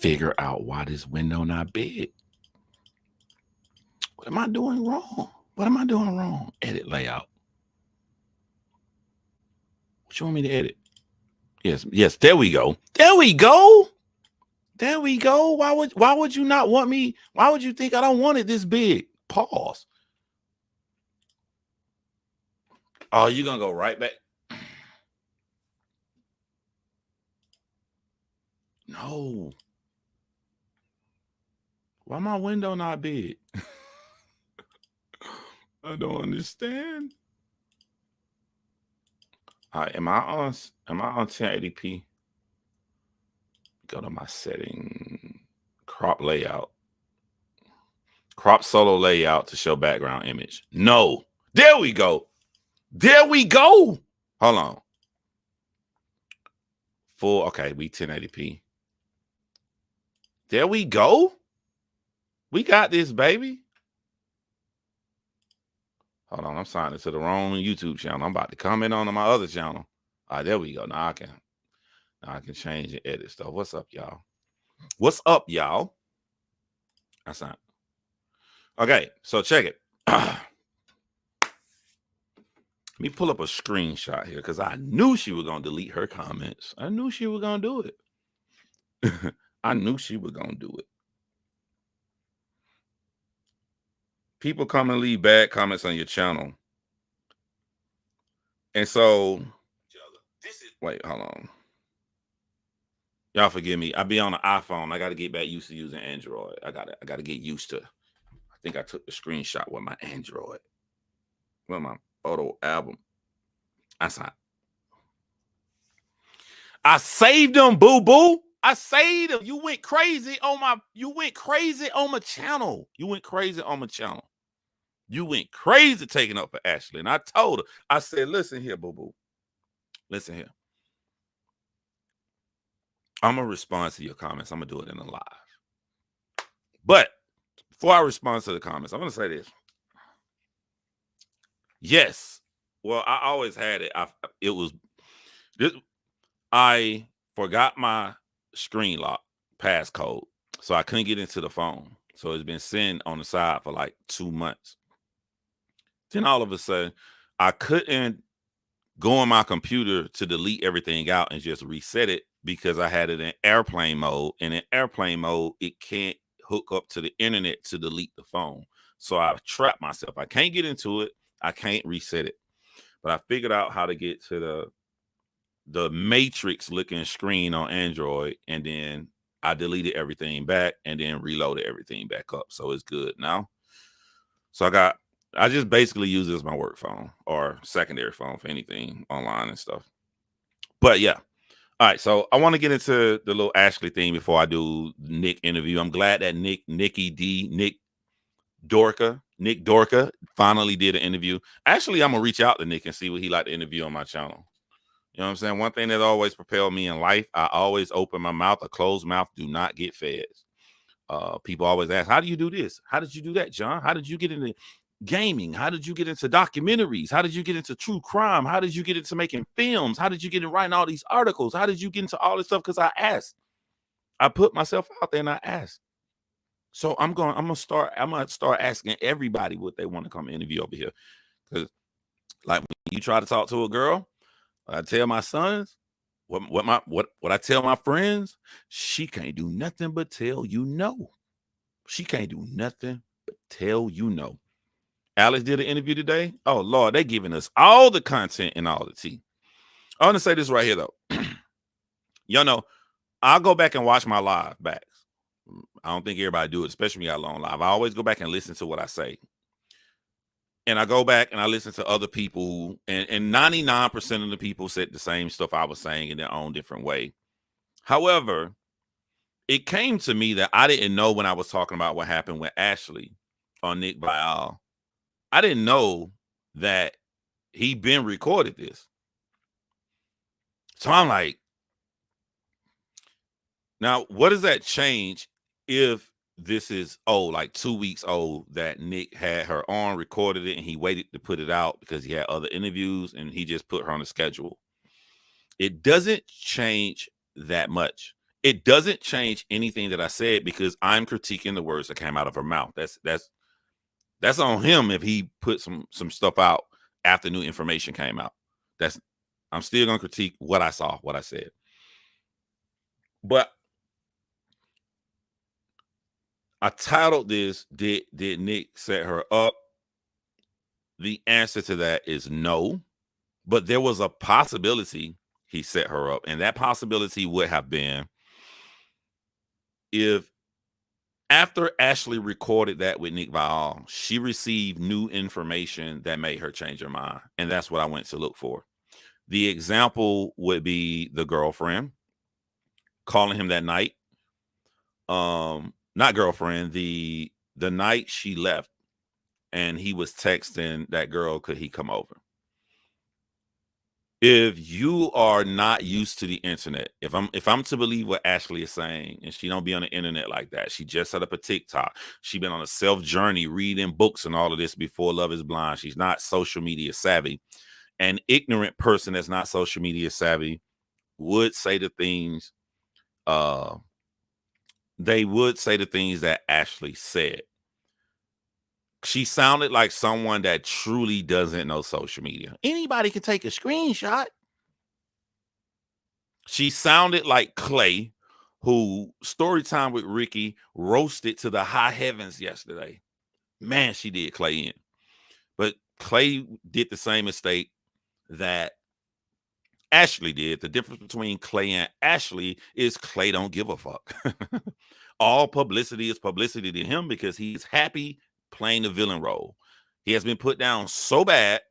figure out why this window not big. What am I doing wrong? What am I doing wrong? Edit layout. What you want me to edit? Yes, there we go. There we go. There we go. Why would you not want me? Why would you think I don't want it this big? Pause. Oh, you're gonna go right back. No. Why my window not big? I don't understand. All right, am I on 1080p? Go to my setting, crop layout, crop solo layout to show background image. No, there we go. There we go. Hold on. Full, okay, we 1080p. There we go. We got this, baby. Hold on, I'm signing to the wrong YouTube channel. I'm about to comment on my other channel. All right, there we go. Now I can change and edit stuff. What's up, y'all? What's up, y'all? That's not. Okay, so check it. Let me pull up a screenshot here because I knew she was going to delete her comments. I knew she was going to do it. I knew she was going to do it. People come and leave bad comments on your channel. And so, wait, hold on. Y'all forgive me. I be on an iPhone. I got to get back used to using Android. I got to get used to. I think I took the screenshot with my Android. With my photo album. That's not. I saved them, boo-boo. I saved them. You went crazy on my channel. You went crazy on my channel. You went crazy taking up for Ashley. And I told her, I said, listen here, boo-boo. Listen here. I'm going to respond to your comments. I'm going to do it in a live. But before I respond to the comments, I'm going to say this. Yes. Well, I always had it. I forgot my screen lock passcode, so I couldn't get into the phone. So it's been sitting on the side for like 2 months. Then all of a sudden, I couldn't go on my computer to delete everything out and just reset it because I had it in airplane mode. And in airplane mode, it can't hook up to the internet to delete the phone. So I trapped myself. I can't get into it. I can't reset it. But I figured out how to get to the matrix looking screen on Android, and then I deleted everything back and then reloaded everything back up. So it's good now. So I just basically use this as my work phone or secondary phone for anything online and stuff. But yeah. All right. So I want to get into the little Ashley thing before I do Nick interview. I'm glad that Nick Dorka finally did an interview. Actually, I'm going to reach out to Nick and see what he like to interview on my channel. You know what I'm saying? One thing that always propelled me in life, I always open my mouth. A closed mouth do not get fed. People always ask, how do you do this? How did you do that, John? How did you get into gaming? How did you get into documentaries? How did you get into true crime? How did you get into making films? How did you get into writing all these articles? How did you get into all this stuff? Because I asked. I put myself out there and I asked. So I'm gonna start asking everybody what they want to come interview over here. Because like when you try to talk to a girl, I tell my sons, what I tell my friends, she can't do nothing but tell you no. She can't do nothing but tell you no. Alex did an interview today. Oh Lord, they giving us all the content and all the tea. I want to say this right here though. Y'all know, I'll go back and watch my live backs. I don't think everybody do it, especially when you got long live. I always go back and listen to what I say. And I go back and I listen to other people, and 99% of the people said the same stuff I was saying in their own different way. However, it came to me that I didn't know when I was talking about what happened with Ashley on Nick Viall. I didn't know that he been recorded this. So I'm like, now what does that change if this is like 2 weeks old that Nick had her on, recorded it, and he waited to put it out because he had other interviews and he just put her on the schedule? It doesn't change that much. It doesn't change anything that I said because I'm critiquing the words that came out of her mouth. That's on him if he put some stuff out after new information came out. That's I'm still gonna critique what I saw, what I said. But I titled this, did Nick set her up? The answer to that is no. But there was a possibility he set her up. And that possibility would have been if after Ashley recorded that with Nick Viall, she received new information that made her change her mind. And that's what I went to look for. The example would be the girlfriend calling him that night. Not girlfriend, the night she left and he was texting that girl, could he come over? If you are not used to the internet, if I'm to believe what Ashley is saying, and she don't be on the internet like that, she just set up a TikTok. She been on a self journey, reading books and all of this before Love is Blind. She's not social media savvy. An ignorant person that's not social media savvy would say the things, they would say the things that Ashley said. She sounded like someone that truly doesn't know social media. Anybody can take a screenshot. She sounded like Clay, who story time with Ricky roasted to the high heavens yesterday. Man, she did Clay in. But Clay did the same mistake that Ashley did. The difference between Clay and Ashley is Clay don't give a fuck. All publicity is publicity to him because he's happy playing the villain role. He has been put down so bad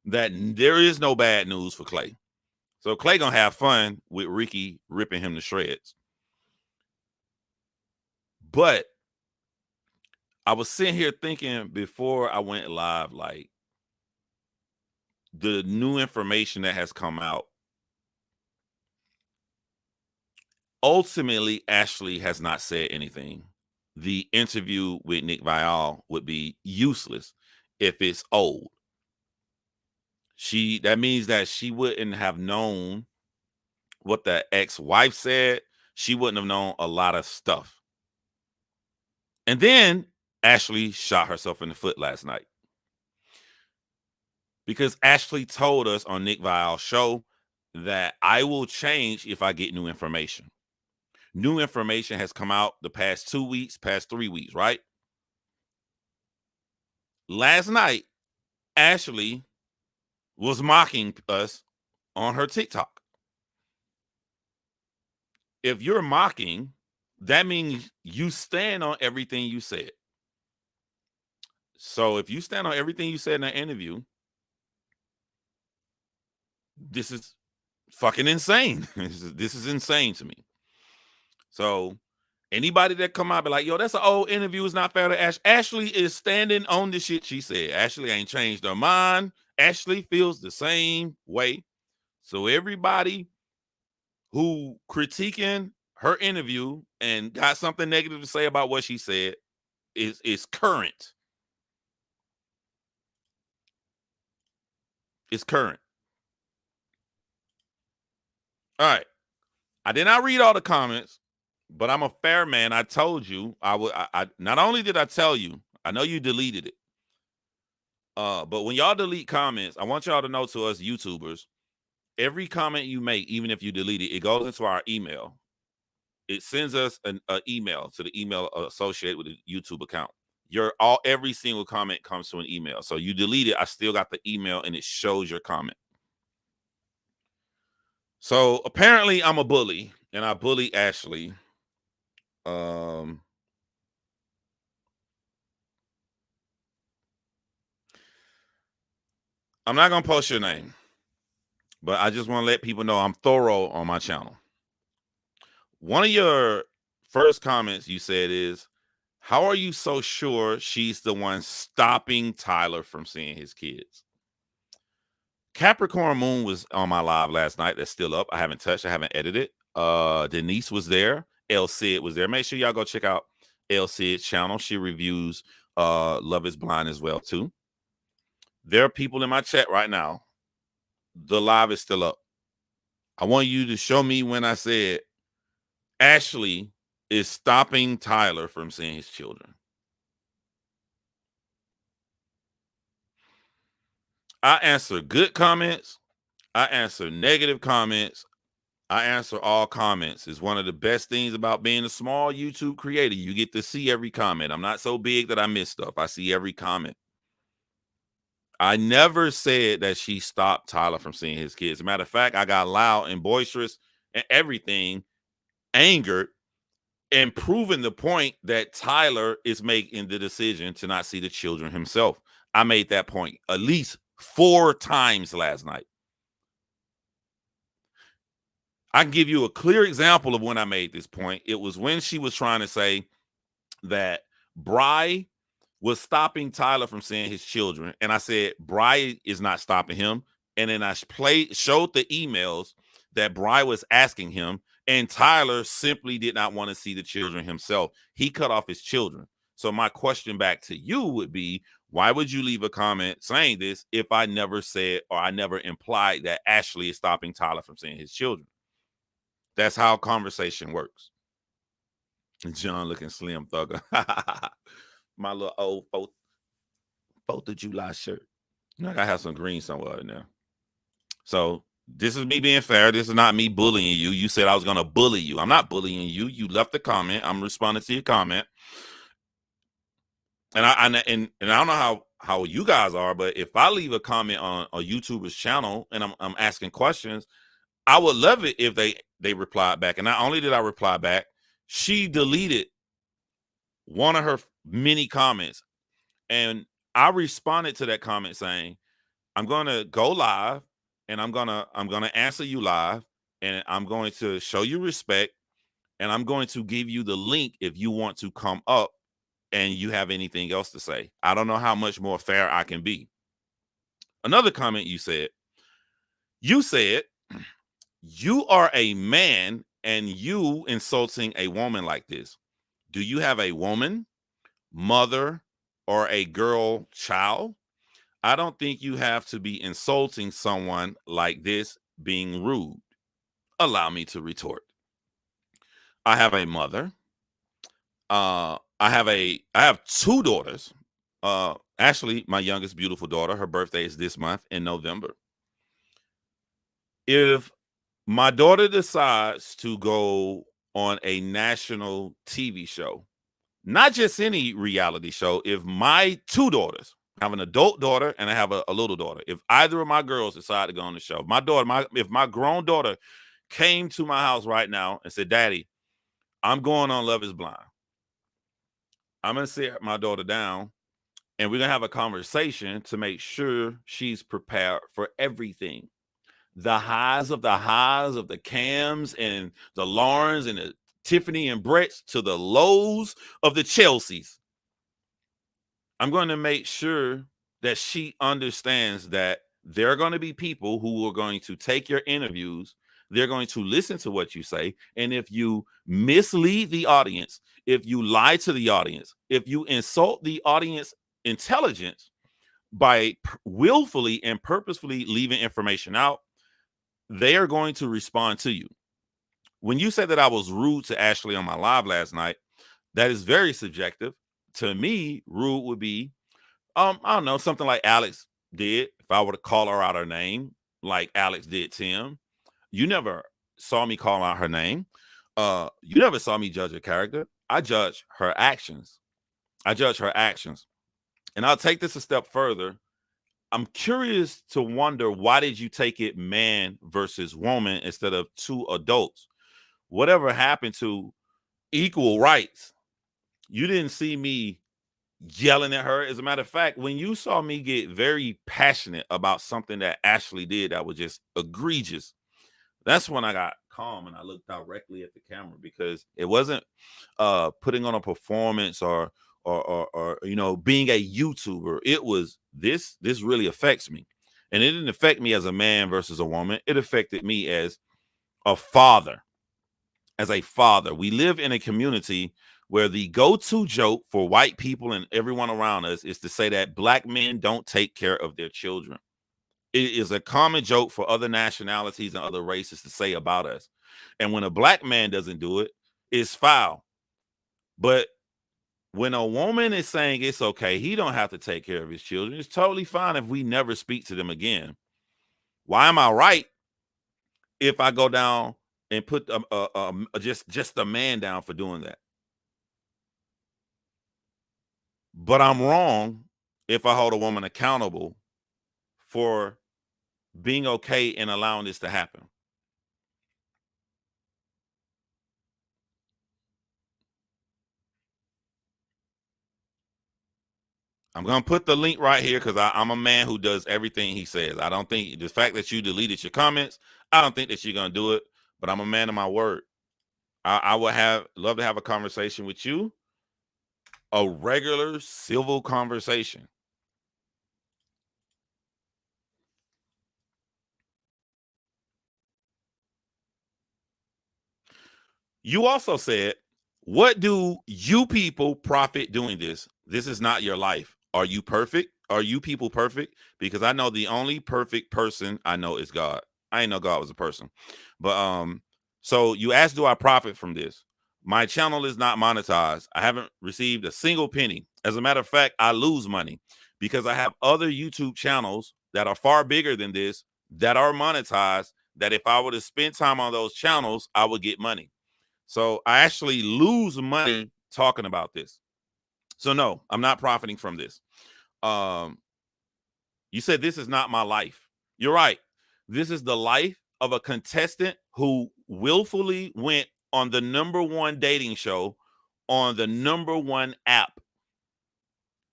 that there is no bad news for Clay. So Clay gonna have fun with Ricky ripping him to shreds. But I was sitting here thinking before I went live, like the new information that has come out. Ultimately, Ashley has not said anything. The interview with Nick Viall would be useless if it's old. That means that she wouldn't have known what the ex-wife said. She wouldn't have known a lot of stuff. And then Ashley shot herself in the foot last night. Because Ashley told us on Nick Viall's show that I will change if I get new information. New information has come out the past 2 weeks, past 3 weeks, right? Last night, Ashley was mocking us on her TikTok. If you're mocking, that means you stand on everything you said. So if you stand on everything you said in that interview, this is fucking insane. This is insane to me. So anybody that come out be like, yo, that's an old interview, it's not fair to Ash. Ashley is standing on the shit she said. Ashley ain't changed her mind. Ashley feels the same way. So everybody who critiquing her interview and got something negative to say about what she said is current. It's current. All right. I did not read all the comments, but I'm a fair man. I told you I would. I not only did I tell you, I know you deleted it. But when y'all delete comments, I want y'all to know, to us YouTubers, every comment you make, even if you delete it, it goes into our email. It sends us an email to the email associated with the YouTube account. Every single comment comes to an email. So you delete it, I still got the email and it shows your comment. So apparently I'm a bully and I bully Ashley. I'm not gonna post your name, but I just want to let people know I'm thorough on my channel. One of your first comments you said is, how are you so sure she's the one stopping Tyler from seeing his kids? Capricorn Moon was on my live last night. That's still up. I haven't touched. I haven't edited. Denise was there. El Cid was there. Make sure y'all go check out El Cid's channel. She reviews Love is Blind as well, too. There are people in my chat right now. The live is still up. I want you to show me when I said Ashley is stopping Tyler from seeing his children. I answer good comments. I answer negative comments. I answer all comments. It's one of the best things about being a small YouTube creator. You get to see every comment. I'm not so big that I miss stuff. I see every comment. I never said that she stopped Tyler from seeing his kids. As a matter of fact, I got loud and boisterous and everything, angered, and proving the point that Tyler is making the decision to not see the children himself. I made that point at least 4 times last night. I can give you a clear example of when I made this point. It was when she was trying to say that Bry was stopping Tyler from seeing his children. And I said, Bry is not stopping him. And then I showed the emails that Bry was asking him. And Tyler simply did not want to see the children himself. He cut off his children. So my question back to you would be, why would you leave a comment saying this if I never said or I never implied that Ashley is stopping Tyler from seeing his children? That's how conversation works. John looking slim thugger. My little old 4th of July shirt. I gotta have some green somewhere in there. So this is me being fair. This is not me bullying you. You said I was gonna bully you. I'm not bullying you. You left the comment. I'm responding to your comment. And I don't know how you guys are, but if I leave a comment on a YouTuber's channel and I'm asking questions, I would love it if they replied back. And not only did I reply back, she deleted one of her many comments. And I responded to that comment saying, I'm gonna go live and I'm gonna answer you live and I'm going to show you respect and I'm going to give you the link if you want to come up and you have anything else to say. I don't know how much more fair I can be. Another comment you said, you are a man and you insulting a woman like this. Do you have a woman, mother, or a girl child? I don't think you have to be insulting someone like this, being rude. Allow me to retort. I have a mother. I have 2 daughters. Actually, my youngest beautiful daughter, her birthday is this month in November. If my daughter decides to go on a national TV show, not just any reality show, if my 2 daughters, I have an adult daughter and I have a little daughter, if either of my girls decide to go on the show, if my grown daughter came to my house right now and said, Daddy, I'm going on Love is Blind, I'm going to sit my daughter down and we're going to have a conversation to make sure she's prepared for everything. The highs of the Cams and the Laurens and the Tiffany and Brett's to the lows of the Chelseas. I'm going to make sure that she understands that there are going to be people who are going to take your interviews. They're going to listen to what you say. And if you mislead the audience, if you lie to the audience, if you insult the audience intelligence by willfully and purposefully leaving information out, they are going to respond to you. When you said that I was rude to Ashley on my live last night, that is very subjective. To me, rude would be, I don't know, something like Alex did. If I were to call her out her name, like Alex did Tim, you never saw me call out her name. You never saw me judge her character. I judge her actions. And I'll take this a step further. I'm curious to wonder, why did you take it man versus woman instead of 2 adults? Whatever happened to equal rights? You didn't see me yelling at her. As a matter of fact, when you saw me get very passionate about something that Ashley did that was just egregious, that's when I got calm and I looked directly at the camera, because it wasn't putting on a performance or being a YouTuber. It was this really affects me. And it didn't affect me as a man versus a woman. It affected me as a father. We live in a community where the go-to joke for white people and everyone around us is to say that Black men don't take care of their children. It is a common joke for other nationalities and other races to say about us. And when a Black man doesn't do it, is foul. But when a woman is saying it's okay, he don't have to take care of his children. It's totally fine if we never speak to them again. Why am I right if I go down and put just a man down for doing that? But I'm wrong if I hold a woman accountable for being okay and allowing this to happen. I'm gonna put the link right here because I'm a man who does everything he says. I don't think the fact that you deleted your comments, I don't think that you're gonna do it. But I'm a man of my word. I would love to have a conversation with you, a regular civil conversation. You also said, what do you people profit doing this? This is not your life. Are you perfect? Are you people perfect? Because I know the only perfect person I know is God. I didn't know God was a person. But so you asked, do I profit from this? My channel is not monetized. I haven't received a single penny. As a matter of fact, I lose money because I have other YouTube channels that are far bigger than this that are monetized, that if I were to spend time on those channels, I would get money. So I actually lose money talking about this. So no, I'm not profiting from this. Um, you said this is not my life. You're right. This is the life of a contestant who willfully went on the #1 dating show on the #1 app,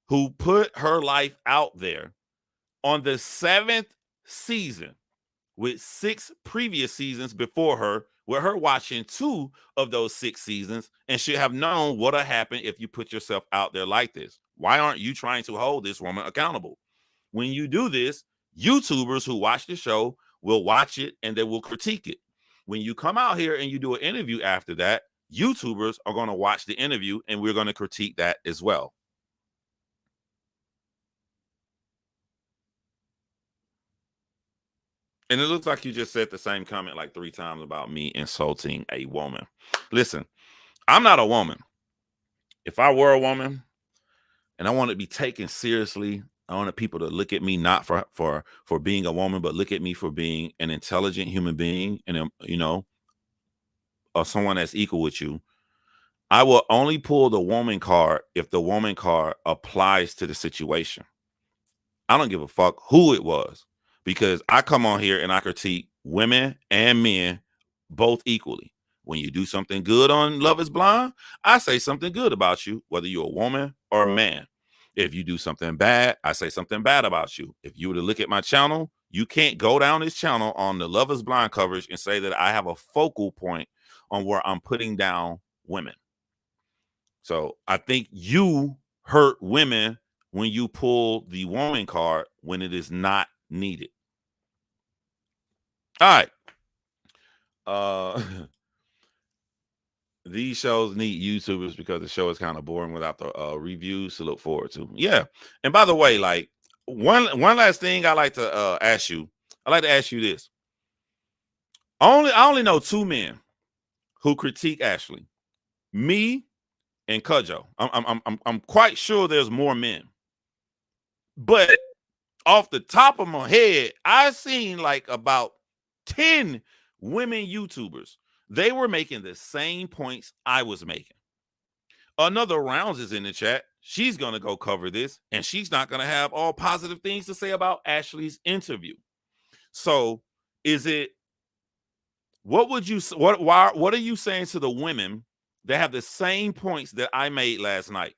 who put her life out there on the 7th season with 6 previous seasons before her, with her watching 2 of those 6 seasons, and should have known what'll happen if you put yourself out there like this. Why aren't you trying to hold this woman accountable? When you do this, YouTubers who watch the show will watch it and they will critique it. When you come out here and you do an interview after that, YouTubers are going to watch the interview and we're going to critique that as well. And it looks like you just said the same comment like 3 times about me insulting a woman. Listen, I'm not a woman. If I were a woman and I want to be taken seriously, I wanted people to look at me not for being a woman, but look at me for being an intelligent human being and or someone that's equal with you. I will only pull the woman card if the woman card applies to the situation. I don't give a fuck who it was, because I come on here and I critique women and men both equally. When you do something good on Love is Blind, I say something good about you, whether you're a woman or a man. If you do something bad, I say something bad about you. If you were to look at my channel, you can't go down this channel on the Love is Blind coverage and say that I have a focal point on where I'm putting down women. So I think you hurt women when you pull the woman card when it is not needed. All right. Uh these shows need YouTubers because the show is kind of boring without the reviews to look forward to. Yeah. And by the way, like one last thing I like to ask you. I like to ask you this. I only know 2 men who critique Ashley. Me and Cujo. I'm quite sure there's more men. But off the top of my head, I seen like about 10 women YouTubers. They were making the same points I was making. Another Rounds is in the chat. She's going to go cover this, and she's not going to have all positive things to say about Ashley's interview. So, is it what are you saying to the women that have the same points that I made last night?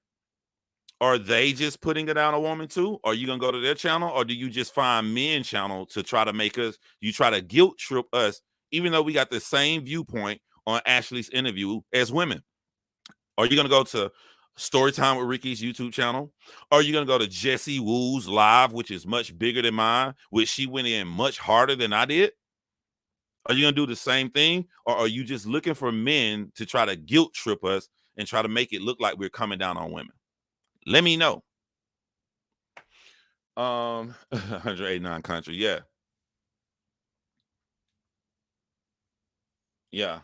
Are they just putting it down a woman too? Are you gonna go to their channel, or do you just find men channel to try to make us? You try to guilt trip us, even though we got the same viewpoint on Ashley's interview as women. Are you gonna go to Storytime with Ricky's YouTube channel? Are you gonna go to Jesse Woo's live, which is much bigger than mine, which she went in much harder than I did? Are you gonna do the same thing, or are you just looking for men to try to guilt trip us and try to make it look like we're coming down on women? Let me know. 189 country. Yeah. Yeah.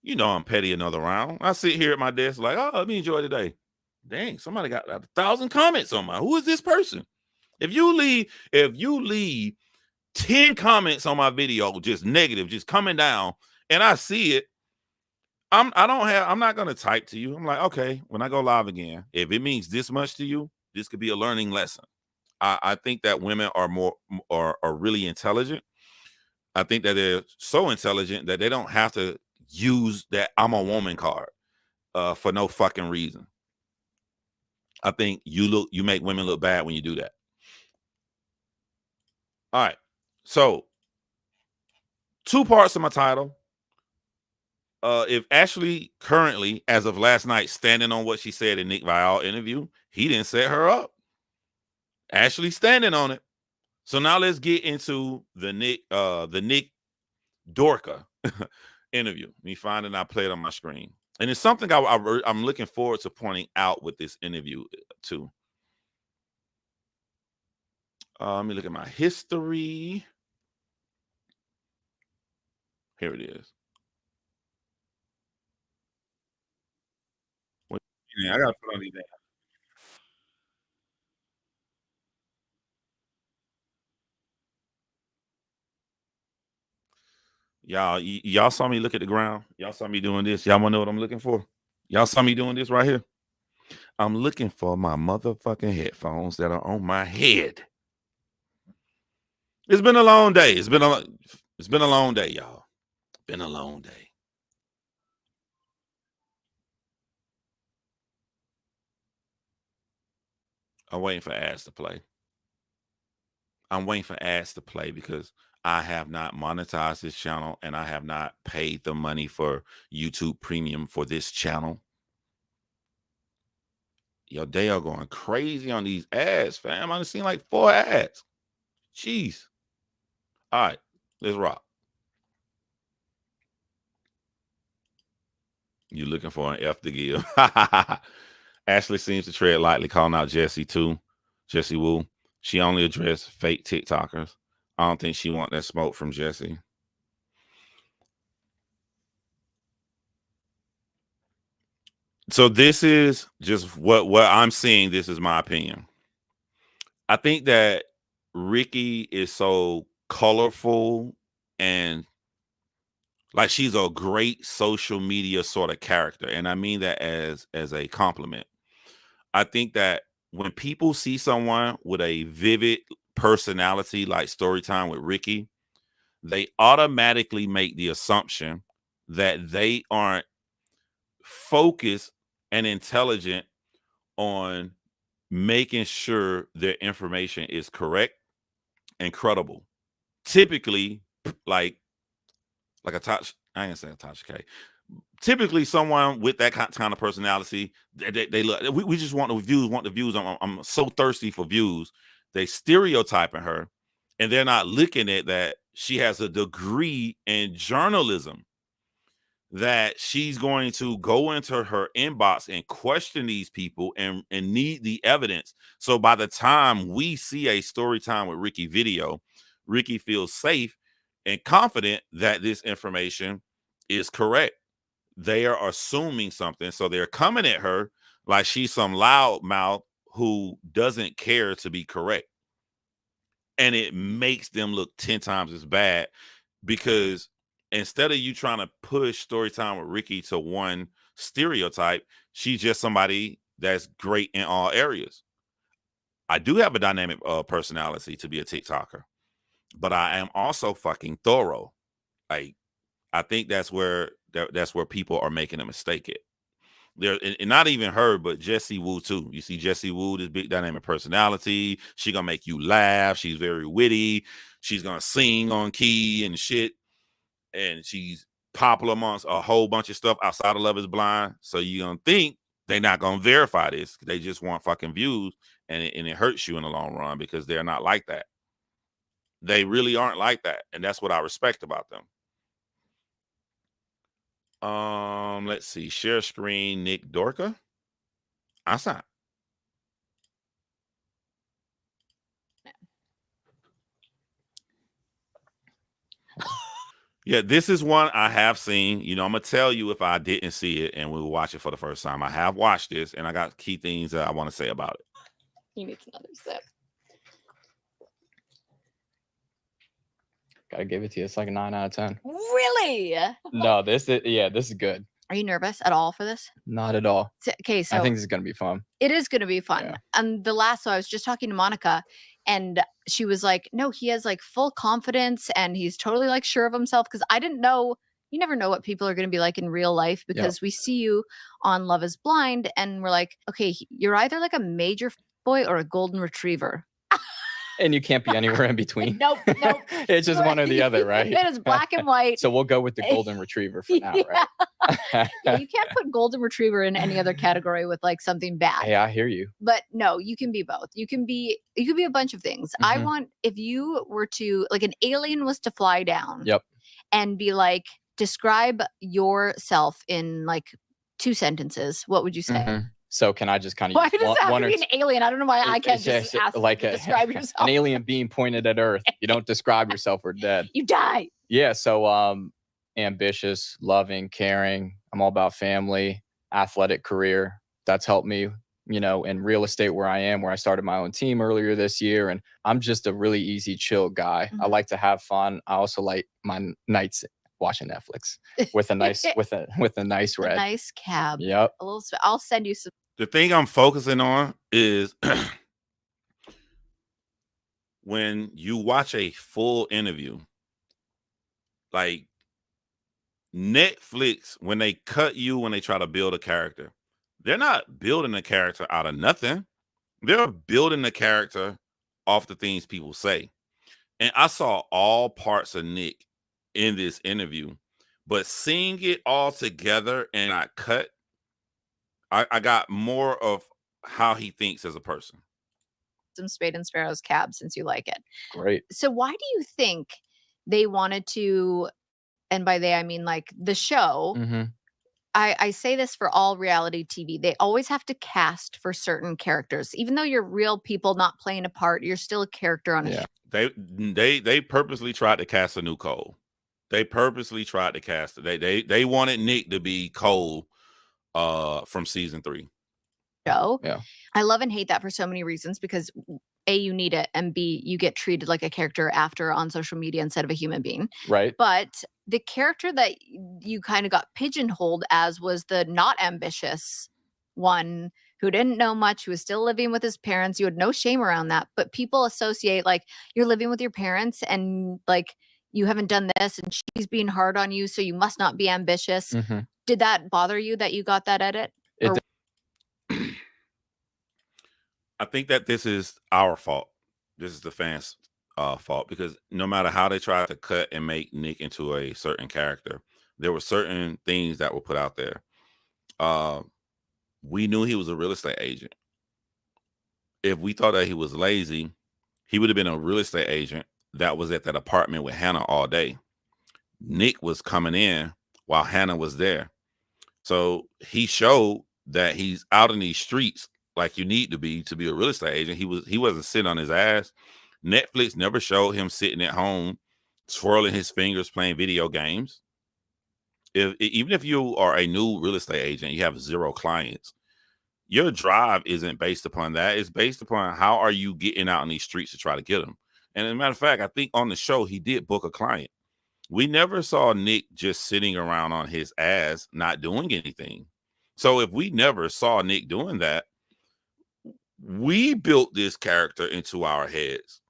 You know I'm petty another round. I sit here at my desk like, oh, let me enjoy the day. Dang, somebody got 1,000 comments on my. Who is this person? If you leave 10 comments on my video, just negative, just coming down, and I see it, I'm not gonna type to you. I'm like, okay, when I go live again, if it means this much to you, this could be a learning lesson. I think that women are are really intelligent. I think that they're so intelligent that they don't have to use that I'm a woman card for no fucking reason. I think you make women look bad when you do that. All right. So, two parts of my title. If Ashley currently, as of last night, standing on what she said in Nick Viall interview, he didn't set her up. Ashley standing on it. So now let's get into the Nick Dorka interview. Me finding I played on my screen, and it's something I'm looking forward to pointing out with this interview too. Let me look at my history. Here it is. Wait, yeah, I gotta put on these. Y'all saw me look at the ground. Y'all saw me doing this. Y'all wanna know what I'm looking for? Y'all saw me doing this right here. I'm looking for my motherfucking headphones that are on my head. It's been a long day. It's been a long day, y'all. Been a long day. I'm waiting for ads to play. I'm waiting for ads to play because I have not monetized this channel and I have not paid the money for YouTube Premium for this channel. Yo, they are going crazy on these ads, fam. I've seen like 4 ads. Jeez. All right, let's rock. You looking for an F to give. Ashley seems to tread lightly, calling out Jessie too. Jessie Woo. She only addressed fake TikTokers. I don't think she want that smoke from Jessie. So this is just what I'm seeing. This is my opinion. I think that Ricky is so colorful and like she's a great social media sort of character, and I mean that as a compliment. I think that when people see someone with a vivid personality like Storytime with Ricky, they automatically make the assumption that they aren't focused and intelligent on making sure their information is correct and credible. Typically, like a touch, I ain't saying touch K. Typically, someone with that kind of personality, they look. We just want the views. Want the views. I'm so thirsty for views. They stereotyping her, and they're not looking at that she has a degree in journalism. That she's going to go into her inbox and question these people and need the evidence. So by the time we see a story time with Ricky video, Ricky feels safe and confident that this information is correct. They are assuming something, so they're coming at her like she's some loudmouth who doesn't care to be correct, and it makes them look 10 times as bad because instead of you trying to push story time with Ricky to one stereotype, she's just somebody that's great in all areas. I do have a dynamic personality to be a TikToker, but I am also fucking thorough. Like I think that's where people are making a mistake at. There and not even her, but Jessie Woo too. You see Jessie Woo, this big dynamic personality. She gonna make you laugh. She's very witty. She's gonna sing on key and shit. And she's popular amongst a whole bunch of stuff outside of Love is Blind. So you gonna think they're not gonna verify this. They just want fucking views, and it hurts you in the long run because they're not like that. They really aren't like that, and that's what I respect about them. Let's see. Share screen, Nick Dorka. Asa. Yeah, this is one I have seen. You know, I'm gonna tell you if I didn't see it and we will watch it for the first time. I have watched this, and I got key things that I want to say about it. He needs another sip. Gotta give it to you. It's like a 9 out of 10. Really? No, this is good. Are you nervous at all for this? Not at all. Okay, so I think this is gonna be fun. it is going to be fun. Yeah. And the last, so I was just talking to Monica, and she was like, no, he has like full confidence and he's totally like sure of himself. Cause I didn't know, you never know what people are going to be like in real life because we see you on Love is Blind and we're like, okay, you're either like a major boy or a golden retriever. And you can't be anywhere in between. Nope. It's just one or the other, right? It is black and white. So we'll go with the golden retriever for now, right? Yeah, you can't put golden retriever in any other category with like something bad. Hey, I hear you. But no, you can be both. You can be a bunch of things. I want, if you were to, like, an alien was to fly down and be like, describe yourself in like 2 sentences, what would you say? So can I just kind of Why does that have to be an alien? I don't know why I can't just ask like you to describe yourself. An alien being pointed at Earth. You don't describe yourself or dead. You die. Yeah. So ambitious, loving, caring. I'm all about family, athletic career. That's helped me, you know, in real estate where I am, where I started my own team earlier this year. And I'm just a really easy, chill guy. I like to have fun. I also like my nights watching Netflix with a nice with a nice red. A nice cab. Yep. A little. I'll send you some. The thing I'm focusing on is when you watch a full interview, like Netflix, when they cut you, when they try to build a character, they're not building a character out of nothing. They're building a character off the things people say. And I saw all parts of Nick in this interview, but seeing it all together and not cut, I got more of how he thinks as a person. Some Spade and Sparrow's cab since you like it. Great. So why do you think they wanted to, and by they I mean like the show, I say this for all reality TV, they always have to cast for certain characters. Even though you're real people not playing a part, you're still a character on a show. They purposely tried to cast a new Cole. They purposely tried to cast it. They wanted Nick to be Cole from season 3. Yeah. I love and hate that for so many reasons because A, you need it, and B, you get treated like a character after on social media instead of a human being. Right. But the character that you kind of got pigeonholed as was the not ambitious one who didn't know much, who was still living with his parents. You had no shame around that. But people associate like you're living with your parents and like you haven't done this and she's being hard on you, so you must not be ambitious. Did that bother you that you got that edit? I think that this is our fault. This is the fans' fault because no matter how they try to cut and make Nick into a certain character, there were certain things that were put out there. We knew he was a real estate agent. If we thought that he was lazy, he would have been a real estate agent that was at that apartment with Hannah all day. Nick was coming in while Hannah was there. So he showed that he's out in these streets like you need to be a real estate agent. He wasn't sitting on his ass. Netflix never showed him sitting at home swirling his fingers playing video games. Even if you are a new real estate agent, you have 0 clients, your drive isn't based upon that. It's based upon how are you getting out in these streets to try to get them. And as a matter of fact, I think on the show he did book a client. We never saw Nick just sitting around on his ass not doing anything. So if we never saw Nick doing that, we built this character into our heads.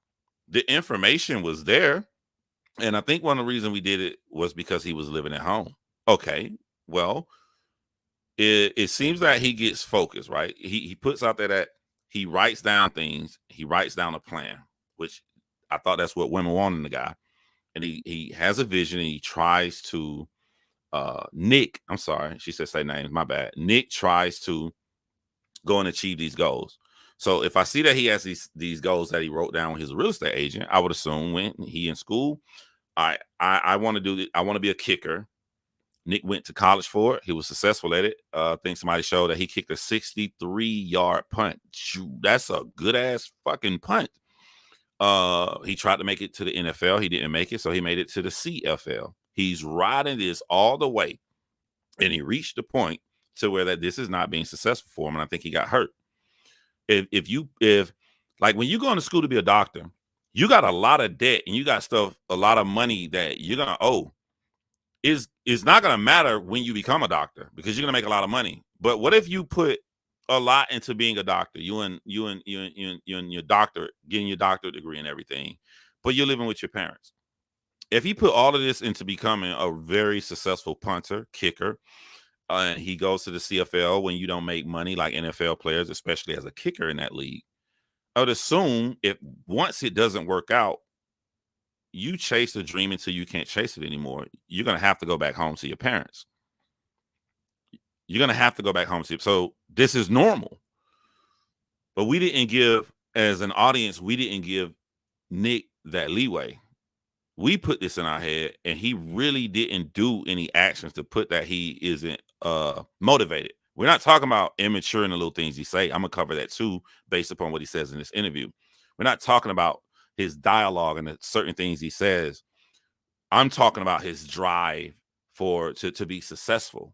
The information was there. And I think one of the reasons we did it was because he was living at home. Okay, well, it seems that he gets focused, right? He puts out there that he writes down things. He writes down a plan, which I thought that's what women want in the guy. And he has a vision and he tries to, Nick, I'm sorry, she said say names, my bad. Nick tries to go and achieve these goals. So if I see that he has these goals that he wrote down when he's a real estate agent, I would assume when he in school, I want to do I want to be a kicker. Nick went to college for it. He was successful at it. I think somebody showed that he kicked a 63-yard punt. That's a good ass fucking punt. He tried to make it to the NFL. He didn't make it, so he made it to the CFL. He's riding this all the way, and he reached the point to where that this is not being successful for him, and I think he got hurt. If like when you go into school to be a doctor, you got a lot of debt and you got a lot of money that you're gonna owe. It's not gonna matter when you become a doctor because you're gonna make a lot of money. But what if you put a lot into being a doctor? You and your doctor, getting your doctorate degree and everything, but you're living with your parents. If he put all of this into becoming a very successful punter, kicker, and he goes to the CFL when you don't make money like NFL players, especially as a kicker in that league, I would assume if once it doesn't work out, you chase a dream until you can't chase it anymore. You're going to have to go back home to your parents. You're going to have to go back home to. So this is normal. But we didn't give, as an audience, we didn't give Nick that leeway. We put this in our head, and he really didn't do any actions to put that he isn't motivated. We're not talking about immature and the little things he say. I'm going to cover that too, based upon what he says in this interview. We're not talking about his dialogue and the certain things he says. I'm talking about his drive to be successful.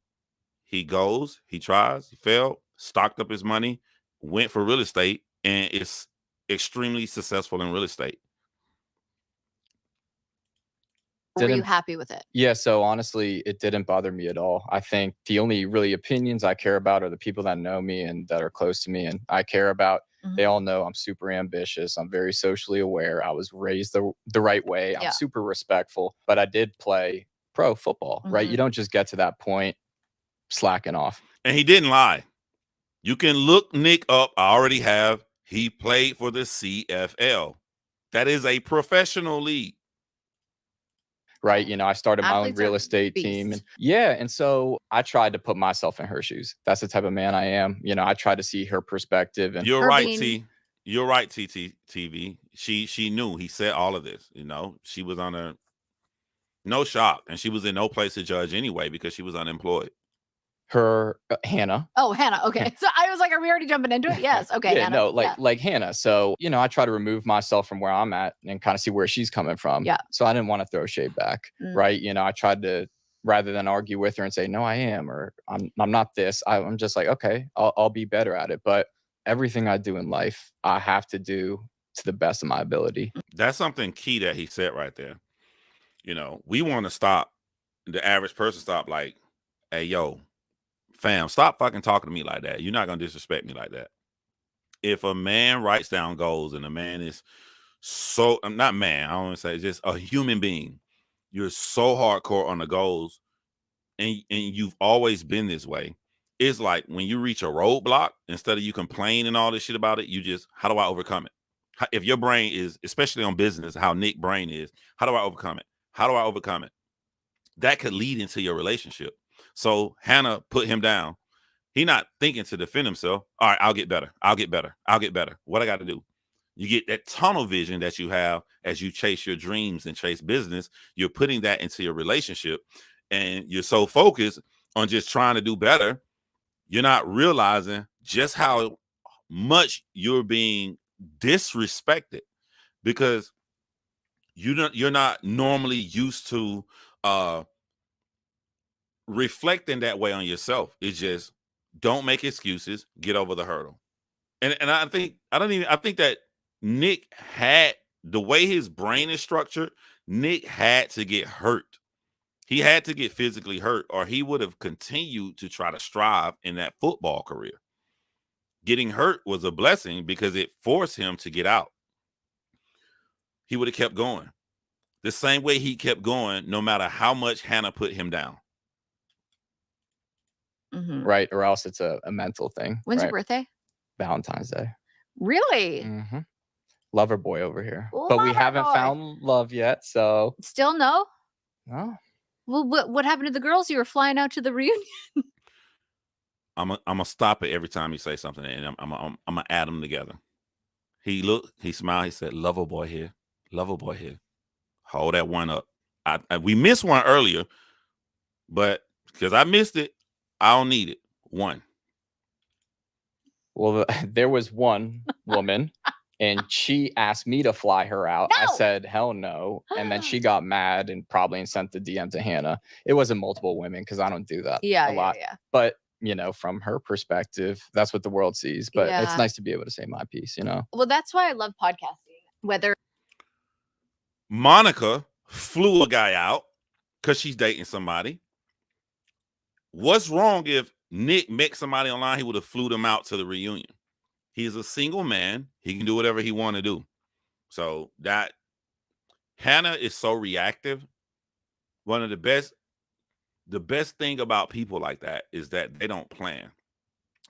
He goes, he tries, he failed, stocked up his money, went for real estate, and is extremely successful in real estate. Were you happy with it? Yeah, so honestly, it didn't bother me at all. I think the only really opinions I care about are the people that know me and that are close to me and I care about. They all know I'm super ambitious. I'm very socially aware. I was raised the right way. I'm super respectful, but I did play pro football, right? You don't just get to that point slacking off. And he didn't lie. You can look Nick up. I already have. He played for the CFL. That is a professional league. Right. You know, I started my own real estate team. And and so I tried to put myself in her shoes. That's the type of man I am. You know, I tried to see her perspective. And you're right, T. You're right, TV. She knew. He said all of this. You know, she was on a no shock, and she was in no place to judge anyway because she was unemployed. Her Hannah. Oh, Hannah. Okay. So I was like, are we already jumping into it? Yes. Okay. Yeah, Hannah. no, like Hannah. So, you know, I try to remove myself from where I'm at and kind of see where she's coming from. Yeah. So I didn't want to throw shade back. Right. You know, I tried to, rather than argue with her and say, no, I am, or I'm not this. I'm just like, okay, I'll be better at it. But everything I do in life, I have to do to the best of my ability. That's something key that he said right there. You know, we want to stop the average person, stop like, hey, yo, fam, stop fucking talking to me like that. You're not going to disrespect me like that. If a man writes down goals and a man is so, not man, I don't want to say, just a human being, you're so hardcore on the goals and you've always been this way. It's like when you reach a roadblock, instead of you complain and all this shit about it, you just, how do I overcome it? If your brain is, especially on business, how Nick's brain is, how do I overcome it? How do I overcome it? That could lead into your relationship. So Hannah put him down. He not thinking to defend himself. All right, I'll get better. I'll get better. I'll get better. What I got to do? You get that tunnel vision that you have as you chase your dreams and chase business. You're putting that into your relationship, and you're so focused on just trying to do better. You're not realizing just how much you're being disrespected because you're not normally used to reflecting that way on yourself. It's just don't make excuses, get over the hurdle. And I think that Nick had, the way his brain is structured, Nick had to get hurt. He had to get physically hurt, or he would have continued to try to strive in that football career. Getting hurt was a blessing because it forced him to get out. He would have kept going the same way he kept going, no matter how much Hannah put him down. Right. Or else it's a mental thing. When's your birthday? Valentine's Day. Really? Lover boy over here. But we haven't found love yet. So still no? No. Well, what happened to the girls? You were flying out to the reunion. I'm gonna stop it every time you say something, and I'm gonna add them together. He looked, he smiled, he said, "Lover boy here, lover boy here." Hold that one up. We missed one earlier, but because I missed it, I don't need it. One. Well, there was one woman And she asked me to fly her out. I No! said, hell no. And then she got mad and probably sent the DM to Hannah. It wasn't multiple women because I don't do that a lot. Yeah. But, from her perspective, that's what the world sees. But it's Yeah. nice to be able to say my piece, Well, that's why I love podcasting. Whether Monica flew a guy out because she's dating somebody. What's wrong if Nick met somebody online? He would have flew them out to the reunion. He's a single man. He can do whatever he want to do. So that Hannah is so reactive. One of the best thing about people like that is that they don't plan.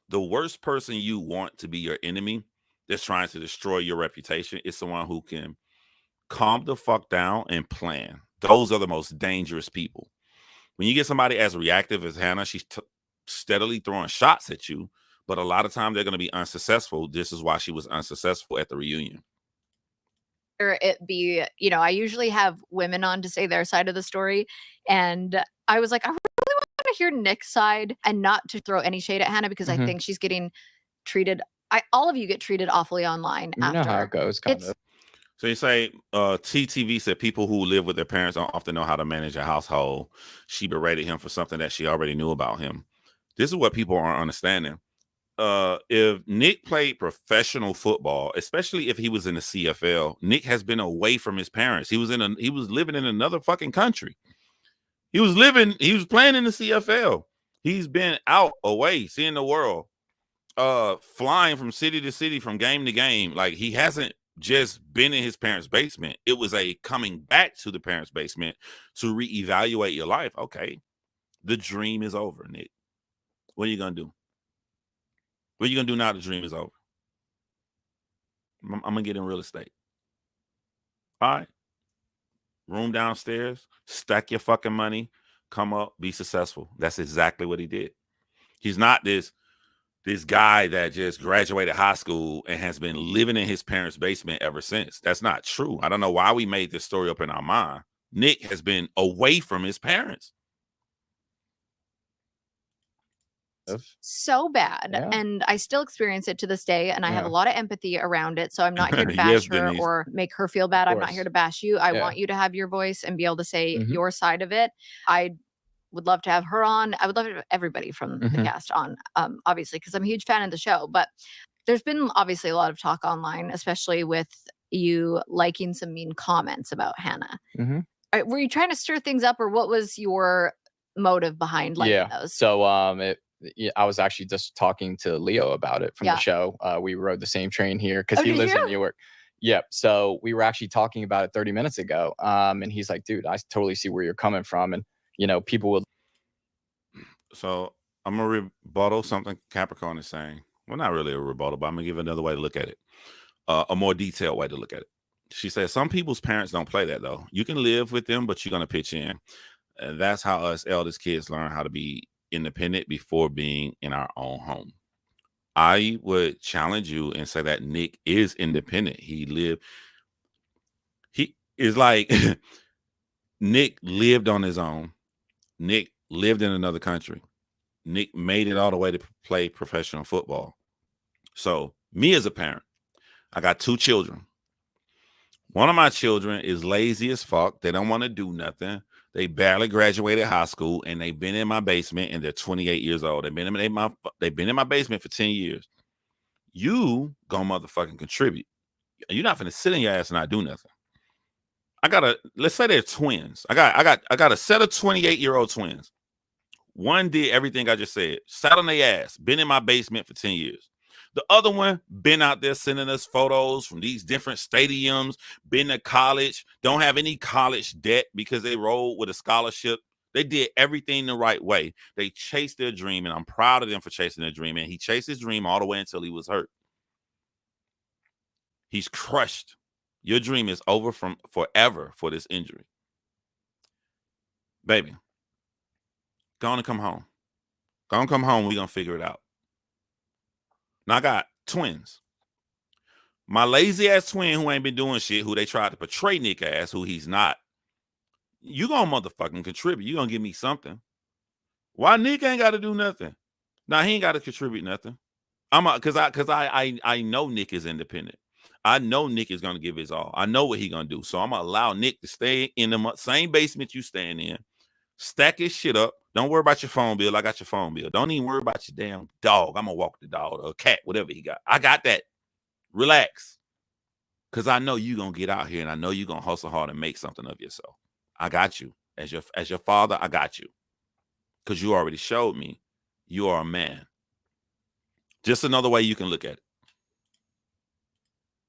The worst person you want to be your enemy that's trying to destroy your reputation is someone who can calm the fuck down and plan. Those are the most dangerous people. When you get somebody as reactive as Hannah, she's steadily throwing shots at you, but a lot of times they're going to be unsuccessful. This is why she was unsuccessful at the reunion. it be, I usually have women on to say their side of the story. And I was like, I really want to hear Nick's side and not to throw any shade at Hannah because I think she's getting treated. All of you get treated awfully online after. You know how it goes, kind of. So you say TTV said people who live with their parents don't often know how to manage a household. She berated him for something that she already knew about him. This is what people aren't understanding. If Nick played professional football, especially if he was in the CFL, Nick has been away from his parents. He was living in another fucking country. He was playing in the CFL. He's been out away, seeing the world, flying from city to city, from game to game. Like, he hasn't just been in his parents' basement. It was a coming back to the parents' basement to reevaluate your life. Okay, the dream is over, Nick. What are you gonna do? What are you gonna do now the dream is over? I'm gonna get in real estate. All right. Room downstairs, stack your fucking money, come up, be successful. That's exactly what he did. He's not this guy that just graduated high school and has been living in his parents' basement ever since. That's not true. I don't know why we made this story up in our mind. Nick has been away from his parents. So bad. Yeah. And I still experience it to this day. And I have a lot of empathy around it. So I'm not here to bash her Denise. or make her feel bad. I'm not here to bash you. I want you to have your voice and be able to say your side of it. I would love to have her on. I would love to have everybody from the cast on, obviously, because I'm a huge fan of the show. But there's been obviously a lot of talk online, especially with you liking some mean comments about Hannah. Were you trying to stir things up, or what was your motive behind liking those? So I was actually just talking to Leo about it from the show. We rode the same train here because he lives in Newark. Yep. So we were actually talking about it 30 minutes ago. And he's like, dude, I totally see where you're coming from. And, people will. So I'm going to rebuttal something Capricorn is saying. Well, not really a rebuttal, but I'm going to give another way to look at it. A more detailed way to look at it. She says, some people's parents don't play that, though. You can live with them, but you're going to pitch in. And that's how us eldest kids learn how to be independent before being in our own home. I would challenge you and say that Nick is independent. He is like Nick lived on his own. Nick lived in another country. Nick made it all the way to play professional football. So me as a parent, I got 2 children. One of my children is lazy as fuck. They don't want to do nothing. They barely graduated high school, and they've been in my basement, and they're 28 years old. They've been in my basement for 10 years. You gonna motherfucking contribute. You're not gonna sit in your ass and not do nothing. Let's say they're twins. I got a set of 28-year-old twins. One did everything I just said. Sat on their ass, been in my basement for 10 years. The other one been out there sending us photos from these different stadiums, been to college, don't have any college debt because they rolled with a scholarship. They did everything the right way. They chased their dream, and I'm proud of them for chasing their dream. And he chased his dream all the way until he was hurt. He's crushed. Your dream is over from forever for this injury. Baby, go on and come home. Go on and come home. We're going to figure it out. Now I got twins. My lazy ass twin who ain't been doing shit, who they tried to portray Nick as, who he's not. You gonna motherfucking contribute. You gonna give me something. Why Nick ain't got to do nothing? Now he ain't got to contribute nothing. Because I know Nick is independent. I know Nick is going to give his all. I know what he's going to do. So I'm going to allow Nick to stay in the same basement you staying in. Stack his shit up. Don't worry about your phone bill. I got your phone bill. Don't even worry about your damn dog. I'm going to walk the dog or a cat, whatever he got. I got that. Relax. Because I know you're going to get out here and I know you're going to hustle hard and make something of yourself. I got you. As your father, I got you. Because you already showed me you are a man. Just another way you can look at it.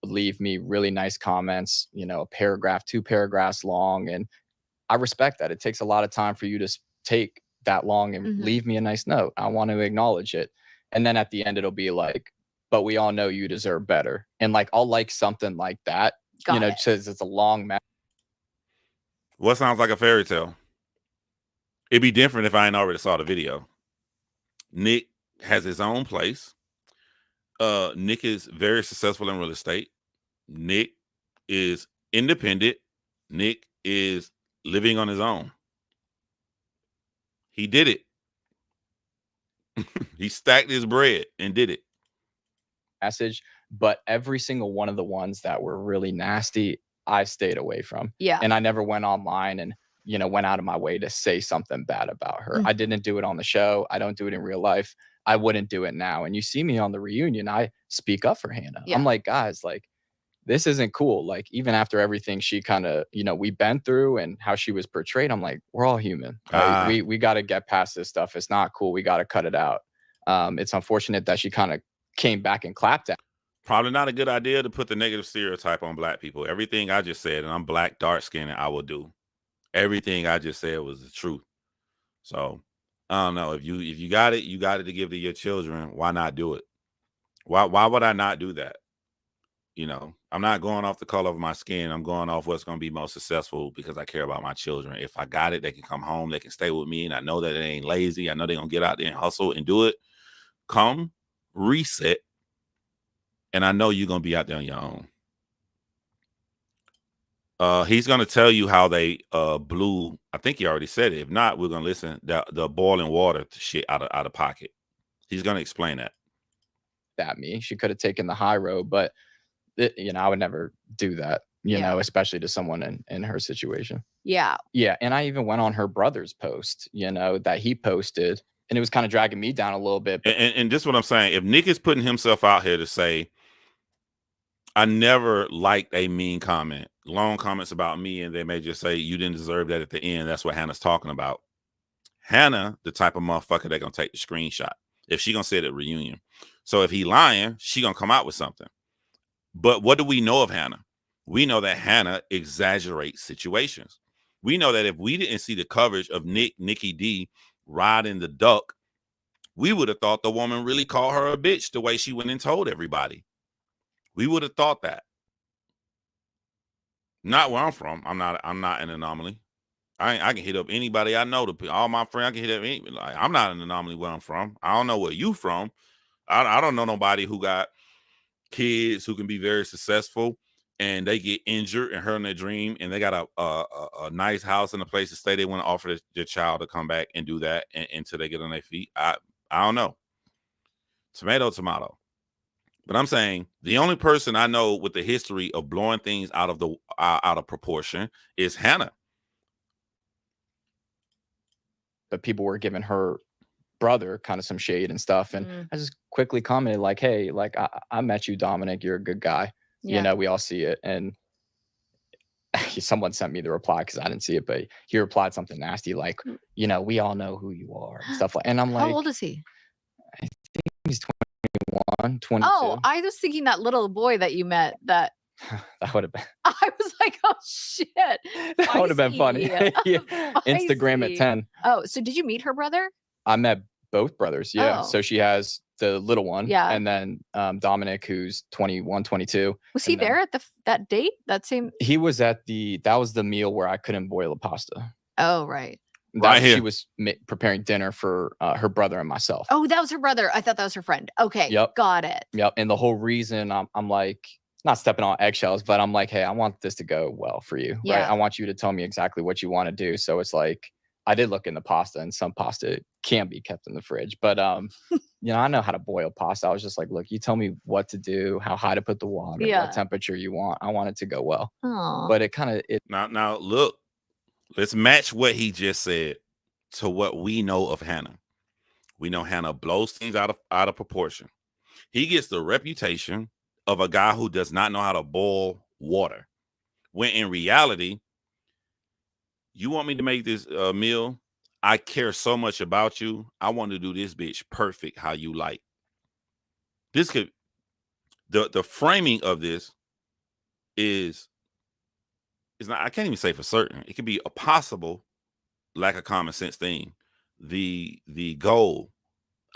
Leave me really nice comments, you know, a paragraph, 2 paragraphs long. And I respect that. It takes a lot of time for you to take that long and leave me a nice note. I want to acknowledge it. And then at the end, it'll be like, but we all know you deserve better. And like, I'll like something like that, you know, says it's a long message. What sounds like a fairy tale? It'd be different if I ain't already saw the video. Nick has his own place. Nick is very successful in real estate. Nick is independent. Nick is living on his own. He did it. He stacked his bread and did it. Message, but every single one of the ones that were really nasty, I stayed away from. Yeah. And I never went online and, you know, went out of my way to say something bad about her. I didn't do it on the show. I don't do it in real life. I wouldn't do it now. And you see me on the reunion, I speak up for Hannah. I'm like, guys, like, this isn't cool. Like, even after everything she kind of, you know, we've been through and how she was portrayed, I'm like, we're all human. Right? We got to get past this stuff. It's not cool. We got to cut it out. It's unfortunate that she kind of came back and clapped at. Probably not a good idea to put the negative stereotype on black people. Everything I just said, and I'm black, dark skinned, I will do. Everything I just said was the truth. So I don't know. If you got it, you got it to give to your children. Why not do it? Why would I not do that? You know, I'm not going off the color of my skin. I'm going off what's going to be most successful because I care about my children. If I got it, they can come home. They can stay with me. And I know that they ain't lazy. I know they're going to get out there and hustle and do it. Come, reset. And I know you're going to be out there on your own. He's going to tell you how they blew. I think he already said it. If not, we're going to listen. The boiling water shit out of pocket. He's going to explain that. At me. She could have taken the high road, but you know, I would never do that, you know, especially to someone in her situation. Yeah. Yeah. And I even went on her brother's post, you know, that he posted, and it was kind of dragging me down a little bit. And just what I'm saying, if Nick is putting himself out here to say, I never liked a mean comment, long comments about me, and they may just say, you didn't deserve that at the end. That's what Hannah's talking about. Hannah, the type of motherfucker they're going to take the screenshot if she going to say it at reunion. So if he lying, she going to come out with something. But what do we know of Hannah? We know that Hannah exaggerates situations. We know that if we didn't see the coverage of Nikki D riding the duck, we would have thought the woman really called her a bitch the way she went and told everybody. We would have thought that. Not where I'm from. I'm not an anomaly. I can hit up anybody I know. All my friends, I can hit up anybody. Like, I'm not an anomaly where I'm from. I don't know where you from. I don't know nobody who got kids who can be very successful and they get injured and hurt in their dream and they got a nice house and a place to stay. They want to offer their child to come back and do that until they get on their feet. I don't know. Tomato. But I'm saying the only person I know with the history of blowing things out of proportion is Hannah. But people were giving her brother kind of some shade and stuff, and I just quickly commented like, hey, like, I met you, Dominic, you're a good guy. You know, we all see it. And someone sent me the reply because I didn't see it, but he replied something nasty like, you know, we all know who you are and stuff like. And I'm like, how old is he? I think he's 21, 22. Oh, I was thinking that little boy that you met that that would have been. I was like, oh shit. That would have been funny. Yeah. Instagram at 10. Oh, so did you meet her brother? I met both brothers. Yeah. So she has the little one. Yeah. And then Dominic, who's 21, 22. Was he there at that date? He was at that was the meal where I couldn't boil the pasta. Oh, right. She was preparing dinner for her brother and myself. Oh, that was her brother. I thought that was her friend. Okay. Yep. Got it. Yep. And the whole reason I'm like, not stepping on eggshells, but I'm like, hey, I want this to go well for you. Yeah. Right. I want you to tell me exactly what you want to do. So it's like, I did look in the pasta, and some pasta can be kept in the fridge, but you know, I know how to boil pasta. I was just like, look, you tell me what to do, how high to put the water, Yeah. what temperature you want. I want it to go well. Aw. But it kind of, Now look, let's match what he just said to what we know of Hannah. We know Hannah blows things out of proportion. He gets the reputation of a guy who does not know how to boil water. When in reality, you want me to make this meal? I care so much about you. I want to do this bitch perfect how you like. This could the framing of this is not, I can't even say for certain. It could be a possible lack of common sense thing. The goal,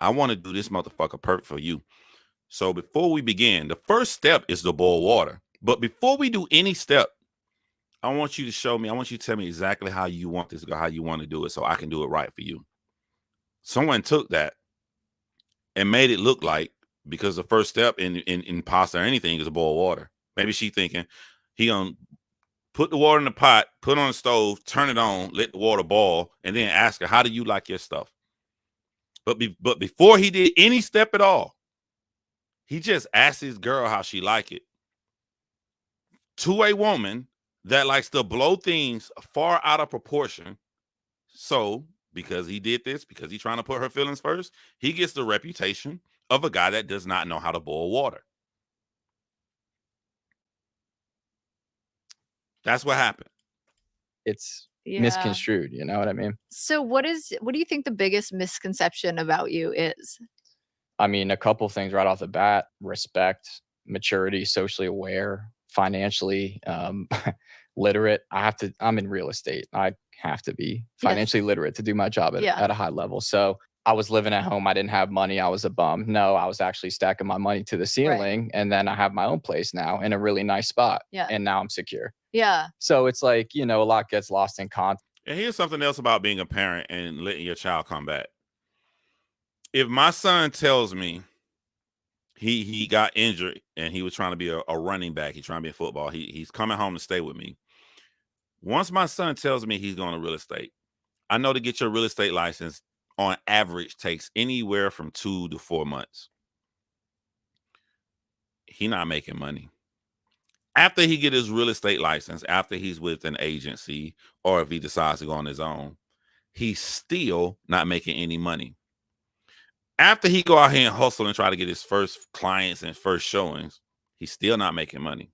I want to do this motherfucker perfect for you. So before we begin, the first step is to boil water. But before we do any step, I want you to show me, I want you to tell me exactly how you want this to go, how you want to do it, so I can do it right for you. Someone took that and made it look like, because the first step in pasta or anything is to boil water. Maybe she thinking he gonna put the water in the pot, put it on the stove, turn it on, let the water boil, and then ask her, how do you like your stuff? But before he did any step at all, he just asked his girl how she like it. To a woman that likes to blow things far out of proportion. So, because he did this, because he's trying to put her feelings first, he gets the reputation of a guy that does not know how to boil water. That's what happened. it's Yeah. misconstrued. You know what I mean? So what do you think the biggest misconception about you is? I mean, a couple things right off the bat: respect, maturity, socially aware, financially literate. I'm in real estate. I have to be financially literate to do my job at a high level. So I was living at home. I didn't have money. I was a bum. No, I was actually stacking my money to the ceiling. And then I have my own place now in a really nice spot. Yeah. And now I'm secure. Yeah. So it's like, you know, a lot gets lost in context. And here's something else about being a parent and letting your child come back. If my son tells me he got injured and he was trying to be a running back, he's trying to be in football, he's coming home to stay with me. Once my son tells me he's going to real estate, I know to get your real estate license on average takes anywhere from 2 to 4 months. He not making money. After he get his real estate license, after he's with an agency, or if he decides to go on his own, he's still not making any money. After he go out here and hustle and try to get his first clients and first showings, he's still not making money.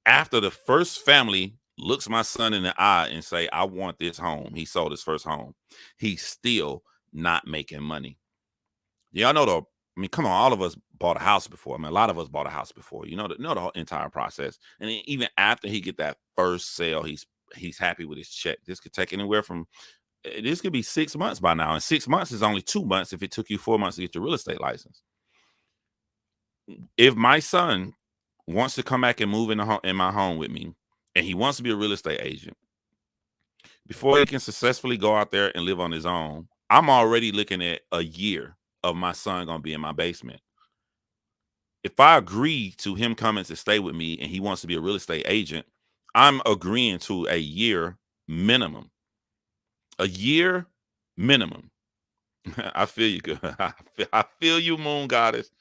After the first family looks my son in the eye and say, I want this home, he sold his first home, he's still not making money. Y'all know come on, all of us bought a house before. I mean, a lot of us bought a house before. You know the whole entire process. And then even after he get that first sale, he's happy with his check. This could take anywhere from, this could be 6 months by now. And 6 months is only 2 months if it took you 4 months to get your real estate license. If my son wants to come back and move in my home with me, and he wants to be a real estate agent, before he can successfully go out there and live on his own, I'm already looking at a year of my son gonna be in my basement. If I agree to him coming to stay with me and he wants to be a real estate agent, I'm agreeing to a year minimum. A year minimum. I feel you good. I feel you, Moon Goddess.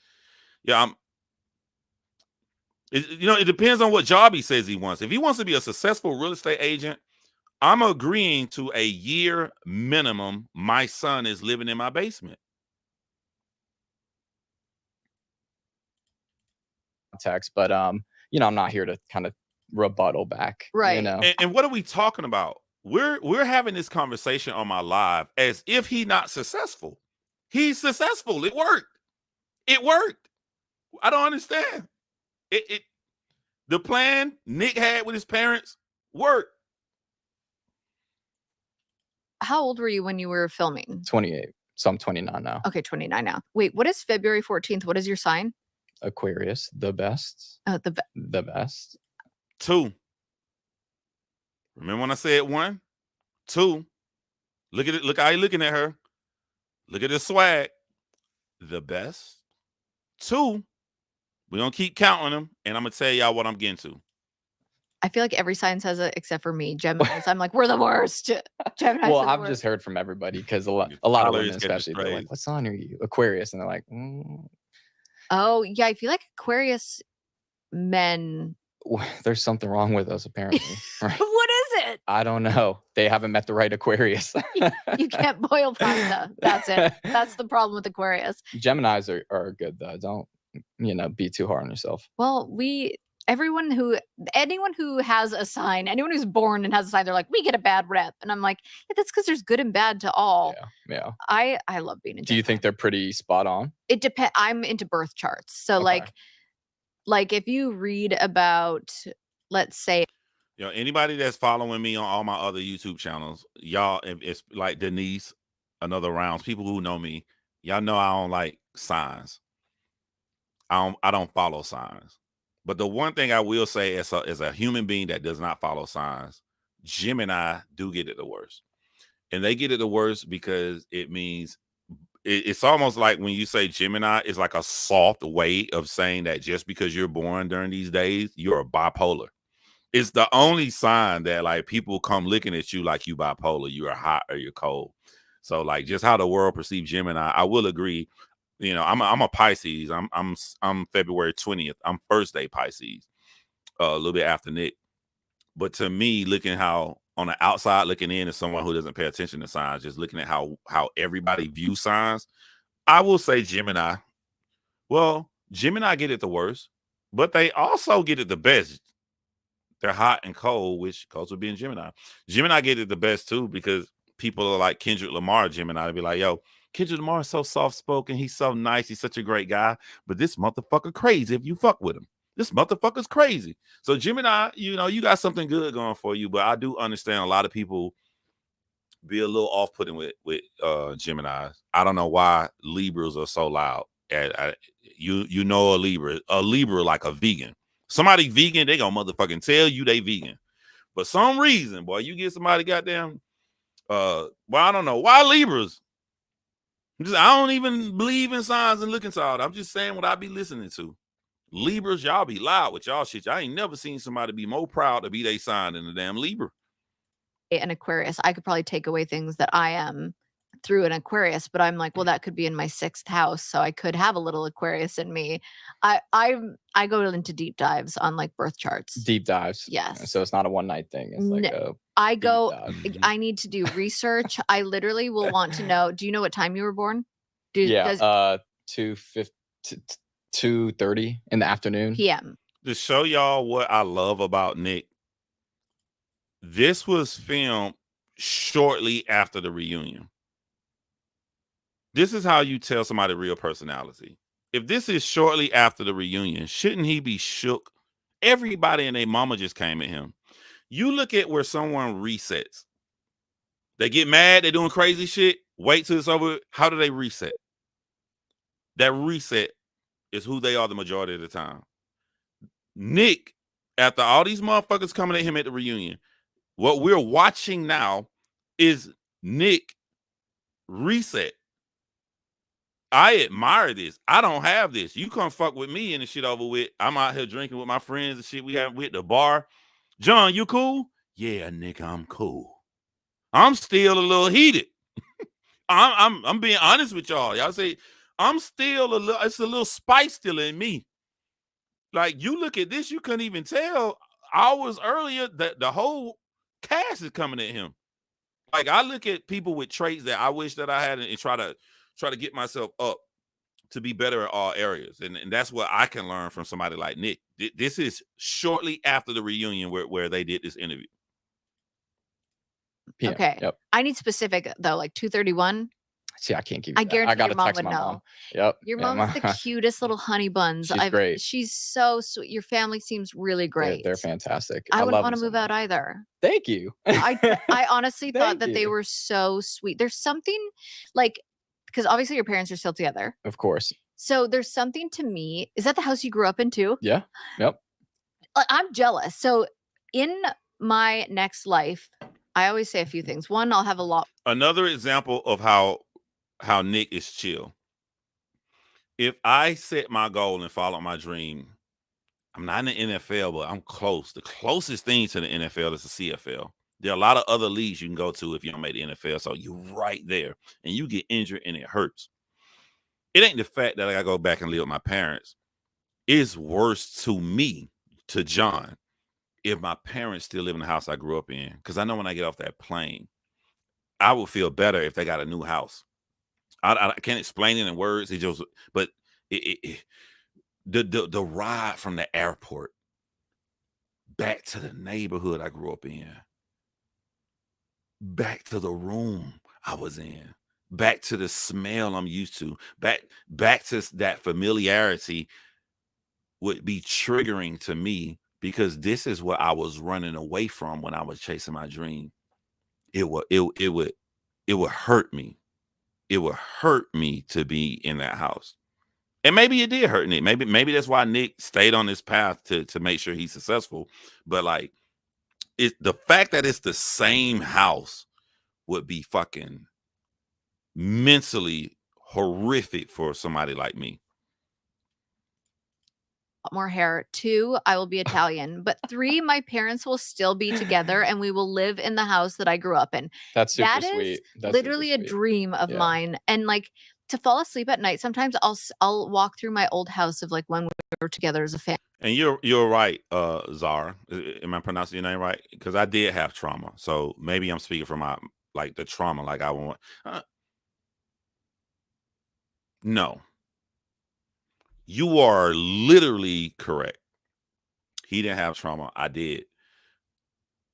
Yeah, it depends on what job he says he wants. If he wants to be a successful real estate agent, I'm agreeing to a year minimum. My son is living in my basement. But you know, I'm not here to kind of rebuttal back. Right. You know, And what are we talking about? We're having this conversation on my live as if he's not successful. He's successful. It worked. It worked. I don't understand. The plan Nick had with his parents worked. How old were you when you were filming? 28. So I'm 29 now. Okay, 29 now. Wait, what is February 14th? What is your sign? Aquarius, the best. Oh, the best. 2. Remember when I said 1? 2. Look at it. Look how you looking at her. Look at the swag. The best. 2. We're gonna keep counting them, and I'm gonna tell y'all what I'm getting to. I feel like every sign says it except for me, Gemini. I'm like, we're the worst. Gemini. Well, I've just heard from everybody because a lot of Tyler women, is getting especially, they're strays. like, "What sign are you?" Aquarius, and they're like, mm. Oh yeah, I feel like Aquarius men. There's something wrong with us apparently. Right? What is it? I don't know. They haven't met the right Aquarius. You can't boil pasta. That's it. That's the problem with Aquarius. Geminis are good though. Don't be too hard on yourself. Well, anyone who has a sign, anyone who's born and has a sign, they're like, we get a bad rep. And I'm like, yeah, that's because there's good and bad to all. Yeah. I love being a Gemini. Do you think they're pretty spot on? It depends. I'm into birth charts. So Okay. like if you read about, let's say, anybody that's following me on all my other YouTube channels, y'all, if it's like Denise, Another Rounds, people who know me, y'all know I don't like signs. I don't follow signs. But the one thing I will say as a human being that does not follow signs, Gemini do get it the worst. And they get it the worst because it means it's almost like when you say Gemini, it's like a soft way of saying that just because you're born during these days, you're a bipolar. It's the only sign that like people come looking at you like you bipolar, you're hot or you're cold. So like just how the world perceives Gemini, I will agree. I'm a Pisces. I'm February 20th. I'm first day Pisces, a little bit after Nick. But to me, looking how on the outside looking in as someone who doesn't pay attention to signs, just looking at how everybody views signs, I will say Gemini. Well, Gemini get it the worst, but they also get it the best. They're hot and cold, which goes with being Gemini. Gemini get it the best too because people are like Kendrick Lamar, Gemini. They'd be like, yo, Kendrick Lamar is so soft-spoken. He's so nice. He's such a great guy. But this motherfucker crazy if you fuck with him. This motherfucker's crazy. So Gemini, you got something good going for you. But I do understand a lot of people be a little off-putting with Geminis. I don't know why Libras are so loud. You know a Libra like a vegan. Somebody vegan, they gonna motherfucking tell you they vegan. But some reason, boy, you get somebody goddamn well, I don't know why Libras. I don't even believe in signs and looking solid. I'm just saying what I be listening to. Libras, y'all be loud with y'all shit. I ain't never seen somebody be more proud to be they sign than the damn Libra. An Aquarius, I could probably take away things that I am through an Aquarius, but I'm like, well, that could be in my 6th house, so I could have a little Aquarius in me. I go into deep dives on like birth charts. Deep dives. Yes. So it's not a one night thing. It's like I need to do research. I literally will want to know. Do you know what time you were born? 2:30 in the afternoon. PM. To show y'all what I love about Nick, this was filmed shortly after the reunion. This is how you tell somebody real personality. If this is shortly after the reunion, shouldn't he be shook? Everybody and their mama just came at him. You look at where someone resets. They get mad, they're doing crazy shit. Wait till it's over. How do they reset? That reset is who they are the majority of the time. Nick, after all these motherfuckers coming at him at the reunion, what we're watching now is Nick reset. I admire this. I don't have this. You come fuck with me and the shit over with. I'm out here drinking with my friends and shit. We have with the bar. John, you cool? Yeah, Nick, I'm cool. I'm still a little heated. I'm being honest with y'all. Y'all say I'm still it's a little spice still in me. Like you look at this, you couldn't even tell hours earlier that the whole cast is coming at him. Like I look at people with traits that I wish that I had and try to get myself up to be better at all areas. And that's what I can learn from somebody like Nick. This is shortly after the reunion where they did this interview. PM. Okay. Yep. I need specific though, like 2:31. See, I can't give you I that. guarantee I gotta your mom text would my know. mom. Yep. Your mom's the cutest little honey buns. She's great. She's so sweet. Your family seems really great. They're fantastic. I wouldn't love want to them so move out much. either. Thank you. I honestly thought Thank that they you. were so sweet. There's something like, because obviously your parents are still together. Of course. So there's something to me. Is that the house you grew up in too? Yeah. Yep. I'm jealous. So in my next life, I always say a few things. One, I'll have a lot. Another example of how Nick is chill. If I set my goal and follow my dream, I'm not in the NFL, but I'm close. The closest thing to the NFL is the CFL. There are a lot of other leagues you can go to if you don't make the NFL. So you're right there, and you get injured and it hurts. It ain't the fact that I gotta go back and live with my parents. It's worse to me, to John, if my parents still live in the house I grew up in. Because I know when I get off that plane, I would feel better if they got a new house. I can't explain it in words. It just, but the ride from the airport back to the neighborhood I grew up in, back to the room I was in, back to the smell I'm used to, back to that familiarity would be triggering to me because this is what I was running away from when I was chasing my dream. It would hurt me. It would hurt me to be in that house. And maybe it did hurt Nick. Maybe that's why Nick stayed on this path to make sure he's successful. But like, the fact that it's the same house would be fucking mentally horrific for somebody like me. More hair. 2, I will be Italian. But 3, my parents will still be together and we will live in the house that I grew up in. That's super That is sweet. That's literally super a sweet. dream of Yeah. mine. And like to fall asleep at night, sometimes I'll walk through my old house of like when we were together as a family. And you're right, Zara. Am I pronouncing your name right? Because I did have trauma. So maybe I'm speaking from my like the trauma. Like I want. No. You are literally correct. He didn't have trauma. I did.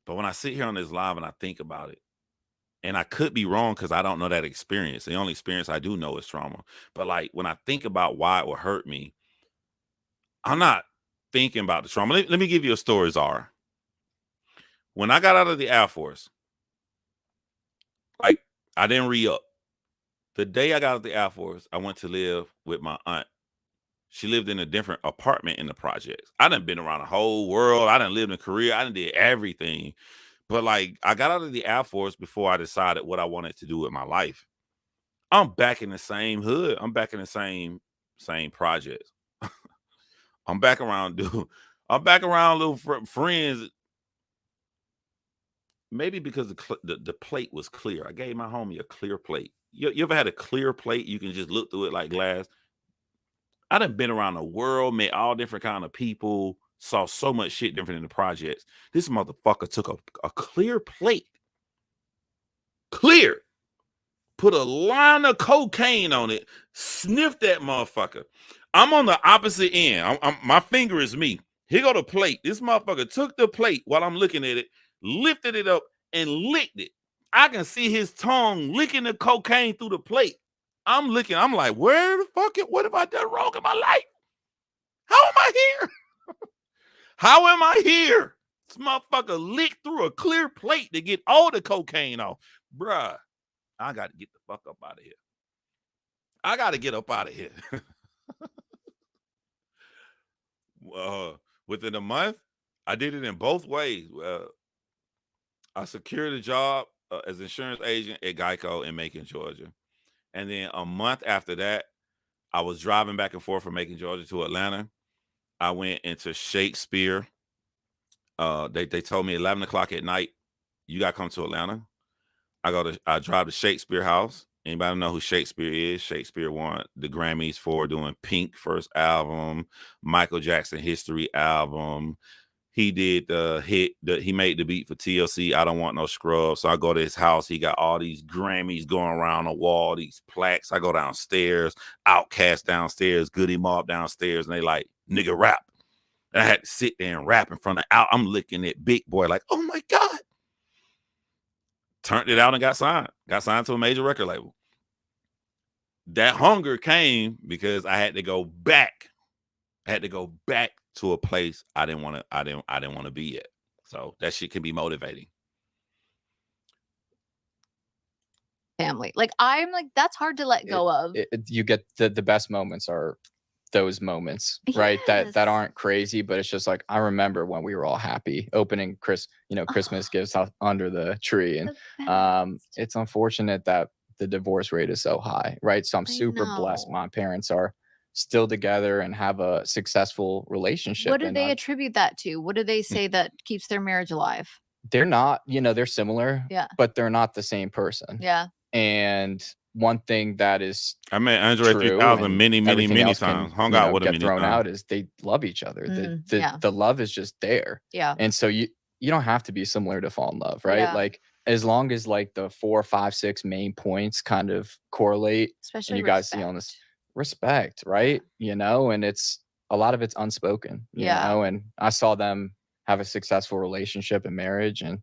But when I sit here on this live and I think about it, and I could be wrong because I don't know that experience. The only experience I do know is trauma. But like when I think about why it would hurt me, I'm not thinking about the trauma. Let me give you a story, Zara. When I got out of the Air Force, like I didn't re-up. The day I got out of the Air Force, I went to live with my aunt. She lived in a different apartment in the projects. I done been around the whole world. I done lived in Korea. I done did everything. But like I got out of the Air Force before I decided what I wanted to do with my life. I'm back in the same hood. I'm back in the same projects. I'm back around, dude. I'm back around little friends. Maybe because the plate was clear. I gave my homie a clear plate. You ever had a clear plate? You can just look through it like glass. I done been around the world, met all different kind of people, saw so much shit different in the projects. This motherfucker took a clear plate, clear, put a line of cocaine on it, sniffed that motherfucker. I'm on the opposite end. My finger is me. Here go the plate. This motherfucker took the plate while I'm looking at it, lifted it up, and licked it. I can see his tongue licking the cocaine through the plate. I'm looking. I'm like, where the fuck? What have I done wrong in my life? How am I here? How am I here? This motherfucker licked through a clear plate to get all the cocaine off. Bruh, I got to get the fuck up out of here. I got to get up out of here. Within a month, I did it in both ways. I secured a job as insurance agent at Geico in Macon, Georgia. And then a month after that, I was driving back and forth from Macon, Georgia to Atlanta. I went into Shakespeare. They told me 11 o'clock at night, you got to come to Atlanta. I drive to Shakespeare House. Anybody know who Shakespeare is? Shakespeare won the Grammys for doing Pink first album, Michael Jackson History album. He did the hit that he made the beat for TLC, I Don't Want No Scrubs. So I go to his house. He got all these Grammys going around the wall, these plaques. I go downstairs, Outkast downstairs, Goody Mob downstairs, and they like, nigga, rap. And I had to sit there and rap in front of out. I'm looking at Big Boy like, oh my God. Turned it out and got signed. Got signed to a major record label. That hunger came because I had to go back. I had to go back to a place I didn't want to be at. So that shit can be motivating. Family. Like I'm like, that's hard to let go of. You get the best moments are those moments, right? That aren't crazy, but it's just like I remember when we were all happy opening Christmas gifts out under the tree. And it's unfortunate that the divorce rate is so high, right? So I'm super blessed. My parents are still together and have a successful relationship. What do And they attribute that to? What do they say that keeps their marriage alive? they're not, they're similar, Yeah. but they're not the same person. Yeah. And one thing that is I met Andre true 3000 and many everything else times. can, Hung out with him get many thrown times. out is they love each other. Yeah. The love is just there. Yeah. And so you don't have to be similar to fall in love, right? Yeah. Like as long as like the 4, 5, 6 main points kind of correlate, Especially and you guys see on this respect, right? And it's a lot of it's unspoken, you know, and I saw them have a successful relationship and marriage, and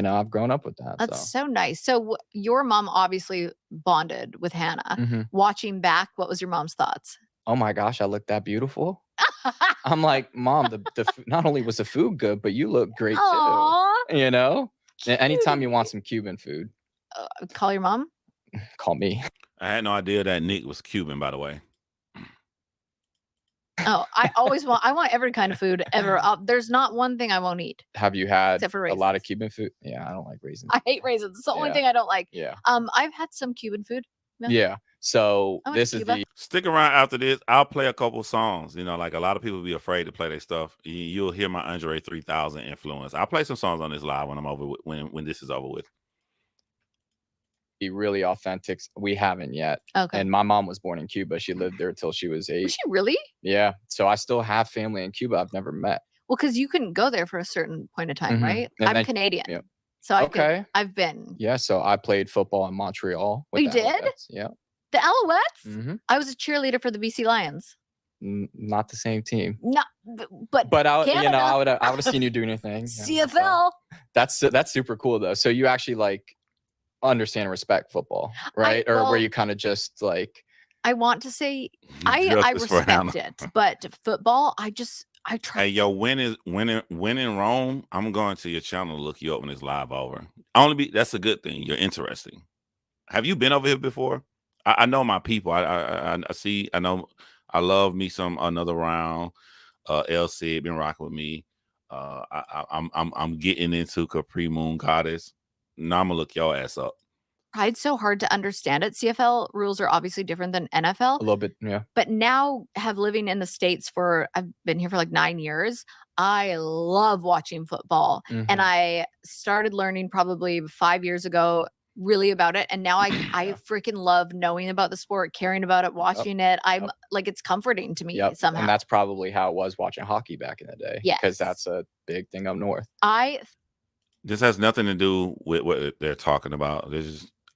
I've grown up with that. That's so nice. So your mom obviously bonded with Hannah. Mhm. Watching back, what was your mom's thoughts? Oh my gosh, I look that beautiful. I'm like, Mom, not only was the food good, but you look great Aww, too. Anytime you want some Cuban food, call your mom. call me. I had no idea that Nick was Cuban, by the way. Oh, I want every kind of food ever. There's not one thing I won't eat. Have you had Except for a lot of raisins. Cuban food? Yeah, I don't like raisins. I hate raisins. It's the only Yeah. thing I don't like. Yeah. I've had some Cuban food. Yeah. So I went to this is Cuba. the Stick around after this. I'll play a couple songs. Like a lot of people be afraid to play their stuff. You'll hear my Andre 3000 influence. I'll play some songs on this live when I'm over with, when this is over with. be really authentic. We haven't yet. Okay. And my mom was born in Cuba. She lived there till she was 8. Was she really? Yeah. So I still have family in Cuba I've never met. Well, because you couldn't go there for a certain point of time, Mhm. right? And I'm then- Canadian. yeah. So Okay. I've been. Yeah. So I played football in Montreal. with You the did? Alouettes. Yeah. The Alouettes? hmm I was a cheerleader for the BC Lions. Not the same team. Not, but But I Canada. I would have seen you doing your thing. Yeah, so that's super cool though. So you actually like understand and respect football, right? Or well- were you kind of just like, I want to say I Justice for Hannah. respect it, but football, I try. Hey, yo, when in Rome, I'm going to your channel to look you up when it's live over. That's a good thing. You're interesting. Have you been over here before? I know my people. I see. I know. I love me some Another Round. LC been rocking with me. I'm getting into Capri Moon Goddess. Now I'm gonna look your ass up. Tried so hard to understand it. CFL rules are obviously different than NFL. a little bit? Yeah. But now living in the States I've been here for like 9 years. I love watching football. And Mhm. I started learning probably 5 years ago really about it. And now I freaking love knowing about the sport, caring about it, watching it. I'm like, it's comforting to me Yep. somehow. And that's probably how it was watching hockey back in the day. Yes. Because that's a big thing up north. This has nothing to do with what they're talking about.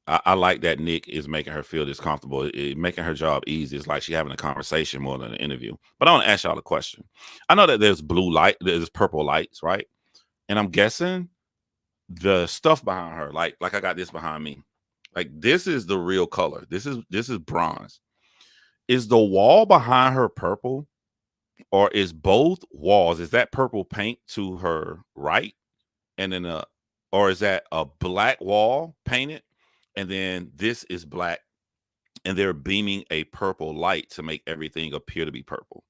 I like that Nick is making her feel this comfortable, making her job easy. It's like she's having a conversation more than an interview. But I want to ask y'all a question. I know that there's blue light, there's purple lights, right? And I'm guessing the stuff behind her, like I got this behind me. Like this is the real color. This is bronze. Is the wall behind her purple, or is both walls? Is that purple paint to her right, and then or is that a black wall painted? And then this is black, and they're beaming a purple light to make everything appear to be purple.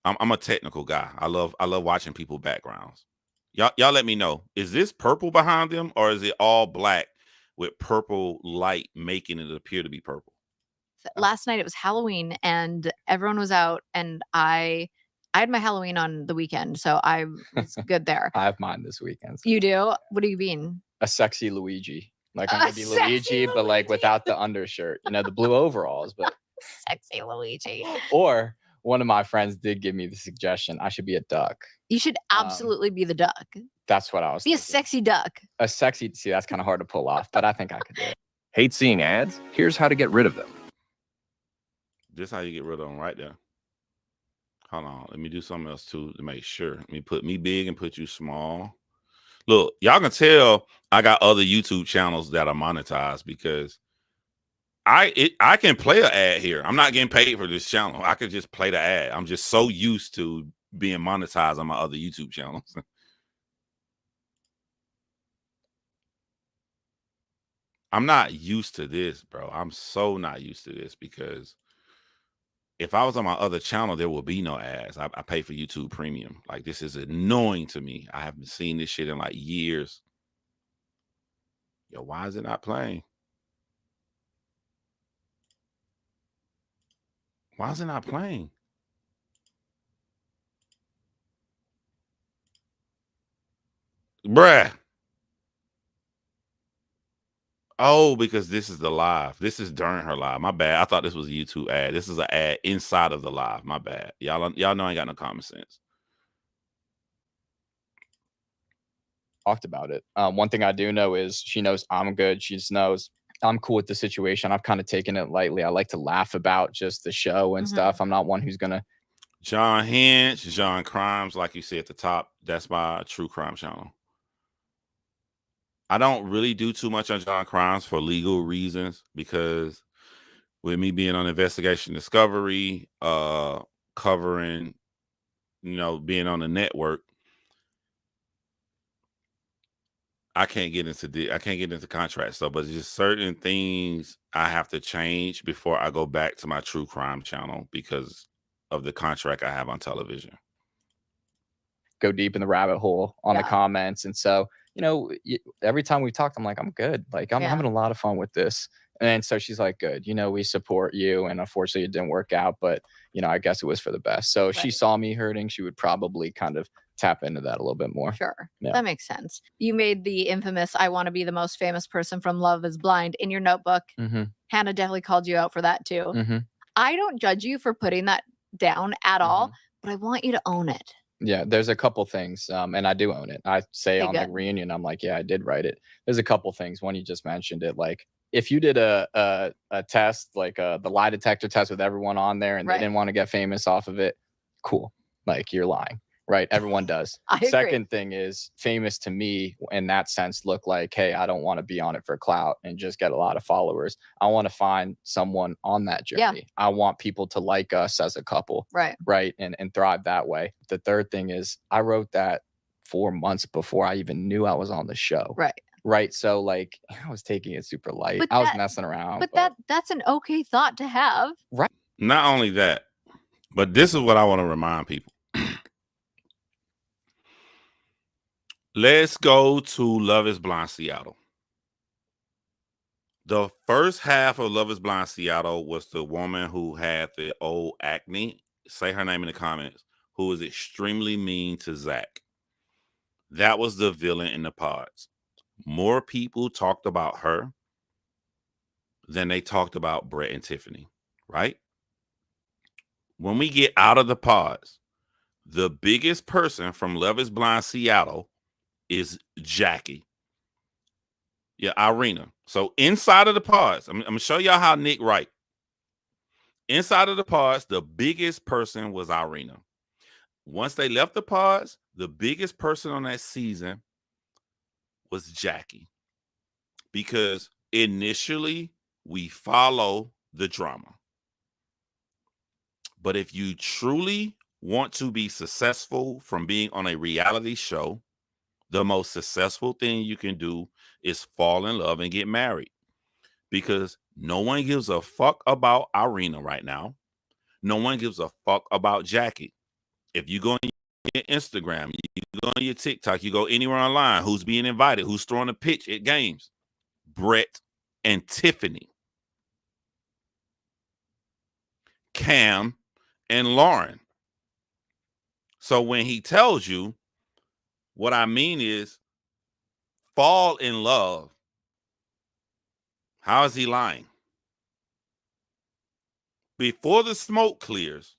I'm a technical guy. I love watching people backgrounds. Y'all let me know. Is this purple behind them, or is it all black with purple light making it appear to be purple? Last night it was Halloween and everyone was out, and I had my Halloween on the weekend, so I was good there. I have mine this weekend. You do? What are you being? A sexy Luigi. Like I'm A gonna be sexy Luigi, but like Luigi. without the undershirt. The blue overalls. But Sexy Luigi. or one of my friends did give me the suggestion I should be a duck. You should absolutely be the duck. That's what I was Be a thinking. sexy duck. A sexy. See, that's kind of hard to pull off, but I think I could do it. Hate seeing ads? Here's how to get rid of them. This how you get rid of them right there. Hold on. Let me do something else too to make sure. Let me put me big and put you small. Look, y'all can tell I got other YouTube channels that are monetized because I can play an ad here. I'm not getting paid for this channel. I could just play the ad. I'm just so used to being monetized on my other YouTube channels. I'm not used to this, bro. I'm so not used to this because if I was on my other channel, there would be no ads. I pay for YouTube Premium. Like, this is annoying to me. I haven't seen this shit in like years. Yo, why is it not playing? Why is it not playing? Bruh. Oh, because this is the live. This is during her live. My bad. I thought this was a YouTube ad. This is an ad inside of the live. My bad. Y'all know I ain't got no common sense. Talked about it. One thing I do know is she knows I'm good. She just knows I'm cool with the situation. I've kind of taken it lightly. I like to laugh about just the show and stuff. I'm not one who's gonna. John Hinch, John Crimes, like you said at the top, that's my true crime channel. I don't really do too much on John Crimes for legal reasons, because with me being on Investigation Discovery, covering, being on the network, I can't get into contract stuff, but it's just certain things I have to change before I go back to my true crime channel because of the contract I have on television. Go deep in the rabbit hole on the comments. And so, every time we talked, I'm like, I'm good. Like, I'm having a lot of fun with this. And so she's like, good, we support you. And unfortunately it didn't work out, but I guess it was for the best. So if she saw me hurting, she would probably kind of tap into that a little bit more. Sure. Yeah. That makes sense. You made the infamous "I want to be the most famous person from Love is Blind" in your notebook. Hannah definitely called you out for that too. I don't judge you for putting that down at all, but I want you to own it. Yeah, there's a couple things, and I do own it. I say on the reunion, I'm like, yeah, I did write it. There's a couple things. One, you just mentioned it. Like, if you did a test, like the lie detector test with everyone on there, and they didn't want to get famous off of it, cool. Like, you're lying, right? Everyone does. Second thing is, famous to me in that sense look like, hey, I don't want to be on it for clout and just get a lot of followers. I want to find someone on that journey. I want people to like us as a couple, right, and thrive that way. The third thing is, I wrote that 4 months before I even knew I was on the show. Right. So, like, I was taking it super light. But I was messing around. But that's an okay thought to have. Right. Not only that, but this is what I want to remind people. Let's go to Love is Blind Seattle. The first half of Love is Blind Seattle was the woman who had the old acne. Say her name in the comments. Who was extremely mean to Zach. That was the villain in the pods. More people talked about her than they talked about Brett and Tiffany, right? When we get out of the pods, the biggest person from Love is Blind Seattle is Jackie. Yeah, Irina. So inside of the pods, I'm going to show y'all how Nick right. Inside of the pods, the biggest person was Irina. Once they left the pods, the biggest person on that season was Jackie. Because initially, we follow the drama. But if you truly want to be successful from being on a reality show, the most successful thing you can do is fall in love and get married. Because no one gives a fuck about Irina right now. No one gives a fuck about Jackie. If you go on your Instagram, you go on your TikTok, you go anywhere online, who's being invited, who's throwing a pitch at games? Brett and Tiffany. Cam and Lauren. So when he tells you, what I mean is fall in love. How is he lying? Before the smoke clears,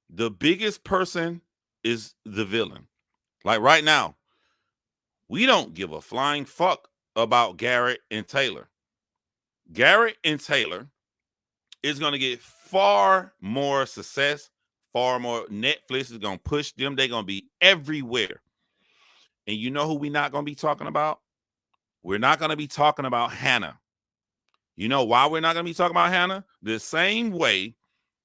the biggest person is the villain. Like right now, we don't give a flying fuck about Garrett and Taylor. Garrett and Taylor is going to get far more success, far more. Netflix is going to push them. They're going to be everywhere. And you know who we're not going to be talking about? We're not going to be talking about Hannah. You know why we're not going to be talking about Hannah? The same way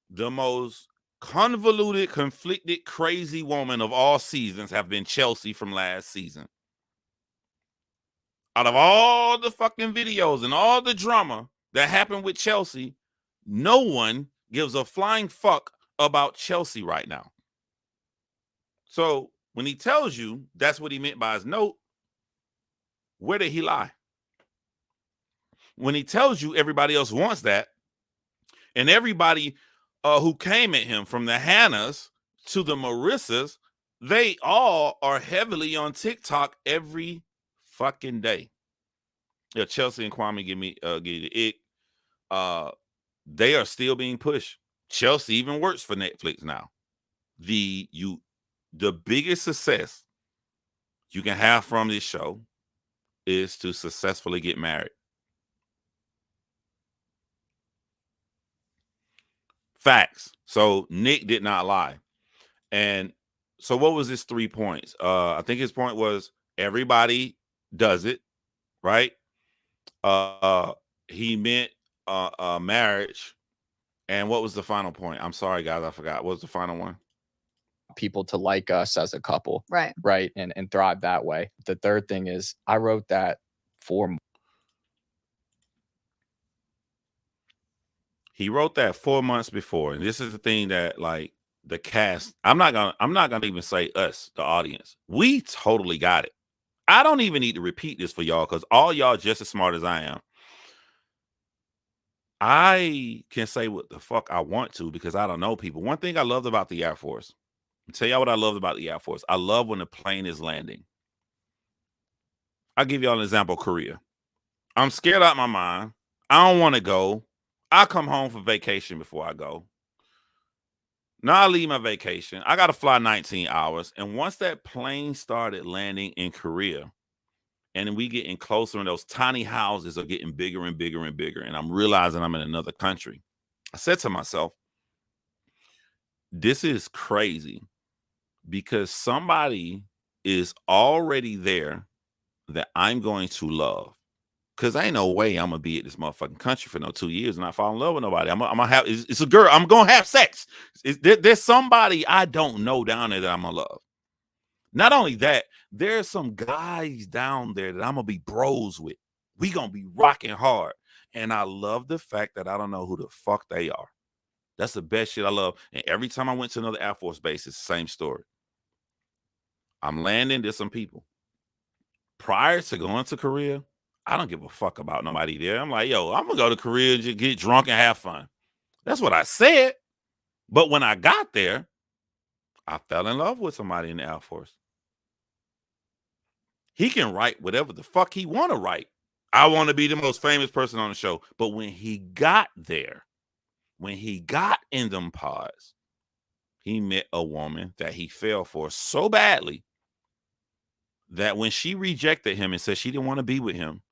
the most convoluted, conflicted, crazy woman of all seasons have been Chelsea from last season. Out of all the fucking videos and all the drama that happened with Chelsea, no one gives a flying fuck about Chelsea right now. So when he tells you that's what he meant by his note, where did he lie? When he tells you everybody else wants that, and everybody who came at him, from the Hannahs to the Marissas, they all are heavily on TikTok every fucking day. Yeah, Chelsea and Kwame give the ick. They are still being pushed. Chelsea even works for Netflix now. The biggest success you can have from this show is to successfully get married. Facts. So Nick did not lie. And so what was his 3 points? I think his point was everybody does it, right? He meant marriage. And what was the final point? I'm sorry, guys, I forgot. What was the final one? People to like us as a couple, Right. And thrive that way. The third thing is I wrote that He wrote that 4 months before, and this is the thing that, like, the cast, I'm not gonna even say us, the audience. We totally got it. I don't even need to repeat this for y'all because all y'all just as smart as I am. I can say what the fuck I want to because I don't know people. One thing I loved about the Air Force, I'll tell y'all what I loved about the Air Force. I love when the plane is landing. I'll give y'all an example, Korea. I'm scared out of my mind. I don't want to go. I come home for vacation before I go. Now I leave my vacation. I got to fly 19 hours. And once that plane started landing in Korea, and we getting closer, and those tiny houses are getting bigger and bigger and bigger, and I'm realizing I'm in another country, I said to myself, this is crazy because somebody is already there that I'm going to love. Because ain't no way I'm gonna be at this motherfucking country for no 2 years and not fall in love with nobody. I'm gonna have it's a girl. I'm gonna have sex. There's somebody I don't know down there that I'm gonna love. Not only that, there's some guys down there that I'm gonna be bros with. We gonna be rocking hard, and I love the fact that I don't know who the fuck they are. That's the best shit I love. And every time I went to another Air Force base, it's the same story. I'm landing. There's some people. Prior to going to Korea, I don't give a fuck about nobody there. I'm like, yo, I'm gonna go to Korea and just get drunk and have fun. That's what I said. But when I got there, I fell in love with somebody in the Air Force. He can write whatever the fuck he want to write. I want to be the most famous person on the show. But when he got there, when he got in them pods, he met a woman that he fell for so badly that when she rejected him and said she didn't want to be with him,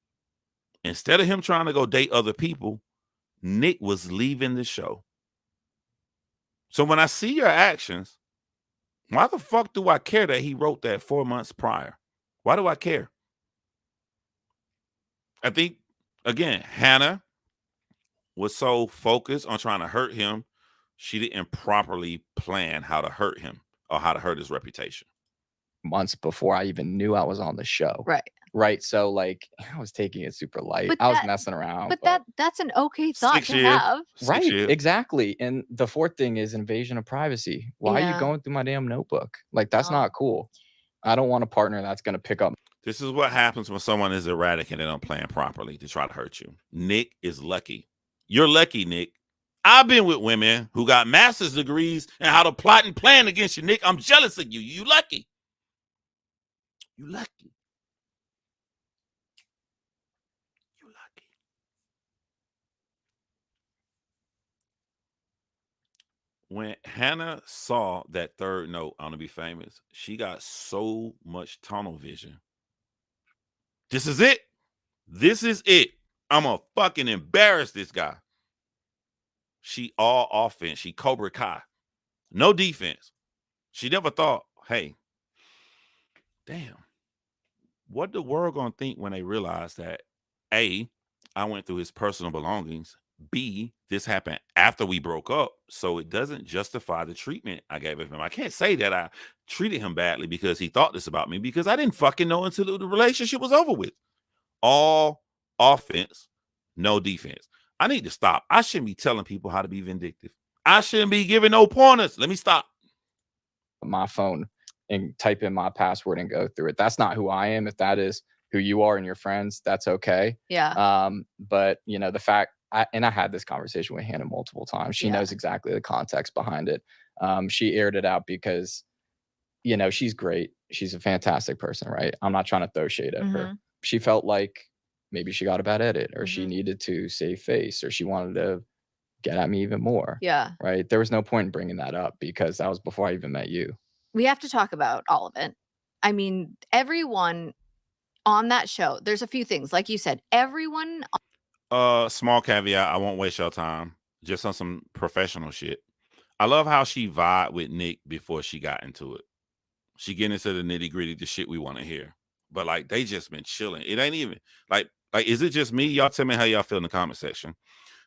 instead of him trying to go date other people, Nick was leaving the show. So when I see your actions, why the fuck do I care that he wrote that 4 months prior? Why do I care? I think, again, Hannah was so focused on trying to hurt him, she didn't properly plan how to hurt him or how to hurt his reputation. months before I even knew I was on the show. Right. So like I was taking it super light. I was messing around. But that's an okay thought 6 to years. have. 6 Right. years. Exactly. And the fourth thing is invasion of privacy. Why are you going through my damn notebook? Like that's not cool. I don't want a partner that's going to pick up. This is what happens when someone is erratic and they don't plan properly to try to hurt you. Nick is lucky. You're lucky, Nick. I've been with women who got master's degrees and how to plot and plan against you, Nick. I'm jealous of you. You lucky. You lucky. You lucky. When Hannah saw that third note, I want to be famous, she got so much tunnel vision. This is it. This is it. I'm going to fucking embarrass this guy. She all offense. She Cobra Kai. No defense. She never thought, hey, damn, what the world gonna think when they realize that A, I went through his personal belongings, B, this happened after we broke up, so it doesn't justify the treatment I gave him. I can't say that I treated him badly because he thought this about me, because I didn't fucking know until the relationship was over with. All offense, no defense. I need to stop. I shouldn't be telling people how to be vindictive. I shouldn't be giving no pointers. Let me stop. My phone and type in my password and go through it. That's not who I am. If that is who you are and your friends, that's okay. Yeah. But you know, the fact I had this conversation with Hannah multiple times. She Yeah. knows exactly the context behind it. She aired it out because, you know, she's great. She's a fantastic person, right? I'm not trying to throw shade at her. Mhm. She felt like maybe she got a bad edit, or she Mhm. needed to save face, or she wanted to get at me even more, Yeah. right? There was no point in bringing that up because that was before I even met you. We have to talk about all of it. I mean, everyone on that show, there's a few things. Like you said, everyone Small caveat, I won't waste your time. Just on some professional shit. I love how she vibed with Nick before she got into it. She getting into the nitty-gritty, the shit we want to hear. But like they just been chilling. It ain't even like is it just me? Y'all tell me how y'all feel in the comment section.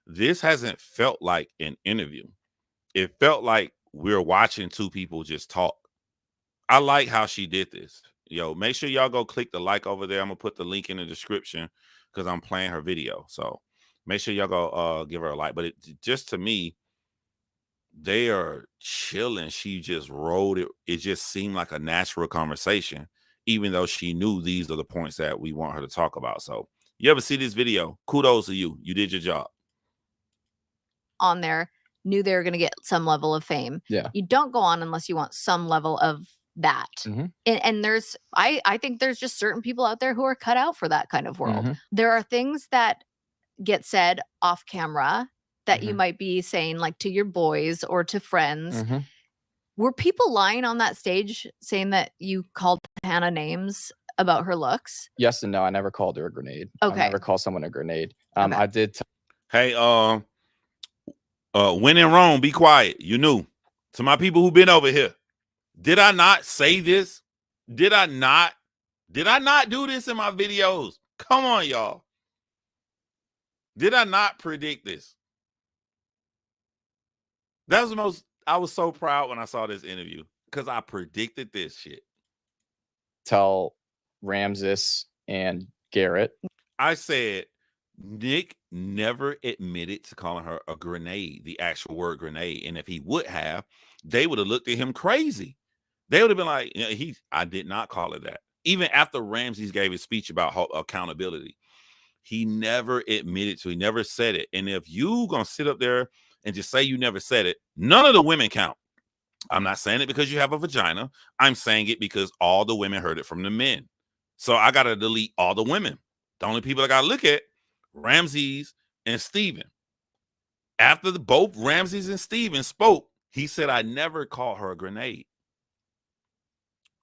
This hasn't felt like an interview. It felt like we're watching two people just talk. I like how she did this. Yo, make sure y'all go click the like over there. I'm gonna put the link in the description because I'm playing her video. So make sure y'all go give her a like. But it just, to me, they are chilling. She just rode it. It just seemed like a natural conversation, even though she knew these are the points that we want her to talk about. So you ever see this video? Kudos to you. You did your job. on there knew they were going to get some level of fame. Yeah. You don't go on unless you want some level of that. Mhm. And there's, I think there's just certain people out there who are cut out for that kind of world. Mhm. There are things that get said off camera that you Mhm. might be saying like to your boys or to friends. Mhm. Were people lying on that stage saying that you called Hannah names about her looks? Yes and no. I never called her a grenade. I Okay. never call someone a grenade. Okay. I did Hey, when in Rome, be quiet. You knew. To my people who've been over here, did I not say this? Did I not do this in my videos? Come on, y'all. Did I not predict this? That was the most, I was so proud when I saw this interview because I predicted this shit. tell Ramses and Garrett. I said Nick never admitted to calling her a grenade, the actual word grenade. And if he would have, they would have looked at him crazy. They would have been like, I did not call it that. Even after Ramses gave his speech about accountability, he never admitted to, he never said it. And if you gonna sit up there and just say you never said it, none of the women count. I'm not saying it because you have a vagina. I'm saying it because all the women heard it from the men. So I got to delete all the women. The only people I got to look at, Ramses and Steven. After both Ramses and Steven spoke, he said, I never called her a grenade.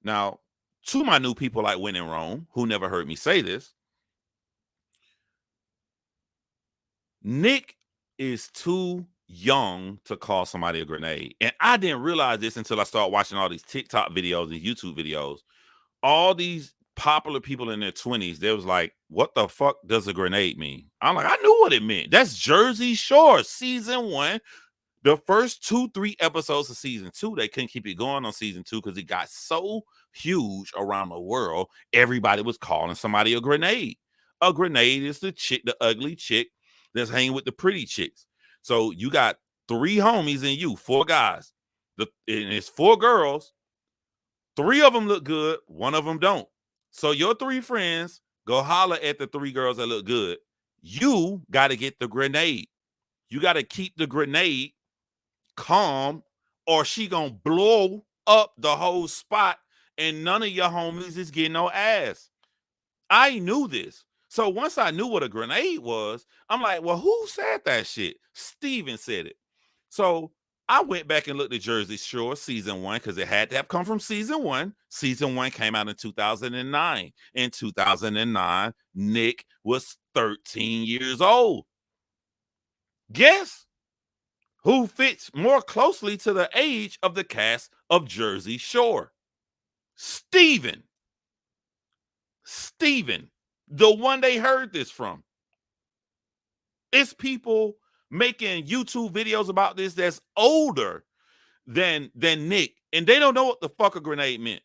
Now, to my new people like When in Rome, who never heard me say this, Nick is too young to call somebody a grenade. And I didn't realize this until I started watching all these TikTok videos and YouTube videos. All these popular people in their 20s, they was like, what the fuck does a grenade mean? I'm like, I knew what it meant. That's Jersey Shore season 1. The first 2-3 episodes of season 2, they couldn't keep it going on season 2 because it got so huge around the world. Everybody was calling somebody a grenade. A grenade is the chick, the ugly chick that's hanging with the pretty chicks. So you got 3 homies and you, 4 guys. And it's 4 girls. 3 of them look good, 1 of them don't. So your 3 friends go holler at the 3 girls that look good. You got to get the grenade. You got to keep the grenade calm, or she gonna blow up the whole spot, and none of your homies is getting no ass. I knew this. So once I knew what a grenade was, I'm like, well, who said that shit? Steven said it. So I went back and looked at Jersey Shore season 1 because it had to have come from season 1. Season 1 came out in 2009. In 2009, Nick was 13 years old. Guess who fits more closely to the age of the cast of Jersey Shore? Steven. Steven, the one they heard this from. It's people making YouTube videos about this that's older than Nick, and they don't know what the fuck a grenade meant.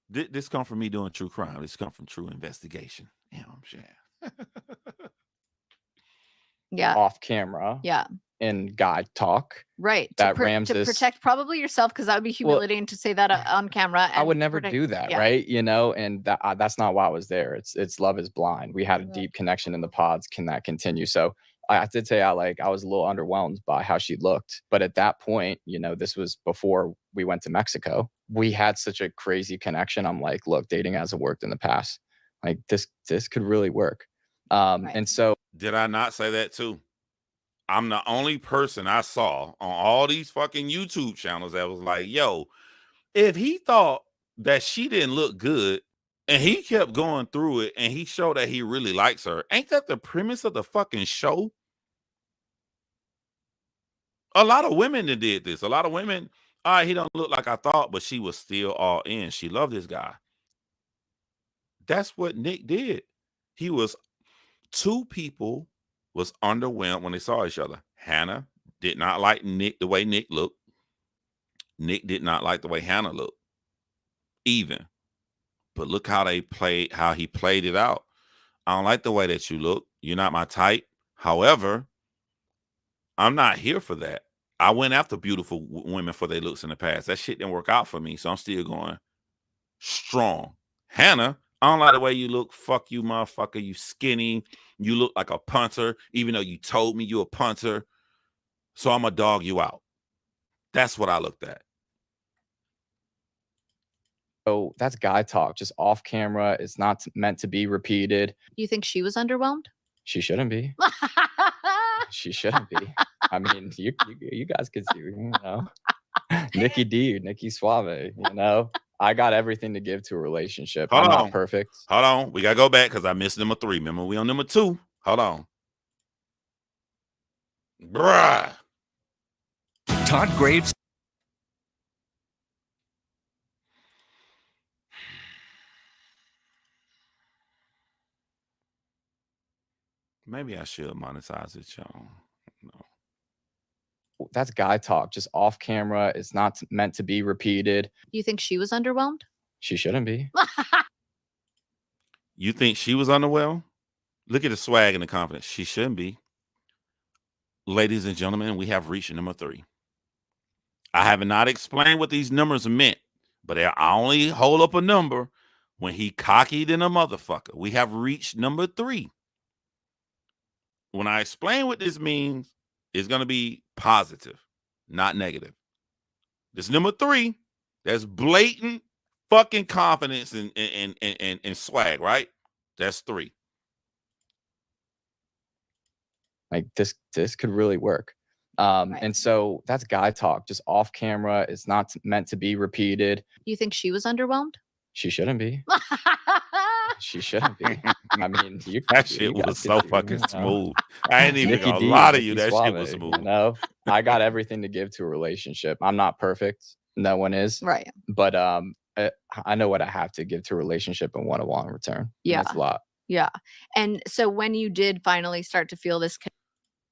This come from me doing true crime. This come from true investigation. You know what I'm saying? Yeah. Off camera. Yeah. in guy talk. Right. That to Ramses protect probably yourself, because that would be humiliating to say that on camera. I and would never protect- do that, yeah. right? You know, and that's not why I was there. It's Love is Blind. We had a deep connection in the pods. Can that continue? So I did say I was a little underwhelmed by how she looked. But at that point, you know, this was before we went to Mexico. We had such a crazy connection. I'm like, look, dating hasn't worked in the past. Like this could really work. Right. And so Did I not say that too? I'm the only person I saw on all these fucking YouTube channels that was like, yo, if he thought that she didn't look good and he kept going through it and he showed that he really likes her, ain't that the premise of the fucking show? A lot of women that did this. A lot of women, all right, he don't look like I thought, but she was still all in. She loved this guy. That's what Nick did. He was, two people was underwhelmed when they saw each other. Hannah did not like Nick the way Nick looked. Nick did not like the way Hannah looked. Even. But look how he played it out. I don't like the way that you look. You're not my type. However, I'm not here for that. I went after beautiful women for their looks in the past. That shit didn't work out for me, so I'm still going strong. Hannah, I don't like the way you look. Fuck you, motherfucker. You skinny. You look like a punter, even though you told me you a punter. So I'm going to dog you out. That's what I looked at. So that's guy talk, just off camera. It's not meant to be repeated. You think she was underwhelmed? She shouldn't be. She shouldn't be. I mean, you guys could see, you know, Nikki D, Nikki Suave, you know, I got everything to give to a relationship. I'm not perfect. Hold on. We got to go back because I missed number 3. Remember, we on number 2. Hold on. Bruh. Todd Graves. Maybe I should monetize it, y'all. No. That's guy talk, just off camera. It's not meant to be repeated. You think she was underwhelmed? She shouldn't be. You think she was underwhelmed? Look at the swag and the confidence. She shouldn't be. Ladies and gentlemen, we have reached number 3. I have not explained what these numbers meant, but I only hold up a number when he cocky than a motherfucker. We have reached number 3. When I explain what this means, it's going to be positive, not negative. This number 3, that's blatant fucking confidence and swag, right? That's 3. Like this could really work. Right. And so that's guy talk, just off camera. It's not meant to be repeated. You think she was underwhelmed? She shouldn't be. She shouldn't be. I mean, that shit was so fucking smooth. I ain't even gonna lie to you. That shit was smooth. You know, I got everything to give to a relationship. I'm not perfect. No one is. Right. But I know what I have to give to a relationship and what I want in return. Yeah. That's a lot. Yeah. And so when you did finally start to feel this,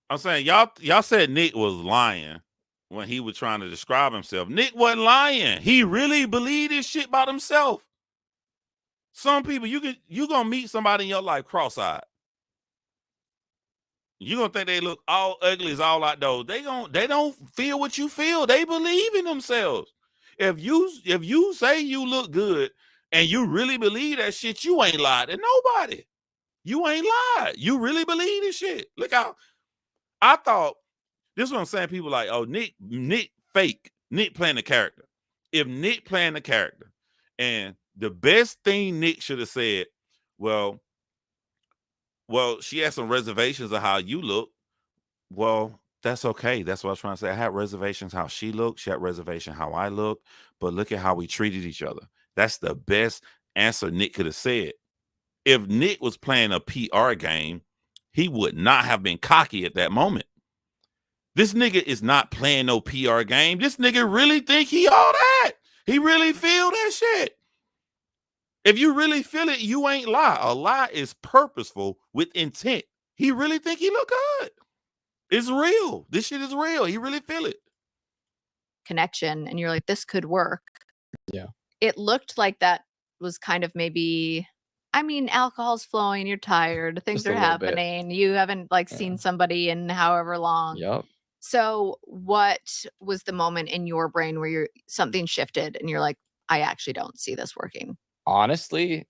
I'm saying y'all said Nick was lying when he was trying to describe himself. Nick wasn't lying. He really believed this shit about himself. Some people, you gonna meet somebody in your life cross-eyed. You gonna think they look all ugly as all like those. They don't feel what you feel. They believe in themselves. If you say you look good and you really believe that shit, you ain't lied to nobody. You ain't lied. You really believe this shit. Look how I thought. This is what I'm saying. People like, oh, Nick fake. Nick playing the character. If Nick playing the character, and the best thing Nick should have said, well, she had some reservations of how you look. Well, that's okay. That's what I was trying to say. I had reservations how she looked. She had reservation how I look. But look at how we treated each other. That's the best answer Nick could have said. If Nick was playing a PR game, he would not have been cocky at that moment. This nigga is not playing no PR game. This nigga really think he all that. He really feel that shit. If you really feel it, you ain't lie. A lie is purposeful with intent. He really think he look good. It's real. This shit is real. He really feel it. connection, and you're like, this could work. Yeah. It looked like that was kind of maybe, I mean, alcohol's flowing, you're tired, things Just a are little bit. happening. You haven't like seen Yeah. somebody in however long. Yep. So what was the moment in your brain where something shifted and you're like, I actually don't see this working? Honestly,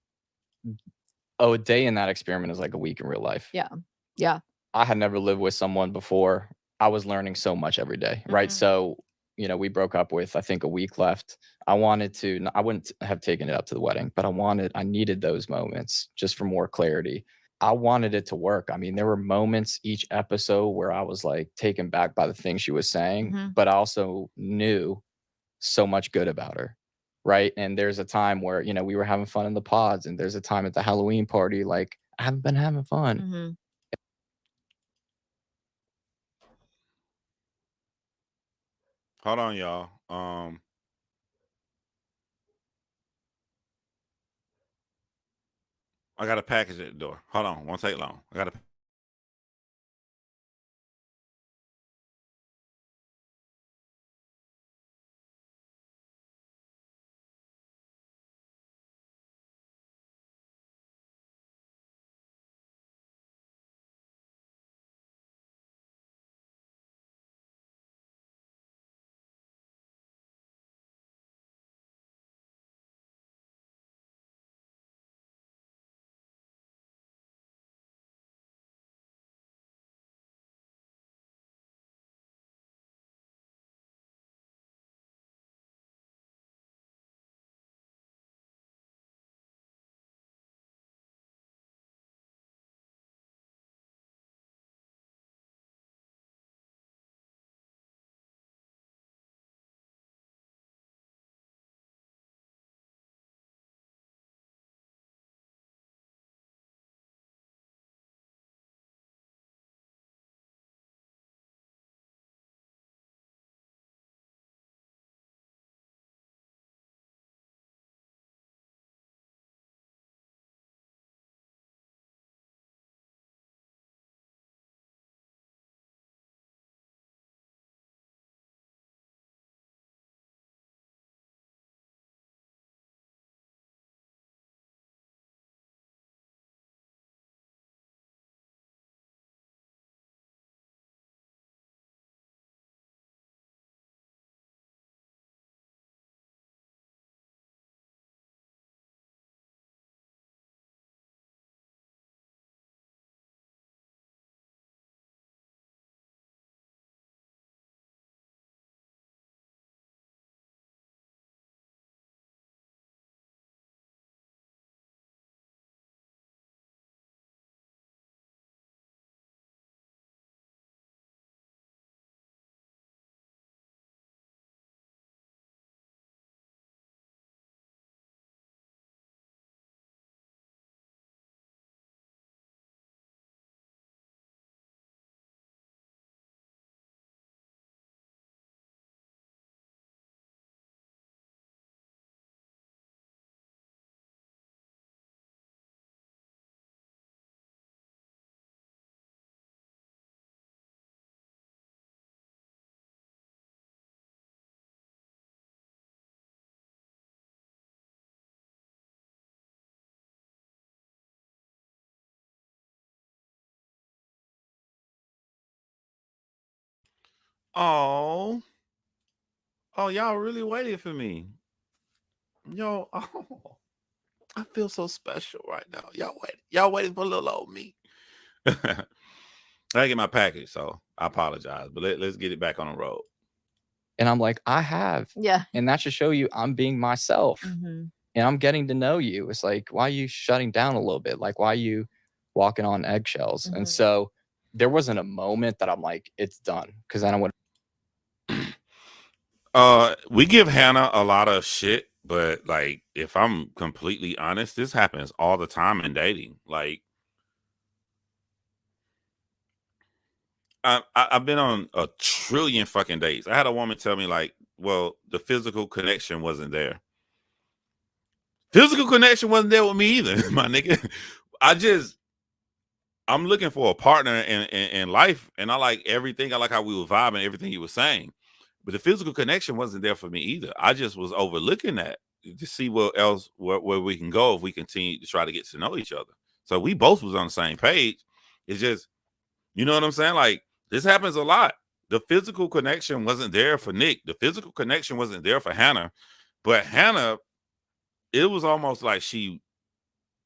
a day in that experiment is like a week in real life. Yeah. Yeah. I had never lived with someone before. I was learning so much every day, right? Mhm. So, we broke up with, I think, a week left. I wouldn't have taken it up to the wedding, but I needed those moments just for more clarity. I wanted it to work. I mean, there were moments each episode where I was like taken back by the things she was saying, Mhm. but I also knew so much good about her. Right. And there's a time where, we were having fun in the pods, and there's a time at the Halloween party, like, I haven't been having fun. Mhm. Hold on, y'all. I got a package at the door. Hold on, won't take long. I got a. Oh, y'all really waited for me. Yo, oh, I feel so special right now. Y'all waiting for little old me. I get my package, so I apologize. But let's get it back on the road. And I'm like, I have. Yeah. And that should show you I'm being myself. Mhm. And I'm getting to know you. It's like, why are you shutting down a little bit? Like, why are you walking on eggshells? Mhm. And so there wasn't a moment that I'm like, it's done. Because then I would. We give Hannah a lot of shit, but like, if I'm completely honest, this happens all the time in dating. Like, I've been on a trillion fucking dates. I had a woman tell me like, well, the physical connection wasn't there. Physical connection wasn't there with me either, my nigga. I'm looking for a partner in life, and I like everything. I like how we were vibing, everything he was saying, but the physical connection wasn't there for me either. I just was overlooking that to see what else where we can go if we continue to try to get to know each other. So we both was on the same page. It's just, you know what I'm saying? Like, this happens a lot. The physical connection wasn't there for Nick. The physical connection wasn't there for Hannah. But Hannah, it was almost like she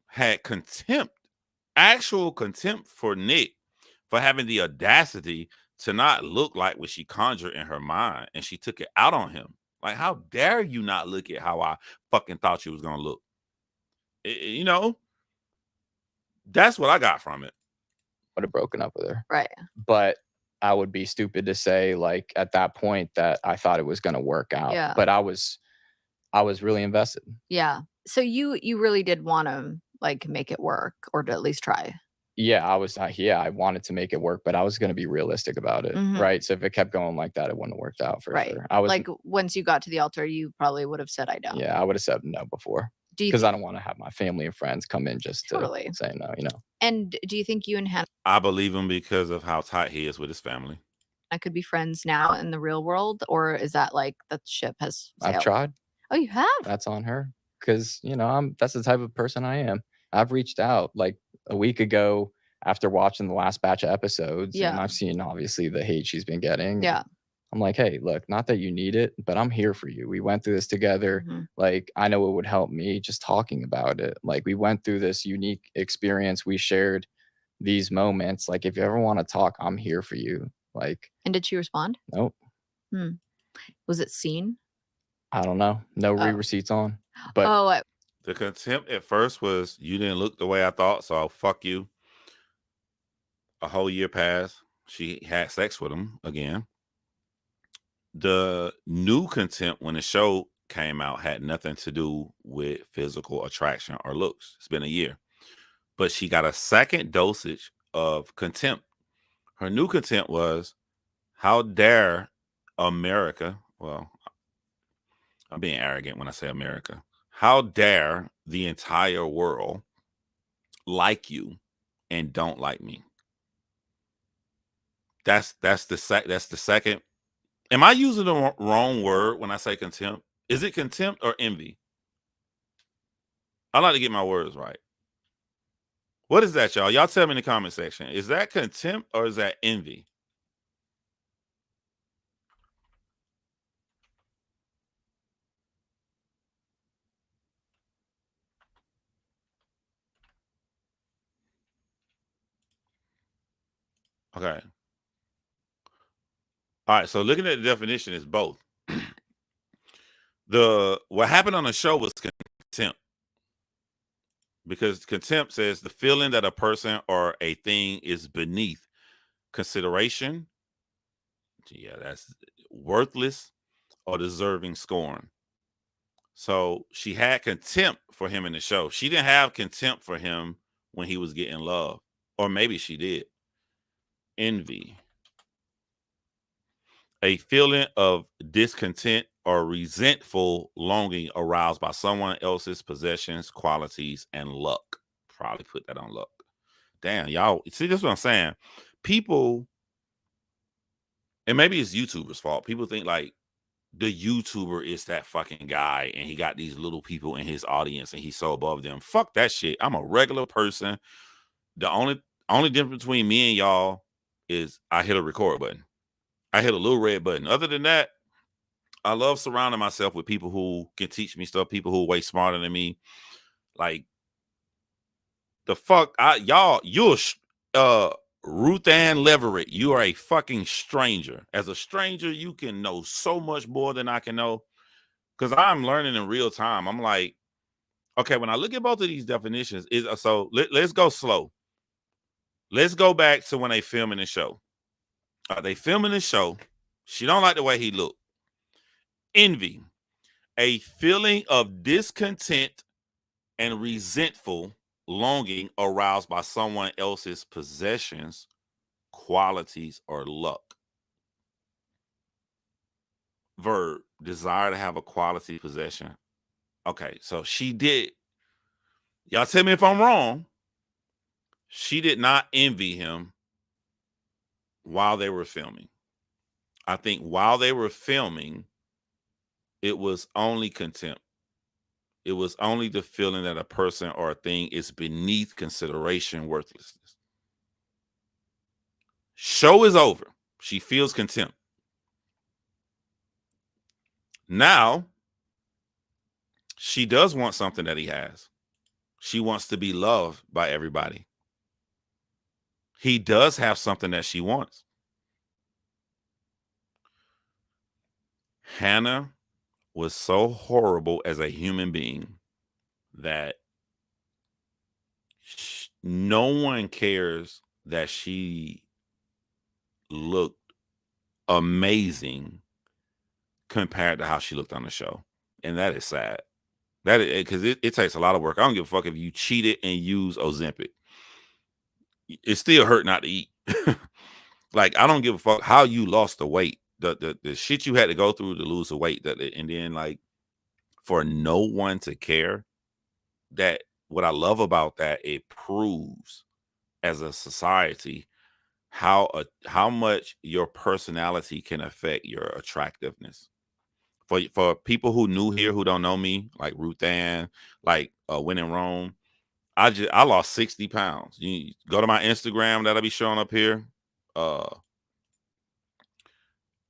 had contempt, actual contempt for Nick for having the audacity to not look like what she conjured in her mind. And she took it out on him. Like, how dare you not look at how I fucking thought you was going to look? You know, that's what I got from it. Would have broken up with her. Right. But I would be stupid to say, like, at that point that I thought it was going to work out. Yeah. But I was really invested. Yeah. So you really did want to like make it work, or to at least try. Yeah, I wanted to make it work, but I was going to be realistic about it, Mhm. right? So if it kept going like that, it wouldn't have worked out for Right. sure. I was Like once you got to the altar, you probably would have said, "I don't." yeah, I would have said no before, Do you? because I don't want to have my family and friends come in just to Totally. say no, you know. And do you think you and Hannah I believe him because of how tight he is with his family. could be friends now in the real world, or is that like the ship has sailed? I've tried. Oh, you have? That's on her, because you know that's the type of person I am. I've reached out like a week ago after watching the last batch of episodes, and Yeah. I've seen obviously the hate she's been getting. Yeah. I'm like, hey, look, not that you need it, but I'm here for you. We went through this together. Mhm. Like, I know it would help me just talking about it. Like, we went through this unique experience. We shared these moments. Like, if you ever want to talk, I'm here for you. Like, And did she respond? nope, Was it seen? I don't know. No Oh. re-receipts on. But Oh, The contempt at first was, you didn't look the way I thought, so I'll fuck you. A whole year passed. She had sex with him again. The new contempt when the show came out had nothing to do with physical attraction or looks. It's been a year. But she got a second dosage of contempt. Her new contempt was, how dare America, well, I'm being arrogant when I say America. How dare the entire world like you and don't like me? That's the second. Am I using the wrong word when I say contempt? Is it contempt or envy? I like to get my words right. What is that, y'all? Y'all tell me in the comment section. Is that contempt or is that envy? Okay. All right. So looking at the definition is both. What happened on the show was contempt. Because contempt says the feeling that a person or a thing is beneath consideration. Yeah, that's worthless or deserving scorn. So she had contempt for him in the show. She didn't have contempt for him when he was getting love. Or maybe she did. Envy. A feeling of discontent or resentful longing aroused by someone else's possessions, qualities, and luck. Probably put that on luck. Damn, y'all. See, this is what I'm saying. People, and maybe it's YouTubers' fault. People think like the YouTuber is that fucking guy and he got these little people in his audience and he's so above them. Fuck that shit. I'm a regular person. The only difference between me and y'all is I hit a record button. I hit a little red button. Other than that, I love surrounding myself with people who can teach me stuff, people who are way smarter than me. Like, the fuck, you're Ruth Ann Leverett, you are a fucking stranger. As a stranger, you can know so much more than I can know. Because I'm learning in real time. I'm like, okay, when I look at both of these definitions, let's go slow. Let's go back to when they filming the show. They filming the show. She don't like the way he looked. Envy, a feeling of discontent and resentful longing aroused by someone else's possessions, qualities, or luck. Verb, desire to have a quality possession. Okay, so she did. Y'all tell me if I'm wrong. She did not envy him while they were filming. I think while they were filming, it was only contempt. It was only the feeling that a person or a thing is beneath consideration, worthlessness. Show is over. She feels contempt. Now, she does want something that he has. She wants to be loved by everybody. He does have something that she wants. Hannah was so horrible as a human being that no one cares that she looked amazing compared to how she looked on the show. And that is sad. That is because it takes a lot of work. I don't give a fuck if you cheated and use Ozempic. It still hurt not to eat. Like, I don't give a fuck how you lost the weight. The shit you had to go through to lose the weight. And then, like, for no one to care. That what I love about that, it proves as a society how much your personality can affect your attractiveness. For people who new here who don't know me, like Ruth Ann, like When in Rome, I lost 60 pounds. You go to my Instagram that'll be showing up here.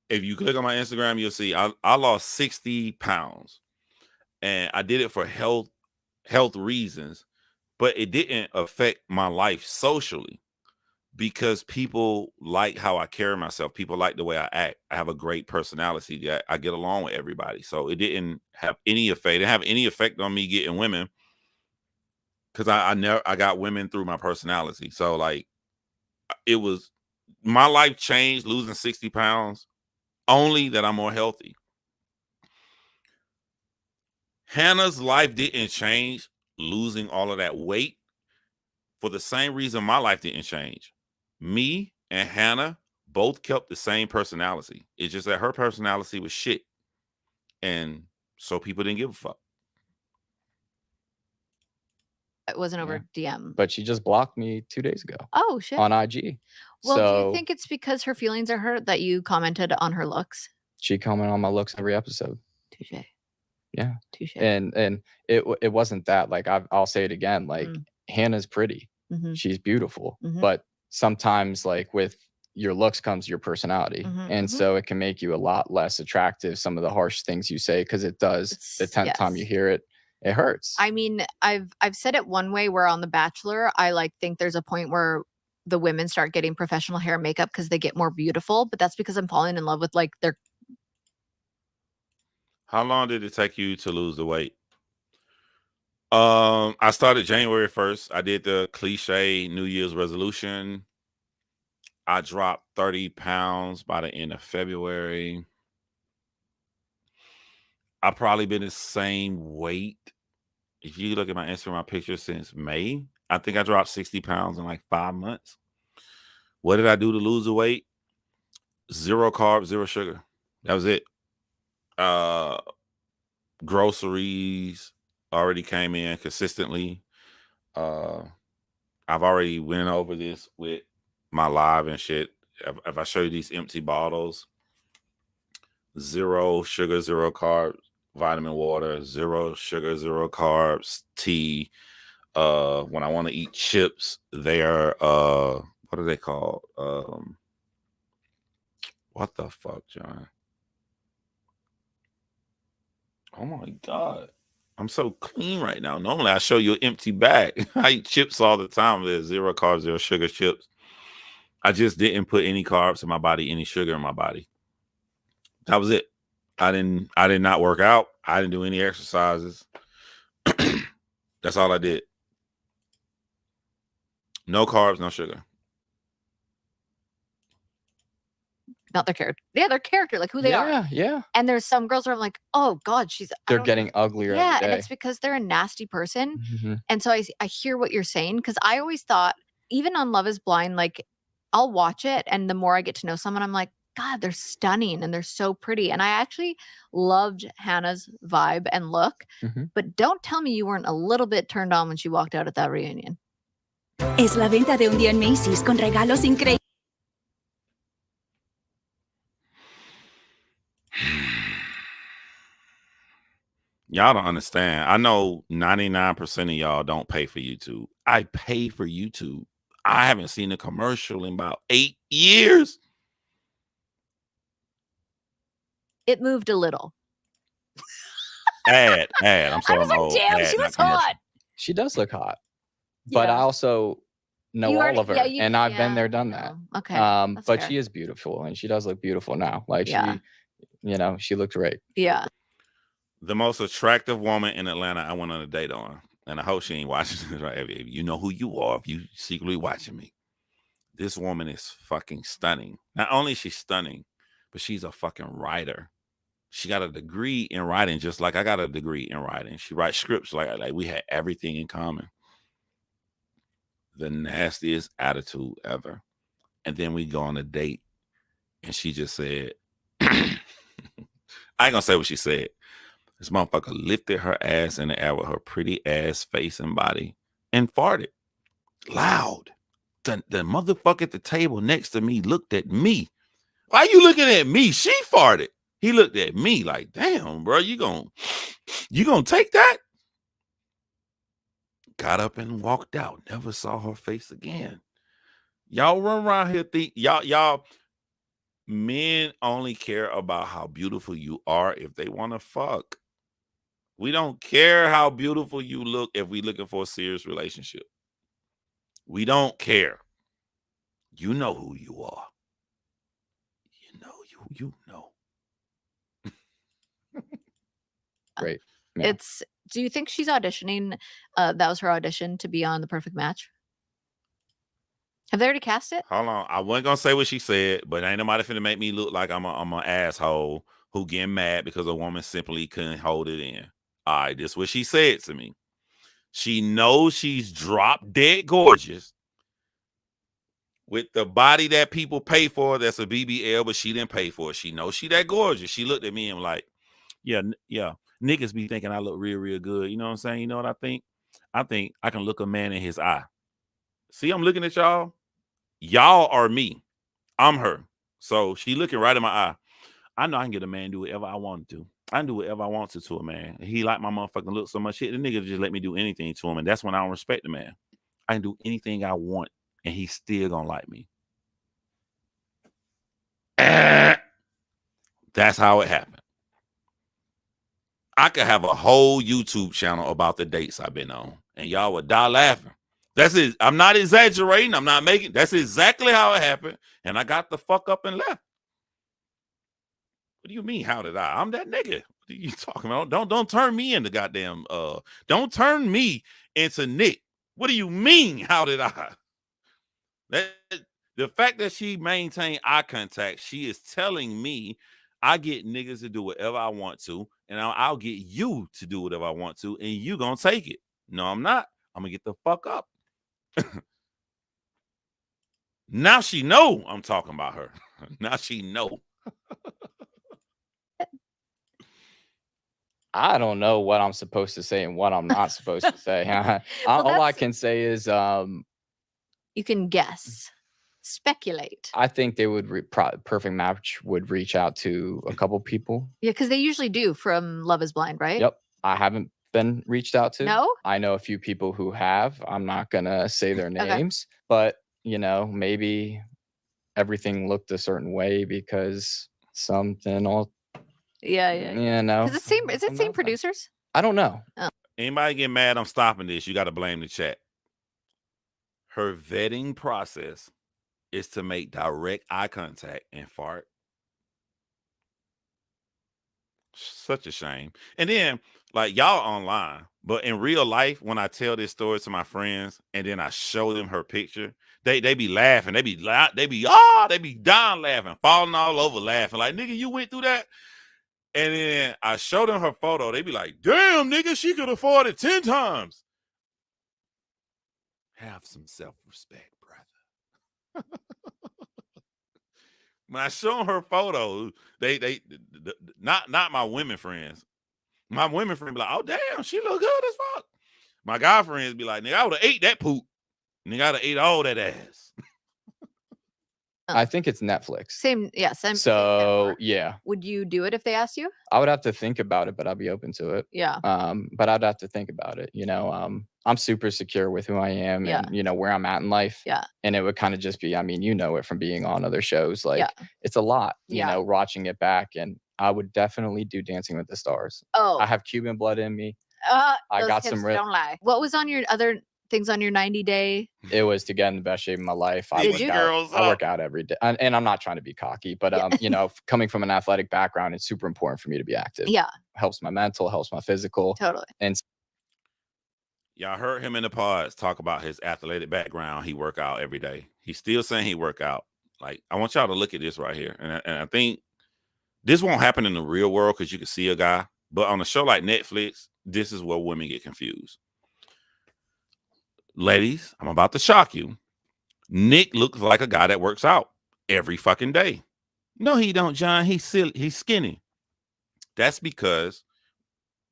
If you click on my Instagram, you'll see I lost 60 pounds, and I did it for health reasons, but it didn't affect my life socially because people like how I carry myself. People like the way I act. I have a great personality. I get along with everybody. So it didn't have any effect. It didn't have any effect on me getting women because I got women through my personality. So, like, it was, my life changed losing 60 pounds, only that I'm more healthy. Hannah's life didn't change losing all of that weight for the same reason my life didn't change. Me and Hannah both kept the same personality. It's just that her personality was shit. And so people didn't give a fuck. It wasn't over DM. But she just blocked me 2 days ago. Oh, shit. On IG. Well, so do you think it's because her feelings are hurt that you commented on her looks? She commented on my looks every episode. Touche. Yeah. Touche. And it wasn't that. Like, I'll say it again. Like, Hannah's pretty. She's beautiful. But sometimes, like, with your looks comes your personality. And so it can make you a lot less attractive, some of the harsh things you say, because it does. The 10th time you hear it, it hurts. I mean, I've said it one way, where on The Bachelor, I like think there's a point where the women start getting professional hair and makeup because they get more beautiful, but that's because I'm falling in love with, like, their. How long did it take you to lose the weight? I started January 1st. I did the cliche New Year's resolution. I dropped 30 pounds by the end of February. I've probably been the same weight. If you look at my Instagram pictures since May, I think I dropped 60 pounds in like 5 months. What did I do to lose the weight? 0 carbs, 0 sugar. That was it. Groceries already came in consistently. I've already went over this with my live and shit. If I show you these empty bottles, 0 sugar, 0 carbs, vitamin water, 0 sugar, 0 carbs, tea. When I want to eat chips, they are what are they called? What the fuck, John? Oh my God. I'm so clean right now. Normally I show you an empty bag. I eat chips all the time. There's 0 carbs, 0 sugar chips. I just didn't put any carbs in my body, any sugar in my body. That was it. I did not work out. I didn't do any exercises. That's all I did. No carbs, no sugar. Not their character. Yeah, their character, like who they are. Yeah. And there's some girls where I'm like, oh God, they're getting uglier. Yeah, every day. and it's because they're a nasty person. And so I hear what you're saying, because I always thought, even on Love is Blind, like, I'll watch it, and the more I get to know someone, I'm like, God, they're stunning and they're so pretty. And I actually loved Hannah's vibe and look. But don't tell me you weren't a little bit turned on when she walked out at that reunion. Es la venta de un día en Macy's con regalos increíbles. Y'all don't understand. I know 99% of y'all don't pay for YouTube. I pay for YouTube. I haven't seen a commercial in about 8 years. It moved a little. Ad. I'm sorry, I was I'm like, old. damn, Ad, she not looks commercial. hot. She does look hot, but Yeah. I also know You all already- of her, yeah, you- and I've been yeah, there, I done that. know. Okay, that's But fair. she is beautiful, and she does look beautiful now. Like Yeah. she, you know, she looked great. Yeah. The most attractive woman in Atlanta I went on a date on, and I hope she ain't watching this. Right? If you know who you are, if you secretly watching me, this woman is fucking stunning. Not only is she stunning, but she's a fucking writer. She got a degree in writing, just like I got a degree in writing. She writes scripts like we had everything in common. The nastiest attitude ever. And then we go on a date, and she just said, I ain't gonna say what she said. This motherfucker lifted her ass in the air with her pretty ass face and body and farted loud. The motherfucker at the table next to me looked at me. Why you looking at me? She farted. He looked at me like, damn, bro, you gonna take that? Got up and walked out. Never saw her face again. Y'all run around here think y'all men only care about how beautiful you are if they want to fuck. We don't care how beautiful you look if we looking for a serious relationship. We don't care. You know who you are. You know. Great. Yeah. Do you think she's auditioning? That was her audition to be on The Perfect Match. Have they already cast it? Hold on. I wasn't gonna say what she said, but ain't nobody finna make me look like I'm an asshole who getting mad because a woman simply couldn't hold it in. All right, this is what she said to me. She knows she's drop dead gorgeous with the body that people pay for. That's a BBL, but she didn't pay for it. She knows she that gorgeous. She looked at me and like, yeah. Niggas be thinking I look real good. You know what I'm saying? You know what I think? I think I can look a man in his eye. See, I'm looking at y'all. Y'all are me. I'm her. So she looking right in my eye. I know I can get a man do whatever I want to. I can do whatever I want to a man. He like my motherfucking look so much shit. The nigga just let me do anything to him. And that's when I don't respect the man. I can do anything I want and he's still gonna like me. That's how it happened. I could have a whole YouTube channel about the dates I've been on, and y'all would die laughing. That's it. I'm not exaggerating. I'm not making. That's exactly how it happened. And I got the fuck up and left. What do you mean? How did I? I'm that nigga. What are you talking about? Don't turn me into goddamn. Don't turn me into Nick. What do you mean? How did I? The fact that she maintained eye contact, she is telling me I get niggas to do whatever I want to, and I'll get you to do whatever I want to, and you gonna take it. No, I'm not. I'm gonna get the fuck up. Now she know I'm talking about her. Now she know. I don't know what I'm supposed to say and what I'm not supposed to say. All I can say is you can guess, speculate. I think they would Perfect Match would reach out to a couple people. Yeah, because they usually do from Love is Blind, right? Yep. I haven't been reached out to. No? I know a few people who have. I'm not gonna say their Okay. names, but you know, maybe everything looked a certain way because something all Yeah. you know. Is it same producers? I don't know. Anybody get mad? I'm stopping this. You got to blame the chat. Her vetting process is to make direct eye contact and fart. Such a shame. And then, like, y'all online, but in real life, when I tell this story to my friends and then I show them her picture, they be laughing. They be dying laughing, falling all over laughing. Like, nigga, you went through that? And then I show them her photo. They be like, damn, nigga, she could afford it 10 times. Have some self-respect, brother. When I show them her photo, they not my women friends. My women friends be like, oh, damn, she look good as fuck. My guy friends be like, nigga, I would have ate that poop. Nigga, I would have ate all that ass. I think it's Netflix. Same. So network. yeah. Would you do it if they asked you? I would have to think about it, but I'd be open to it. Yeah. But I'd have to think about it. You know, I'm super secure with who I am and you know where I'm at in life. Yeah. And it would kind of just be, I mean, you know it from being on other shows. Like it's a lot, you know, watching it back. And I would definitely do Dancing with the Stars. Oh, I have Cuban blood in me. I got hips some don't lie. What was on your other things on your 90-day? It was to get in the best shape of my life. I Did work you? out. Girls I work up. out every day, and I'm not trying to be cocky, but Yeah. you know, coming from an athletic background, it's super important for me to be active. Yeah, Helps my mental, helps my physical, totally. and Y'all heard him in the pods talk about his athletic background. He work out every day. He's still saying he work out. Like, I want y'all to look at this right here. And I think this won't happen in the real world because you can see a guy. But on a show like Netflix, this is where women get confused. Ladies, I'm about to shock you. Nick looks like a guy that works out every fucking day. No, he don't, John. He's skinny. That's because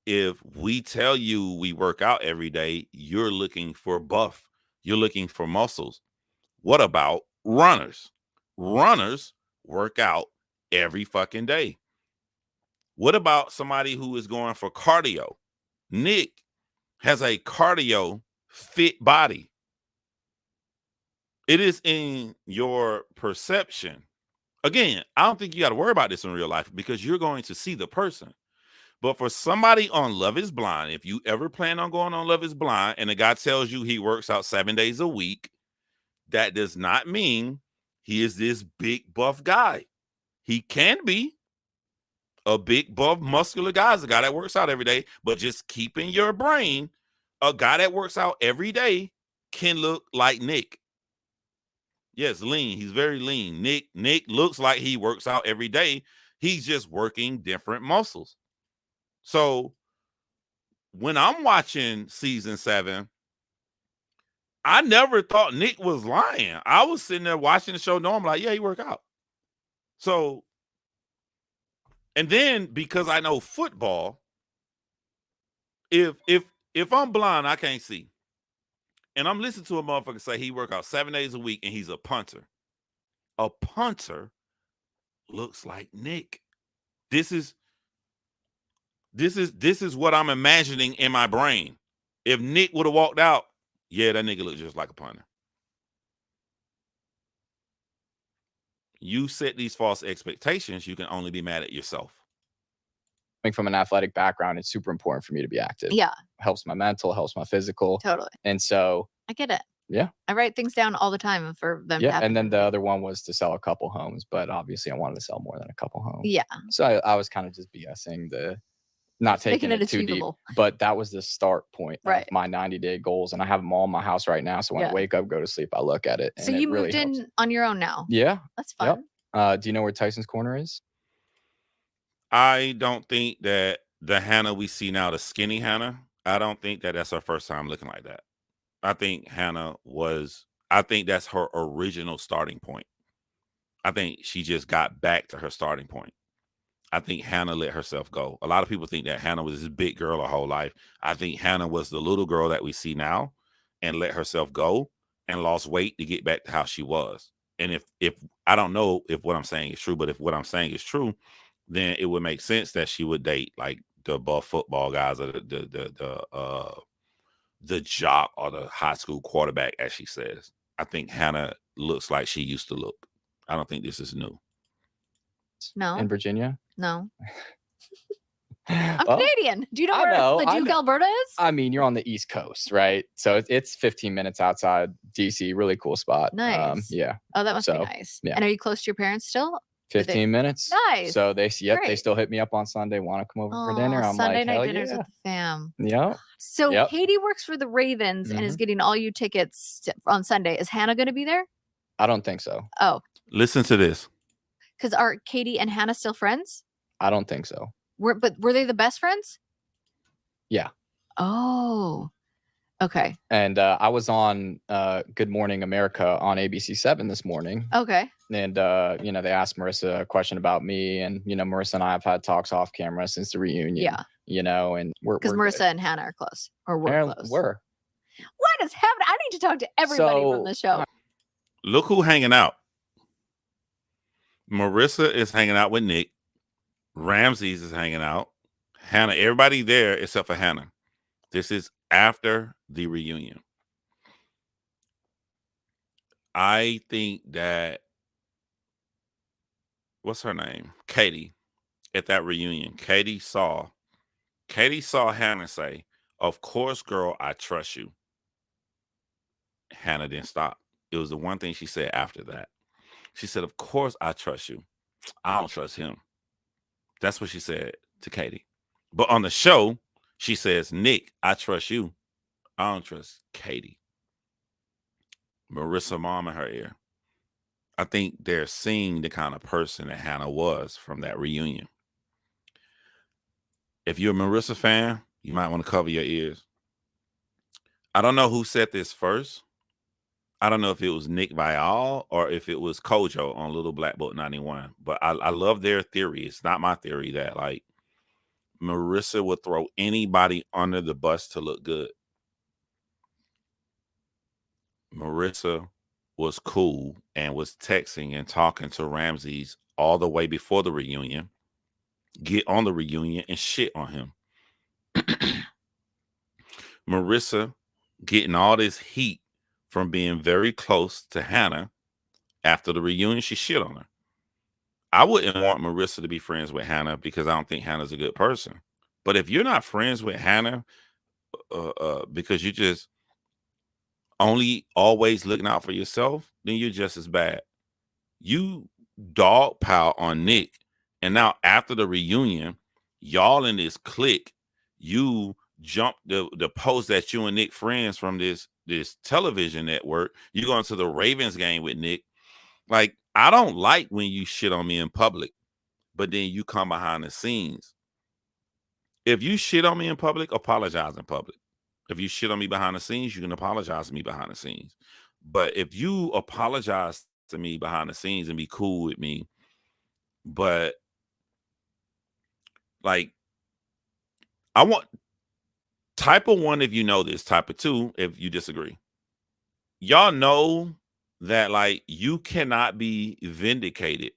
if we tell you we work out every day, you're looking for buff. You're looking for muscles. What about runners? Runners work out every fucking day. What about somebody who is going for cardio? Nick has a cardio fit body. It is in your perception. Again, I don't think you got to worry about this in real life because you're going to see the person. But for somebody on Love is Blind, if you ever plan on going on Love is Blind and the guy tells you he works out 7 days a week, that does not mean he is this big buff guy. He can be a big buff muscular guy, is a guy that works out every day, but just keep in your brain, a guy that works out every day can look like Nick. Yes, lean. He's very lean. Nick looks like he works out every day. He's just working different muscles. So when I'm watching season 7, I never thought Nick was lying. I was sitting there watching the show, knowing like, yeah, he work out. So, and then because I know football, if I'm blind, I can't see, and I'm listening to a motherfucker say he work out 7 days a week and he's a punter. A punter looks like Nick. This is what I'm imagining in my brain. If Nick would have walked out, yeah, that nigga look just like a punter. You set these false expectations, you can only be mad at yourself. coming from an athletic background, it's super important for me to be active. Yeah, Helps my mental, helps my physical. totally. And so, I get it. yeah. I write things down all the time for them to Yeah. happen. And then the other one was to sell a couple homes, but obviously I wanted to sell more than a couple homes. Yeah, So I was kind of just BSing not taking making it it too deep, achievable. but that was the start point Right. of my 90-day goals. And I have them all in my house right now. So when Yeah. I wake up, go to sleep, I look at it. So and you it really moved in helps. on your own now. Yeah. That's Yep. fun. Do you know where Tyson's Corner is? I don't think that the Hannah we see now, the skinny Hannah, I don't think that that's her first time looking like that. I think that's her original starting point. I think she just got back to her starting point. I think Hannah let herself go. A lot of people think that Hannah was this big girl her whole life. I think Hannah was the little girl that we see now and let herself go and lost weight to get back to how she was. And if I don't know if what I'm saying is true, but if what I'm saying is true, then it would make sense that she would date like the buff football guys or the jock or the high school quarterback, as she says. I think Hannah looks like she used to look. I don't think this is new. No, In Virginia? no. I'm Well, Canadian. Do you know I where know, I Leduc, know. Alberta is? I mean, you're on the East Coast, right? So it's 15 minutes outside DC. Really cool spot. Nice. Yeah, Oh, that must be so, nice. yeah. And are you close to your parents still? Did they- 15 minutes. Nice. So they Great. still hit me up on Sunday, want to come over for dinner. Oh, I'm Sunday like, night hell dinners yeah. with the fam. Yeah. So Yep. Katie works for the Ravens and is getting all you tickets on Sunday. Is Hannah going to be there? I don't think so. Oh, Listen to this. because are Katie and Hannah still friends? I don't think so. Were they the best friends? Yeah. Oh, okay. And I was on Good Morning America on ABC7 this morning. Okay. And, they asked Marissa a question about me. And, Marissa and I have had talks off camera since the reunion. Yeah. And we're Because we're Marissa good. and Hannah are close. Or we're Apparently close. We're. What is happening? I need to talk to everybody from the show. Look who hanging out. Marissa is hanging out with Nick. Ramses is hanging out. Hannah, everybody there except for Hannah. This is after the reunion. I think that, what's her name? Katie at that reunion, Katie saw Hannah say, "Of course, girl, I trust you." Hannah didn't stop. It was the one thing she said after that. She said, "Of course, I trust you. I don't trust him." That's what she said to Katie. But on the show, she says, "Nick, I trust you. I don't trust Katie." Marissa mom in her ear. I think they're seeing the kind of person that Hannah was from that reunion. If you're a Marissa fan, you might want to cover your ears. I don't know who said this first. I don't know if it was Nick Viall or if it was Kojo on Little Black Book 91. But I love their theory. It's not my theory that like Marissa would throw anybody under the bus to look good. Marissa was cool and was texting and talking to Ramses all the way before the reunion, get on the reunion and shit on him. Marissa getting all this heat from being very close to Hannah after the reunion, she shit on her. I wouldn't want Marissa to be friends with Hannah because I don't think Hannah's a good person. But if you're not friends with Hannah because you just only always looking out for yourself, then you're just as bad. You dog pile on Nick, and now after the reunion, y'all in this clique, you jump the post that you and Nick friends from this television network. You go into the Ravens game with Nick. Like, I don't like when you shit on me in public, but then you come behind the scenes. If you shit on me in public, apologize in public. If you shit on me behind the scenes, you can apologize to me behind the scenes. But if you apologize to me behind the scenes and be cool with me, but like, I want type of one if you know this, type of two if you disagree. Y'all know that like you cannot be vindicated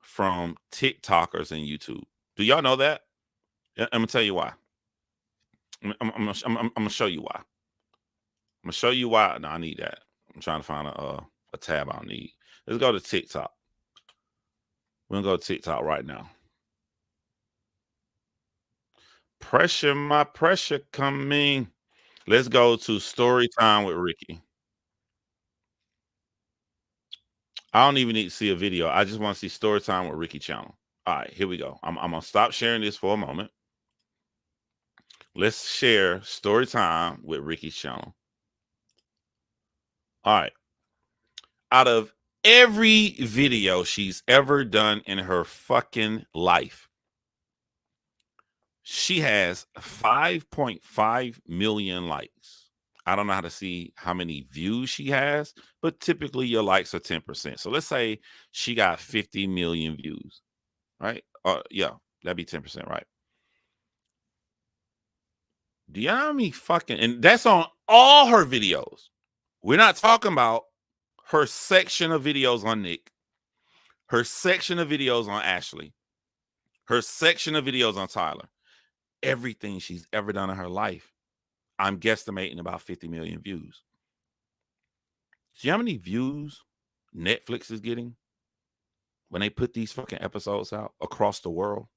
from TikTokers and YouTube. Do y'all know that? I'm gonna tell you why. I'm gonna show you why. I'm gonna show you why. No, I need that. I'm trying to find a tab I need. Let's go to TikTok. We're gonna go to TikTok right now. Pressure, my pressure coming. Let's go to story time with Ricky. I don't even need to see a video. I just want to see story time with Ricky channel. All right, here we go. I'm gonna stop sharing this for a moment. Let's share story time with Ricky's channel. All right. Out of every video she's ever done in her fucking life, she has 5.5 million likes. I don't know how to see how many views she has, but typically your likes are 10%. So let's say she got 50 million views, right? Yeah, that'd be 10%, right? Do you know how many fucking, and that's on all her videos. We're not talking about her section of videos on Nick, her section of videos on Ashley, her section of videos on Tyler. Everything she's ever done in her life, I'm guesstimating about 50 million views. See how many views Netflix is getting when they put these fucking episodes out across the world?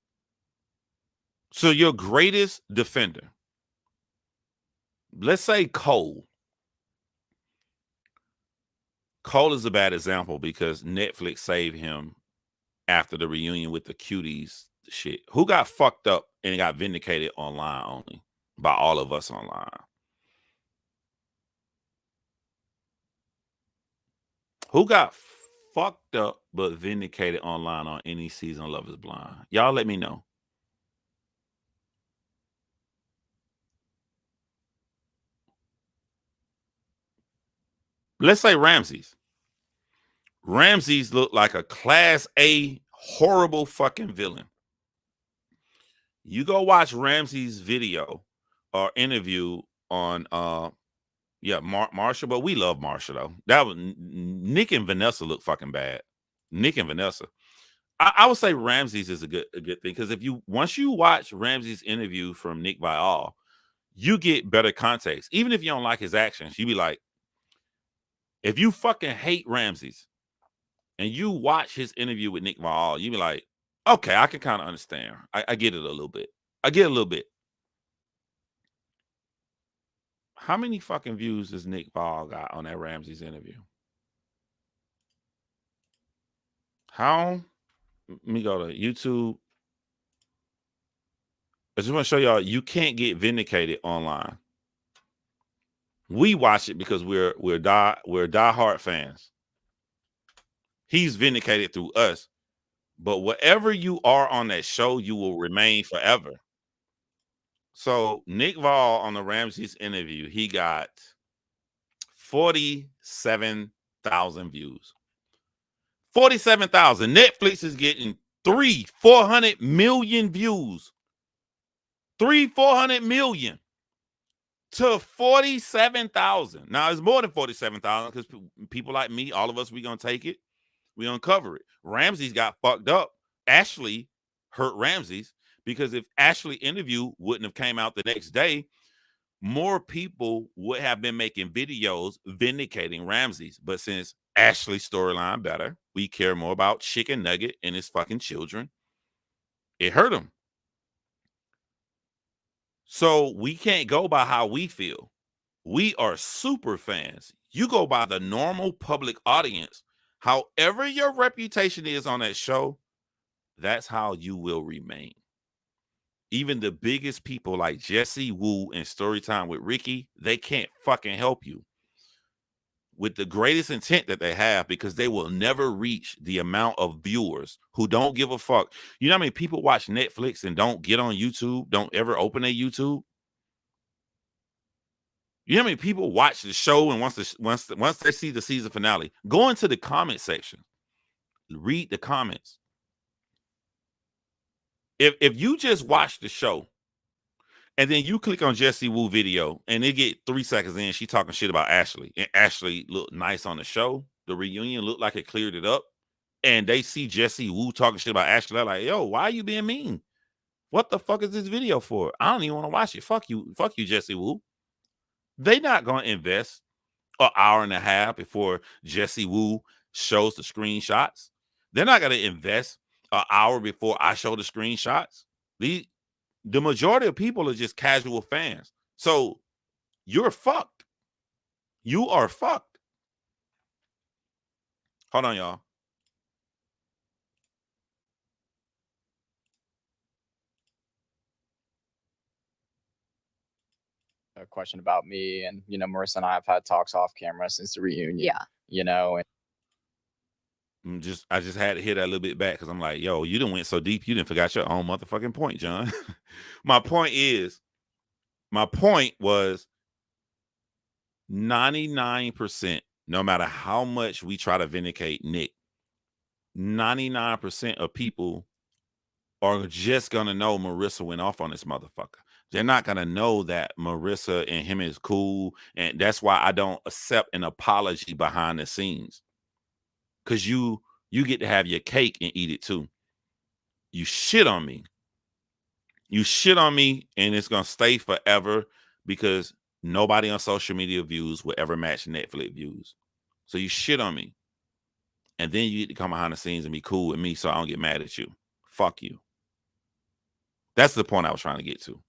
So your greatest defender, let's say Cole. Cole is a bad example because Netflix saved him after the reunion with the cuties shit. Who got fucked up and got vindicated online only by all of us online? Who got fucked up but vindicated online on any season of Love is Blind? Y'all let me know. Let's say Ramses. Ramses looked like a class A horrible fucking villain. You go watch Ramses' video or interview on Marsha, but we love Marsha though. That was Nick and Vanessa look fucking bad. Nick and Vanessa. I would say Ramses is a good thing because once you watch Ramses' interview from Nick Viall, you get better context. Even if you don't like his actions, you be like, if you fucking hate Ramses and you watch his interview with Nick Viall, you be like, Okay, I can kind of understand. I get it a little bit. I get a little bit. How many fucking views does Nick Viall got on that Ramsey's interview? How? Let me go to YouTube. I just want to show y'all you can't get vindicated online. We watch it because we're diehard fans. He's vindicated through us. But whatever you are on that show, you will remain forever. So Nick Viall on the Ramsey's interview, he got 47,000 views. 47,000. Netflix is getting 400 million views. 400 million to 47,000. Now it's more than 47,000 because people like me, all of us, we gonna take it. We uncover it. Ramsey's got fucked up. Ashley hurt Ramsey's because if Ashley interview wouldn't have came out the next day, more people would have been making videos vindicating Ramsey's. But since Ashley's storyline better, we care more about Chicken Nugget and his fucking children. It hurt him. So we can't go by how we feel. We are super fans. You go by the normal public audience. However your reputation is on that show, that's how you will remain. Even the biggest people like Jesse Wu and Storytime with Ricky, they can't fucking help you with the greatest intent that they have because they will never reach the amount of viewers who don't give a fuck. You know how many people watch Netflix and don't get on YouTube, don't ever open their YouTube? You know how many people watch the show and once they see the season finale, go into the comment section, read the comments. If you just watch the show and then you click on Jesse Wu video and they get 3 seconds in, she talking shit about Ashley, and Ashley looked nice on the show. The reunion looked like it cleared it up, and they see Jesse Wu talking shit about Ashley. They're like, yo, why are you being mean? What the fuck is this video for? I don't even want to watch it. Fuck you, Jesse Wu. They not gonna invest an hour and a half before Jesse Wu shows the screenshots. They're not gonna invest an hour before I show the screenshots. The majority of people are just casual fans. So you're fucked. You are fucked. Hold on, y'all. A question about me, and Marissa and I have had talks off camera since the reunion. Yeah. And I just had to hit that a little bit back because I'm like, yo, you done went so deep, you didn't forgot your own motherfucking point, John. My point was 99%, no matter how much we try to vindicate Nick, 99% of people are just gonna know Marissa went off on this motherfucker. They're not gonna know that Marissa and him is cool, and that's why I don't accept an apology behind the scenes. Cause you get to have your cake and eat it too. You shit on me. You shit on me, and it's gonna stay forever because nobody on social media views will ever match Netflix views. So you shit on me, and then you get to come behind the scenes and be cool with me, so I don't get mad at you. Fuck you. That's the point I was trying to get to.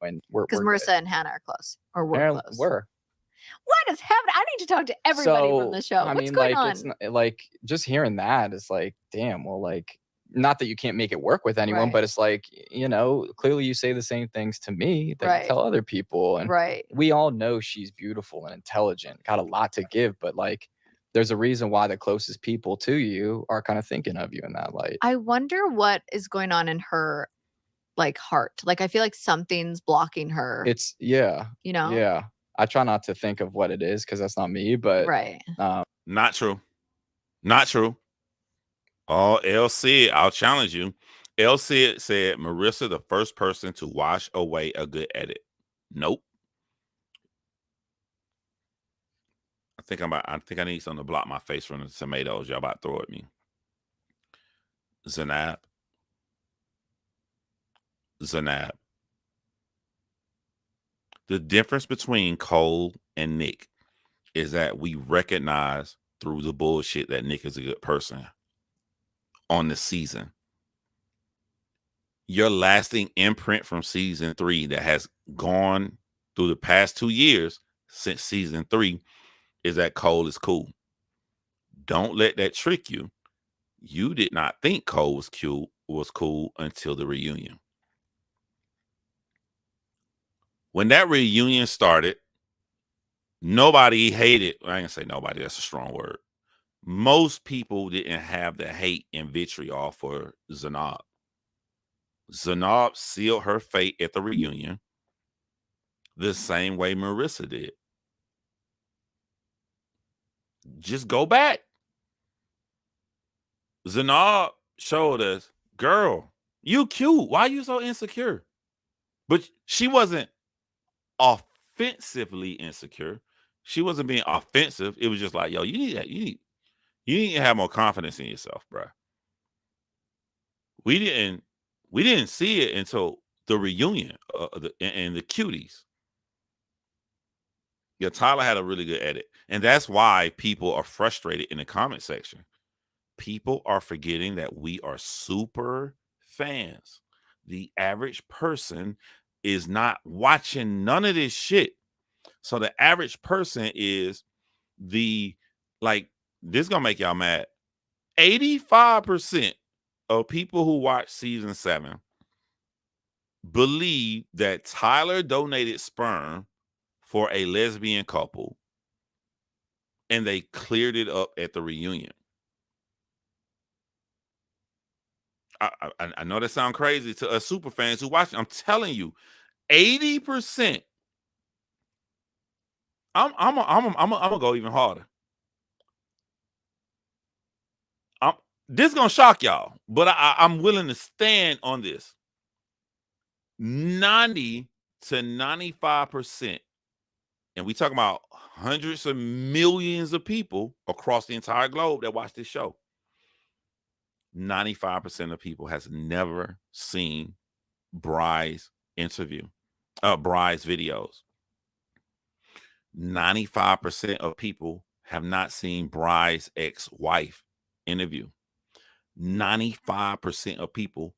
when we're Because we're Marissa good. and Hannah are close, or we're Apparently close. we're. What is happening? I need to talk to everybody from the show. I What's mean, going like, on? it's not, like, just hearing that is like, damn. Well, like, not that you can't make it work with anyone, Right. but it's like, clearly you say the same things to me that Right. you tell other people, and Right. we all know she's beautiful and intelligent, got a lot to give, but like, there's a reason why the closest people to you are kind of thinking of you in that light. I wonder what is going on in her heart. Like, I feel like something's blocking her. It's yeah. You know? Yeah. I try not to think of what it is because that's not me, but Right. Not true. Not true. Oh, L said, I'll challenge you. L said Marissa the first person to wash away a good edit. Nope. I think I need something to block my face from the tomatoes y'all about to throw at me. Zanab. The difference between Cole and Nick is that we recognize through the bullshit that Nick is a good person. on the season. Your lasting imprint from season 3 that has gone through the past 2 years since season 3 is that Cole is cool. Don't let that trick you. You did not think Cole was cool until the reunion. When that reunion started, nobody hated. I ain't gonna say nobody, that's a strong word. Most people didn't have the hate and vitriol for Zanab. Zanab sealed her fate at the reunion the same way Marissa did. Just go back. Zanab showed us, girl, you cute. Why you so insecure? But she wasn't offensively insecure. She wasn't being offensive. It was just like, yo, you need to have more confidence in yourself, bro. We didn't see it until the reunion and the cuties. Yeah, Tyler had a really good edit. And that's why people are frustrated in the comment section. People are forgetting that we are super fans. The average person is not watching none of this shit. So the average person is this is gonna make y'all mad. 85% of people who watch season 7 believe that Tyler donated sperm for a lesbian couple and they cleared it up at the reunion. I know that sounds crazy to us super fans who watch it. I'm telling you, 80%. I'm gonna go even harder. This is gonna shock y'all, but I'm willing to stand on this. 90 to 95%, and we talking about hundreds of millions of people across the entire globe that watch this show. 95% of people has never seen Bry's interview, Bry's videos. 95% of people have not seen Bry's ex-wife interview. 95% of people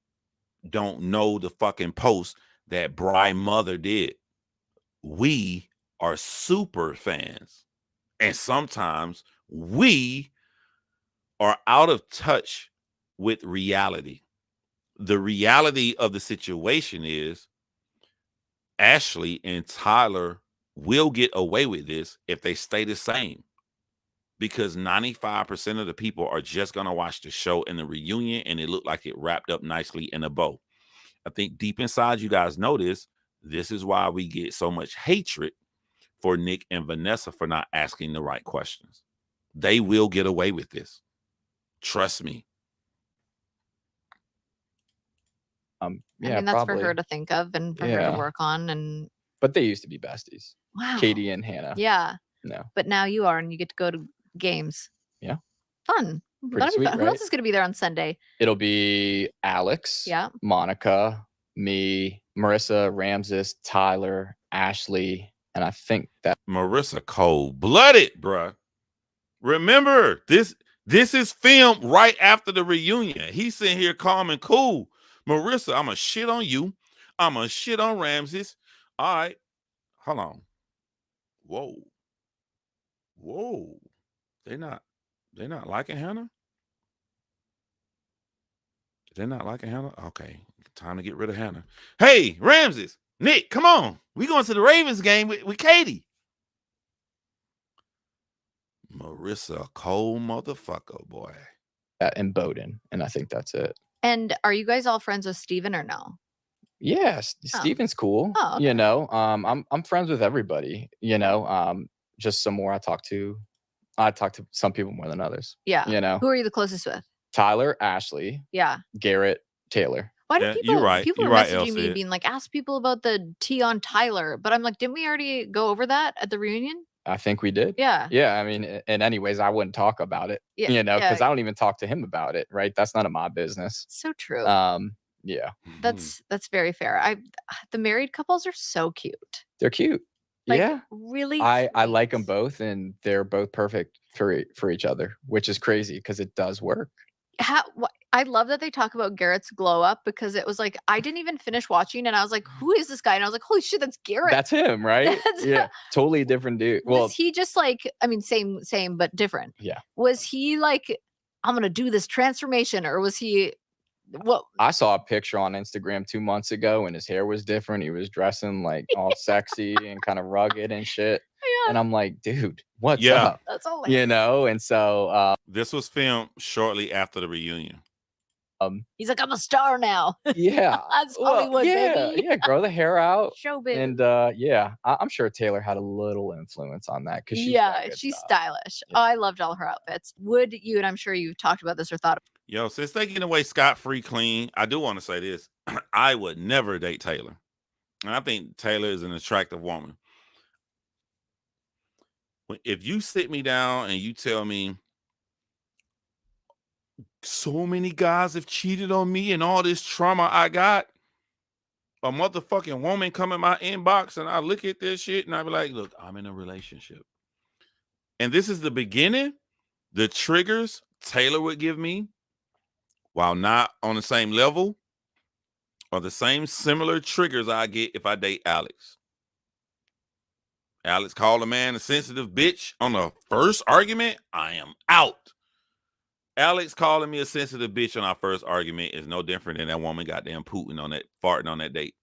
don't know the fucking post that Bry's mother did. We are super fans. And sometimes we are out of touch with reality. The reality of the situation is Ashley and Tyler will get away with this if they stay the same, because 95% of the people are just going to watch the show and the reunion and it looked like it wrapped up nicely in a bow. I think deep inside you guys know this. This is why we get so much hatred for Nick and Vanessa for not asking the right questions. They will get away with this. Trust me. Yeah, I mean, that's probably. for her to think of and for her to work on. And but they used to be besties. wow, Katie and Hannah. Yeah. No. But now you are, and you get to go to games. Yeah. Fun. Pretty sweet, Who right? else is going to be there on Sunday? It'll be Alex, Yeah. Monica, me, Marissa, Ramses, Tyler, Ashley, and I think that Marissa cold-blooded, bruh. Remember, this is filmed right after the reunion. He's sitting here calm and cool. Marissa, I'm going to shit on you. I'm going to shit on Ramses. All right. Hold on. Whoa. They're not liking Hannah? They're not liking Hannah? Okay. Time to get rid of Hannah. Hey, Ramses, Nick, come on. We going to the Ravens game with Katie. Marissa, cold motherfucker, boy. and Bowden, and I think that's it. And are you guys all friends with Steven or no? Yes, Steven's cool. Oh, okay. You know, I'm friends with everybody. You know, just some more I talk to some people more than others. Yeah. You know, Who are you the closest with? Tyler, Ashley, Yeah. Garrett, Taylor. Why do Yeah, people? you're right. People You're are right, messaging me Elsie. being like, "Ask people about the tea on Tyler," but I'm like, didn't we already go over that at the reunion? I think we did. Yeah. Yeah. I mean, in anyways, I wouldn't talk about it. Yeah, You know, because yeah. I don't even talk to him about it. Right. That's none of my business. So true. Yeah. That's very fair. The married couples are so cute. They're cute. Like, yeah. really. I like them sweet. both, and they're both perfect for each other, which is crazy because it does work. I love that they talk about Garrett's glow up because it was like I didn't even finish watching and I was like, who is this guy? And I was like, holy shit, that's Garrett. That's him, right? Yeah, totally different dude. Well, Was he just like, I mean, same, but different? Yeah. Was he like, I'm gonna do this transformation, or was he? What? I saw a picture on Instagram 2 months ago and his hair was different. He was dressing like all sexy and kind of rugged and shit. Yeah. And I'm like, dude, what's Yeah. up? That's all. You know, and so This was filmed shortly after the reunion. He's like, I'm a star now. yeah. That's Hollywood, baby. Yeah, grow the hair out. Showbiz. And yeah, I'm sure Taylor had a little influence on that because she's stylish. Yeah. Oh, I loved all her outfits. Would you, and I'm sure you've talked about this or thought Yo, since they getting away scot-free clean, I do want to say this. I would never date Taylor. And I think Taylor is an attractive woman. If you sit me down and you tell me so many guys have cheated on me and all this trauma I got, a motherfucking woman come in my inbox and I look at this shit and I be like, look, I'm in a relationship. And this is the beginning, the triggers Taylor would give me while not on the same level or the same similar triggers I get if I date Alex. Alex called a man a sensitive bitch on the first argument. I am out. Alex calling me a sensitive bitch on our first argument is no different than that woman goddamn farting on that date.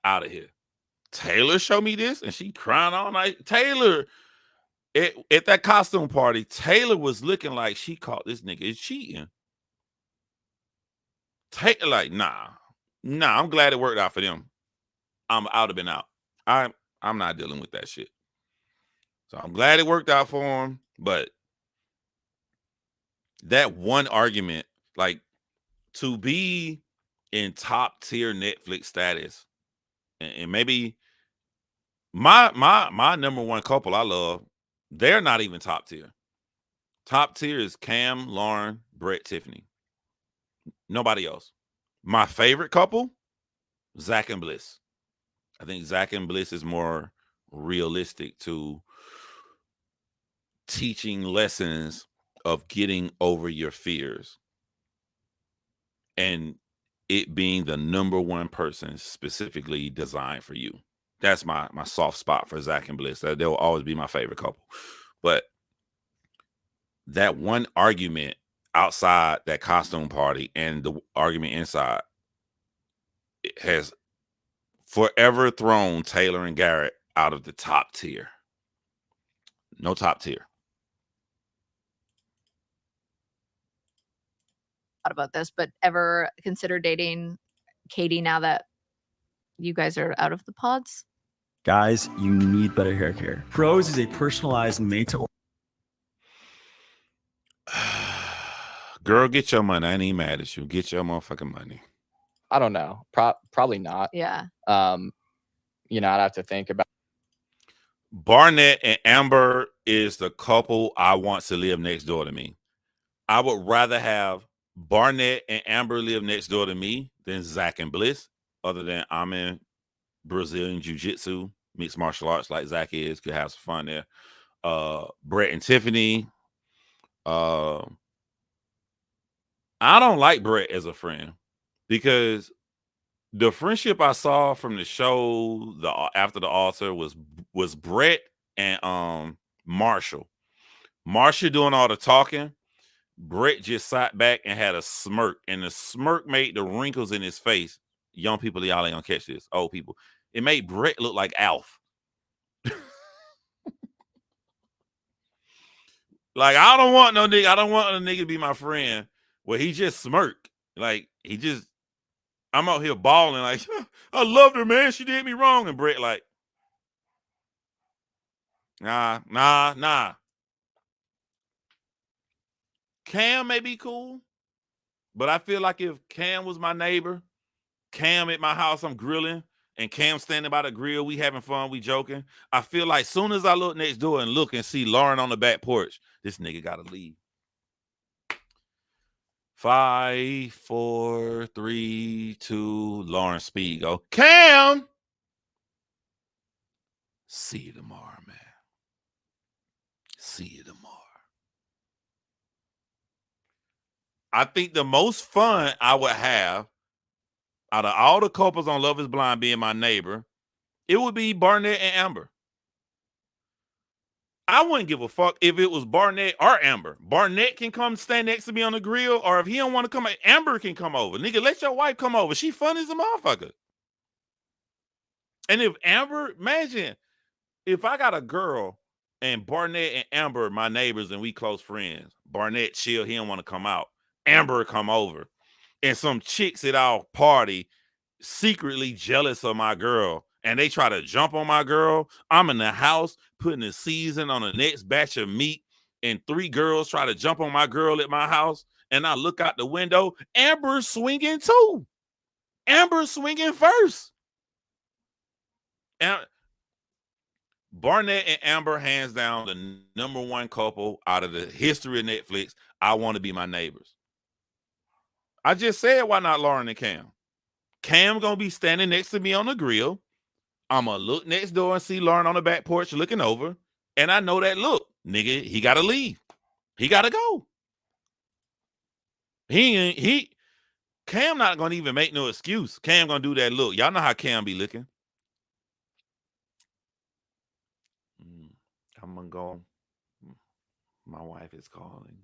Out of here. Taylor showed me this and she crying all night. Taylor, at that costume party, Taylor was looking like she caught this nigga cheating. Taylor, like, nah, I'm glad it worked out for them. I would have been out. I'm not dealing with that shit. So I'm glad it worked out for him, but that one argument, like, to be in top tier Netflix status, and maybe my number one couple I love, they're not even top tier. Top tier is Cam, Lauren, Brett, Tiffany. Nobody else. My favorite couple, Zach and Bliss. I think Zach and Bliss is more realistic to teaching lessons of getting over your fears and it being the number one person specifically designed for you. That's my soft spot for Zach and Bliss. They'll always be my favorite couple. But that one argument outside that costume party and the argument inside, it has forever thrown Taylor and Garrett out of the top tier. No top tier. about this, but ever consider dating Katie now that you guys are out of the pods? Guys, you need better hair care. Pros is a personalized made-to-order. Girl, get your money. I ain't even mad at you. Get your motherfucking money. I don't know. Probably not. Yeah. You know, I'd have to think about. Barnett and Amber is the couple I want to live next door to me. I would rather have Barnett and Amber live next door to me than Zach and Bliss, other than I'm in Brazilian Jiu-Jitsu, mixed martial arts like Zach is. Could have some fun there. Brett and Tiffany. I don't like Brett as a friend because the friendship I saw from the show, after the altar, was Brett and Marshall. Marshall doing all the talking. Brett just sat back and had a smirk, and the smirk made the wrinkles in his face. Young people, y'all ain't gonna catch this. Old people, it made Brett look like Alf. Like, I don't want no nigga. I don't want a nigga to be my friend where he just smirk. Like, I'm out here balling like, I loved her, man. She did me wrong. And Brett like, nah. Cam may be cool, but I feel like if Cam was my neighbor, Cam at my house, I'm grilling, and Cam standing by the grill, we having fun, we joking. I feel like soon as I look next door and look and see Lauren on the back porch, this nigga gotta leave. 5, 4, 3, 2, Lauren speed go. Cam! See you tomorrow, man. See you tomorrow. I think the most fun I would have out of all the couples on Love is Blind being my neighbor, it would be Barnett and Amber. I wouldn't give a fuck if it was Barnett or Amber. Barnett can come stand next to me on the grill, or if he don't want to come, Amber can come over. Nigga, let your wife come over. She fun as a motherfucker. And if Amber, imagine if I got a girl and Barnett and Amber, my neighbors, and we close friends. Barnett chill, he don't want to come out. Amber come over. And some chicks at our party secretly jealous of my girl, and they try to jump on my girl. I'm in the house putting the season on the next batch of meat, and 3 girls try to jump on my girl at my house, and I look out the window. Amber's swinging too. Amber's swinging first. And Barnett and Amber, hands down, the number 1 couple out of the history of Netflix. I want to be my neighbors. I just said, why not Lauren and Cam? Cam gonna be standing next to me on the grill. I'm gonna look next door and see Lauren on the back porch looking over. And I know that look, nigga, he gotta leave. He gotta go. Cam not gonna even make no excuse. Cam gonna do that look. Y'all know how Cam be looking. I'm gonna go. My wife is calling.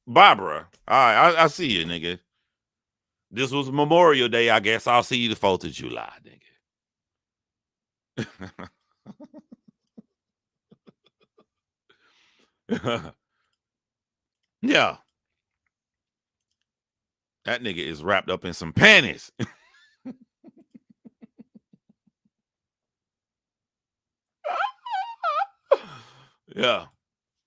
Barbara. All right, I see you, nigga. This was Memorial Day, I guess. I'll see you the 4th of July, nigga. Yeah. That nigga is wrapped up in some panties. Yeah.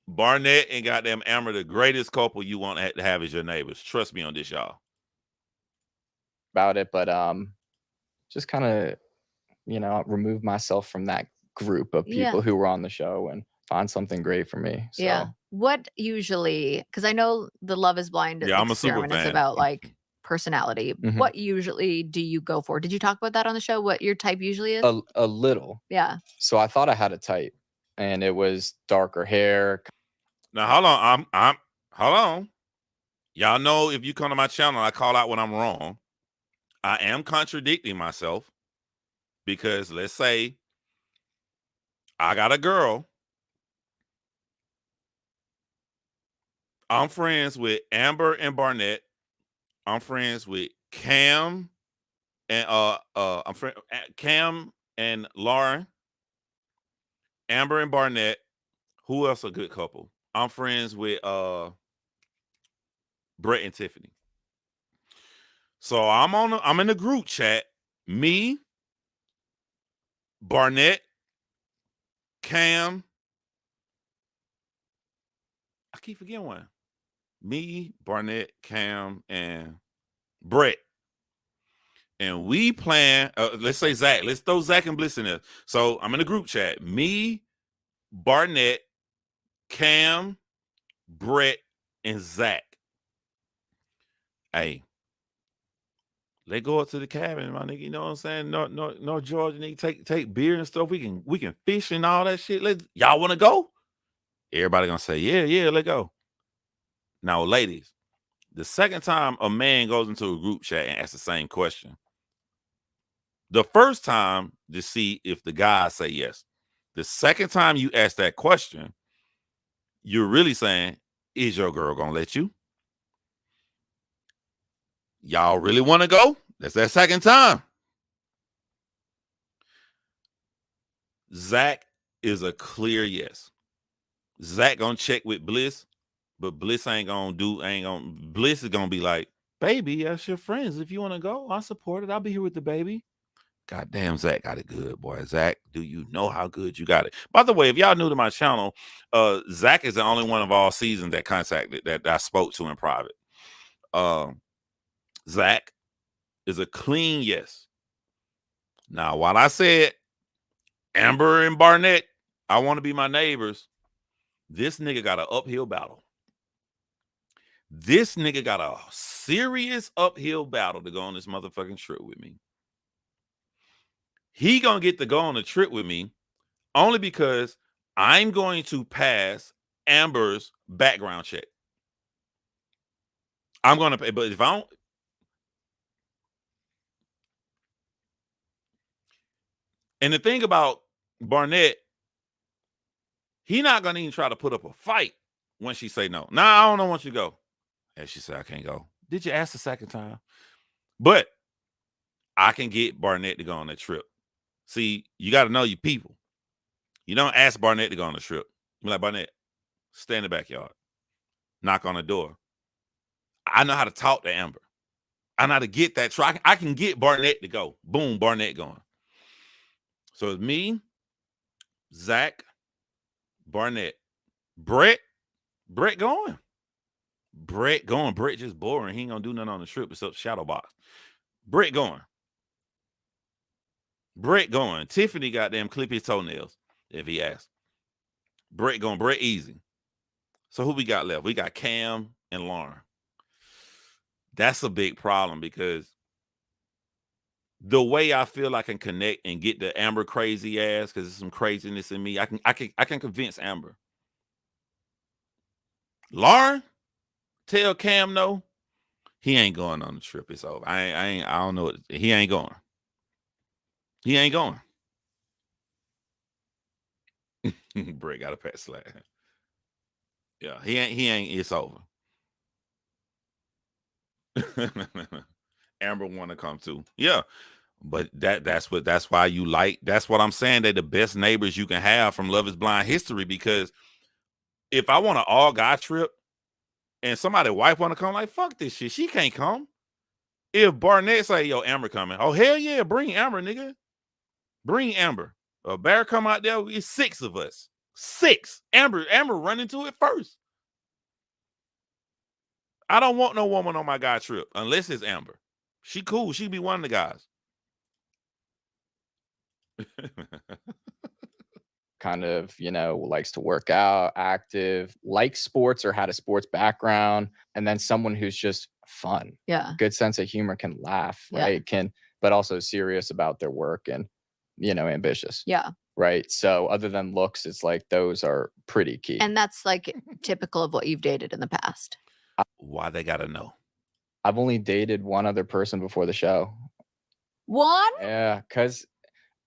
Barnett and goddamn Amber, the greatest couple you want to have as your neighbors. Trust me on this, y'all. About it, but just kind of, remove myself from that group of people who were on the show and find something great for me. So. Yeah. What usually, because I know the Love is Blind I'm a super experiment is fan. about like personality. What usually do you go for? Did you talk about that on the show? What your type usually is? A little. Yeah. So I thought I had a type, and it was darker hair. Now hold on. Hold on. Y'all know if you come to my channel, I call out when I'm wrong. I am contradicting myself because let's say I got a girl. I'm friends with Amber and Barnett. I'm friends with Cam and Cam and Lauren. Amber and Barnett. Who else a good couple? I'm friends with Brett and Tiffany. So I'm in the group chat. Me, Barnett, Cam. I keep forgetting one. Me, Barnett, Cam, and Brett. And we plan, let's say Zach. Let's throw Zach and Bliss in there. So I'm in the group chat. Me, Barnett, Cam, Brett, and Zach. Hey, let's go up to the cabin, my nigga. You know what I'm saying? No, Georgia, nigga, take beer and stuff. We can fish and all that shit. Y'all want to go? Everybody gonna say, yeah, let's go. Now, ladies, the second time a man goes into a group chat and asks the same question, the first time to see if the guys say yes. The second time you ask that question, you're really saying, is your girl gonna let you? Y'all really want to go? That's that second time. Zach is a clear yes. Zach gonna check with Bliss, but Bliss Bliss is gonna be like, baby, that's your friends. If you want to go, I support it. I'll be here with the baby. Goddamn, Zach got it good, boy. Zach, do you know how good you got it? By the way, if y'all new to my channel, Zach is the only one of all seasons that contacted that I spoke to in private. Zach is a clean yes. Now, while I said Amber and Barnett, I want to be my neighbors, this nigga got an uphill battle. This nigga got a serious uphill battle to go on this motherfucking trip with me. He gonna get to go on a trip with me only because I'm going to pass Amber's background check. I'm going to pay, but if I don't, and the thing about Barnett, he not going to even try to put up a fight when she say no. Nah, I don't want you to go. And she said, I can't go. Did you ask the second time? But I can get Barnett to go on that trip. See, you got to know your people. You don't ask Barnett to go on the trip. You be like, Barnett, stay in the backyard. Knock on the door. I know how to talk to Amber. I know how to get that try. I can get Barnett to go. Boom, Barnett going. So it's me, Zach, Barnett, Brett going. Brett going. Brett just boring. He ain't gonna do nothing on the trip except shadow box. Brett going. Brett going. Tiffany goddamn clip his toenails if he asks. Brett going. Brett easy. So who we got left? We got Cam and Lauren. That's a big problem because the way I feel I can connect and get the Amber crazy ass, because there's some craziness in me, I can convince Amber. Lauren, tell Cam no, he ain't going on the trip. It's over. I don't know. He ain't going. He ain't going. Brett got a pet slack. Yeah, he ain't. It's over. Amber want to come too. Yeah. But that's why you like, that's what I'm saying. They're the best neighbors you can have from Love is Blind history, because if I want an all guy trip and somebody's wife want to come, like, fuck this shit. She can't come. If Barnett say, yo, Amber coming. Oh, hell yeah, bring Amber, nigga. Bring Amber. A bear come out there, it's 6 of us. 6. Amber run into it first. I don't want no woman on my guy trip unless it's Amber. She cool. She be one of the guys. Kind of, likes to work out, active, likes sports or had a sports background, and then someone who's just fun. Yeah. Good sense of humor, can laugh, Yeah. right? But also serious about their work and, ambitious. Yeah. Right. So other than looks, it's like those are pretty key. And that's like typical of what you've dated in the past. Why they gotta know? I've only dated one other person before the show. One? Yeah, because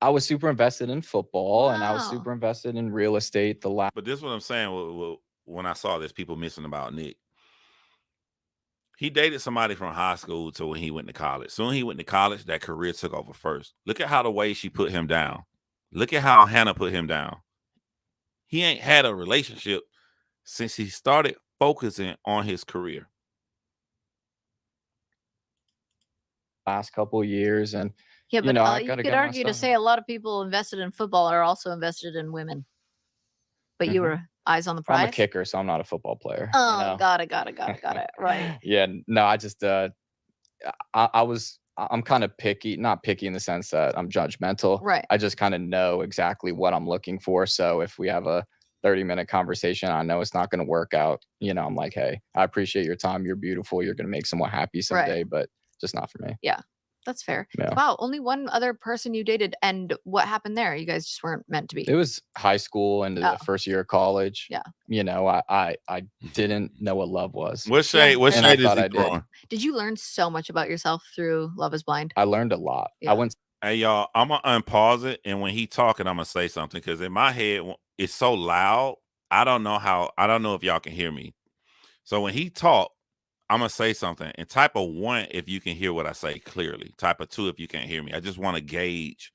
I was super invested in football and I was Wow. super invested in real estate. But this is what I'm saying. When I saw this, people missing about Nick. He dated somebody from high school to when he went to college. Soon he went to college, that career took over first. Look at how the way she put him down. Look at how Hannah put him down. He ain't had a relationship since he started focusing on his career. last couple of years, and Yeah, but I you gotta could get my argue to stuff. say a lot of people invested in football are also invested in women. But you Mhm. were eyes on the prize. I'm a kicker, so I'm not a football player. Oh, got it. Right. Yeah, no, I just I'm kind of picky, not picky in the sense that I'm judgmental. Right. I just kind of know exactly what I'm looking for. So if we have a 30-minute conversation, I know it's not going to work out. I'm like, hey, I appreciate your time. You're beautiful. You're going to make someone happy someday, but just not for me. Yeah. That's fair. Yeah. Wow. Only one other person you dated. And what happened there? You guys just weren't meant to be. It was high school into the first year of college. Yeah. I didn't know what love was. What shade? What And I shade is thought he I did. throwing? Did you learn so much about yourself through Love is Blind? I learned a lot. Yeah. I went. Hey y'all, I'm gonna unpause it, and when he talking, I'm gonna say something because in my head it's so loud. I don't know if y'all can hear me. So when he talk, I'm gonna say something, and type a 1 if you can hear what I say clearly. Type a 2 if you can't hear me. I just want to gauge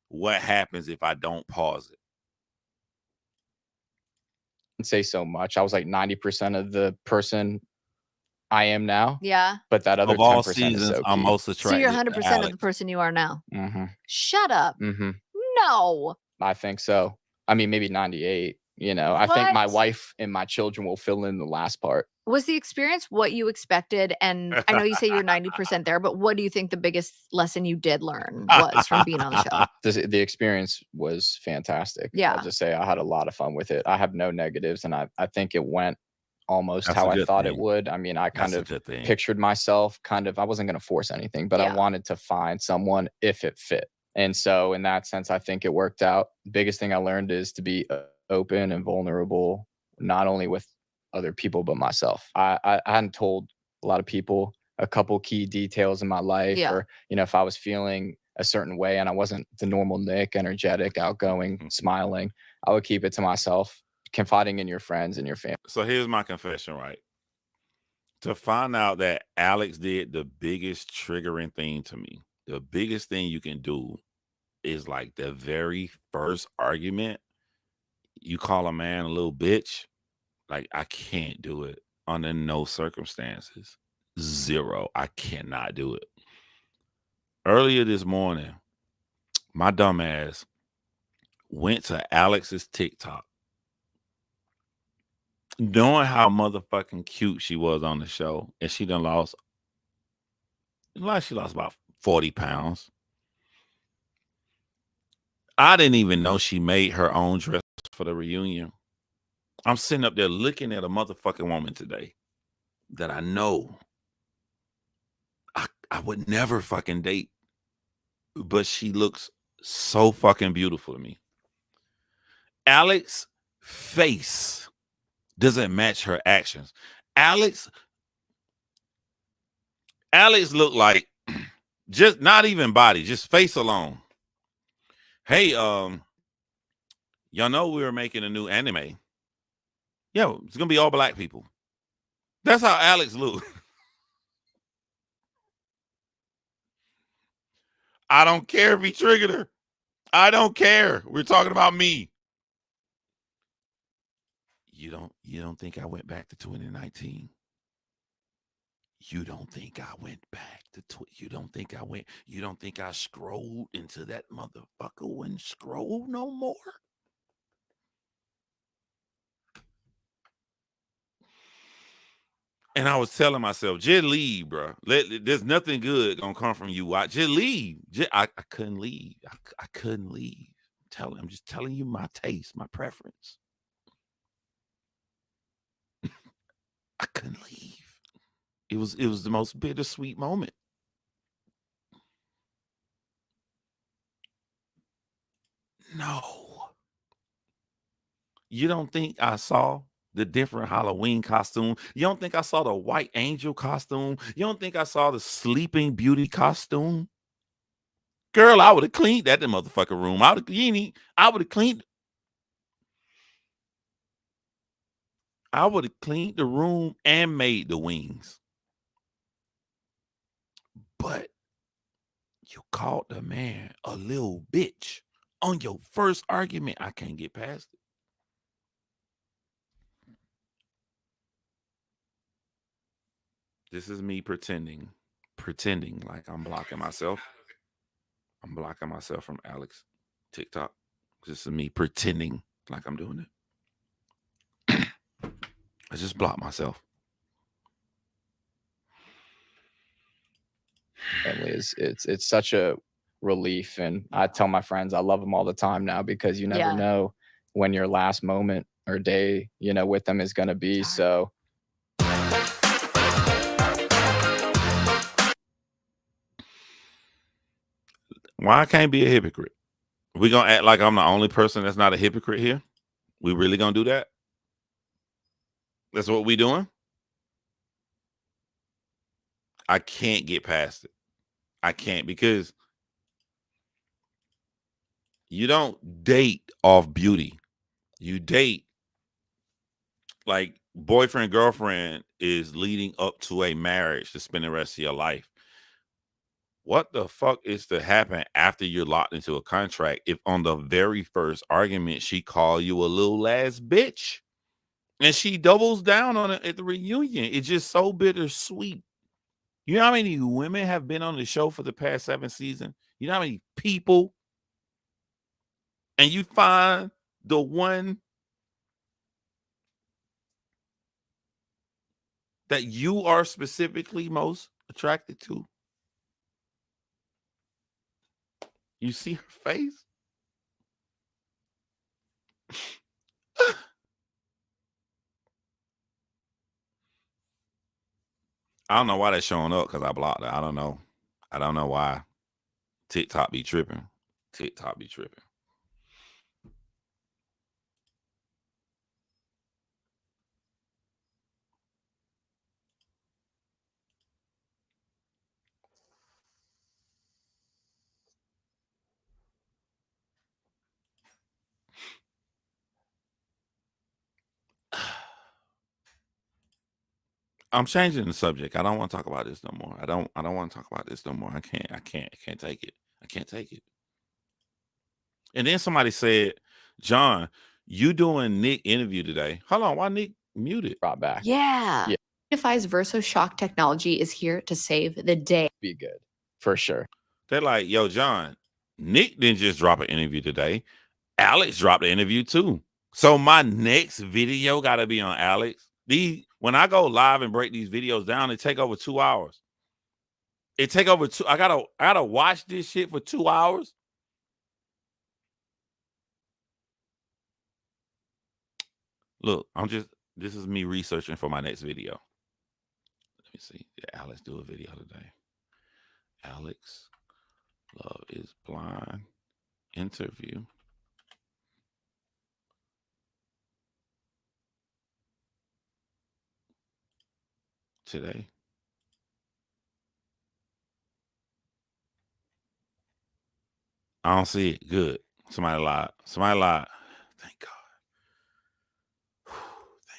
what happens if I don't pause it. Say so much. I was like 90% of the person I am now. Yeah. But that other Of all 10% is seasons, so I'm key. most So attracted. you're to 100% of Alex. the person you are now. Mm-hmm. Shut up. Mm-hmm. No. I think so. I mean, maybe 98. I think my What? wife and my children will fill in the last part. Was the experience what you expected? And I know you say you're 90% there, but what do you think the biggest lesson you did learn was from being on the show? The experience was fantastic. Yeah. I'll just say I had a lot of fun with it. I have no negatives, and I think it went almost That's how a I good thought thing. it would. I mean, I kind That's a of good thing. pictured myself I wasn't going to force anything, but Yeah. I wanted to find someone if it fit. And so in that sense, I think it worked out. The biggest thing I learned is to be open and vulnerable not only with other people, but myself. I hadn't told a lot of people a couple key details in my life, Yeah. or, if I was feeling a certain way and I wasn't the normal Nick, energetic, outgoing, smiling, I would keep it to myself, confiding in your friends and your family. So here's my confession, right? To find out that Alex did the biggest triggering thing to me, the biggest thing you can do is like the very first argument, you call a man a little bitch. Like, I can't do it under no circumstances. Zero. I cannot do it. Earlier this morning, my dumb ass went to Alex's TikTok, knowing how motherfucking cute she was on the show, and she done lost, she lost about 40 pounds. I didn't even know she made her own dress for the reunion. I'm sitting up there looking at a motherfucking woman today that I know I would never fucking date, but she looks so fucking beautiful to me. Alex's face doesn't match her actions. Alex looked like, just not even body, just face alone. Hey, y'all know we were making a new anime. Yeah, it's gonna be all black people. That's how Alex looked. I don't care if he triggered her. I don't care. We're talking about me. You don't think I went back to 2019? You don't think I went back to you don't think I scrolled into that motherfucker wouldn't scroll no more? And I was telling myself, just leave, bro. There's nothing good gonna come from you. Just leave. I couldn't leave. I couldn't leave. I'm just telling you my taste, my preference. I couldn't leave. It was the most bittersweet moment. No. You don't think I saw the different Halloween costume? You don't think I saw the white angel costume? You don't think I saw the sleeping beauty costume? Girl, I would have cleaned that motherfucker room. I would have cleaned. I would have cleaned the room and made the wings. But you called the man a little bitch on your first argument. I can't get past it. This is me pretending like I'm blocking myself. I'm blocking myself from Alex TikTok. This is me pretending like I'm doing it. I just blocked myself. Family it's such a relief, and I tell my friends I love them all the time now, because you never know when your last moment or day, with them is going to be. So why I can't be a hypocrite? We gonna act like I'm the only person that's not a hypocrite here? We really gonna do that? That's what we doing? I can't get past it. I can't, because you don't date off beauty. You date like boyfriend, girlfriend is leading up to a marriage to spend the rest of your life. What the fuck is to happen after you're locked into a contract if on the very first argument she call you a little ass bitch? And she doubles down on it at the reunion. It's just so bittersweet. You know how many women have been on the show for the past 7 seasons? You know how many people? And you find the one that you are specifically most attracted to. You see her face? I don't know why that's showing up, because I blocked it. I don't know. I don't know why. TikTok be tripping. TikTok be tripping. I'm changing the subject. I don't want to talk about this no more. I don't want to talk about this no more. I can't take it. I can't take it. And then somebody said, John, you doing Nick interview today. Hold on, why Nick muted? Brought back. Yeah. Yeah. Defi's Verso Shock technology is here to save the day. Be good for sure. They're like, yo, John, Nick didn't just drop an interview today. Alex dropped an interview too. So my next video got to be on Alex. When I go live and break these videos down, it take over 2 hours. It take over two. I gotta watch this shit for 2 hours. Look, this is me researching for my next video. Let me see. Did Alex do a video today? Alex Love is Blind interview. Today. I don't see it. Good. Somebody lied. Thank God. Thank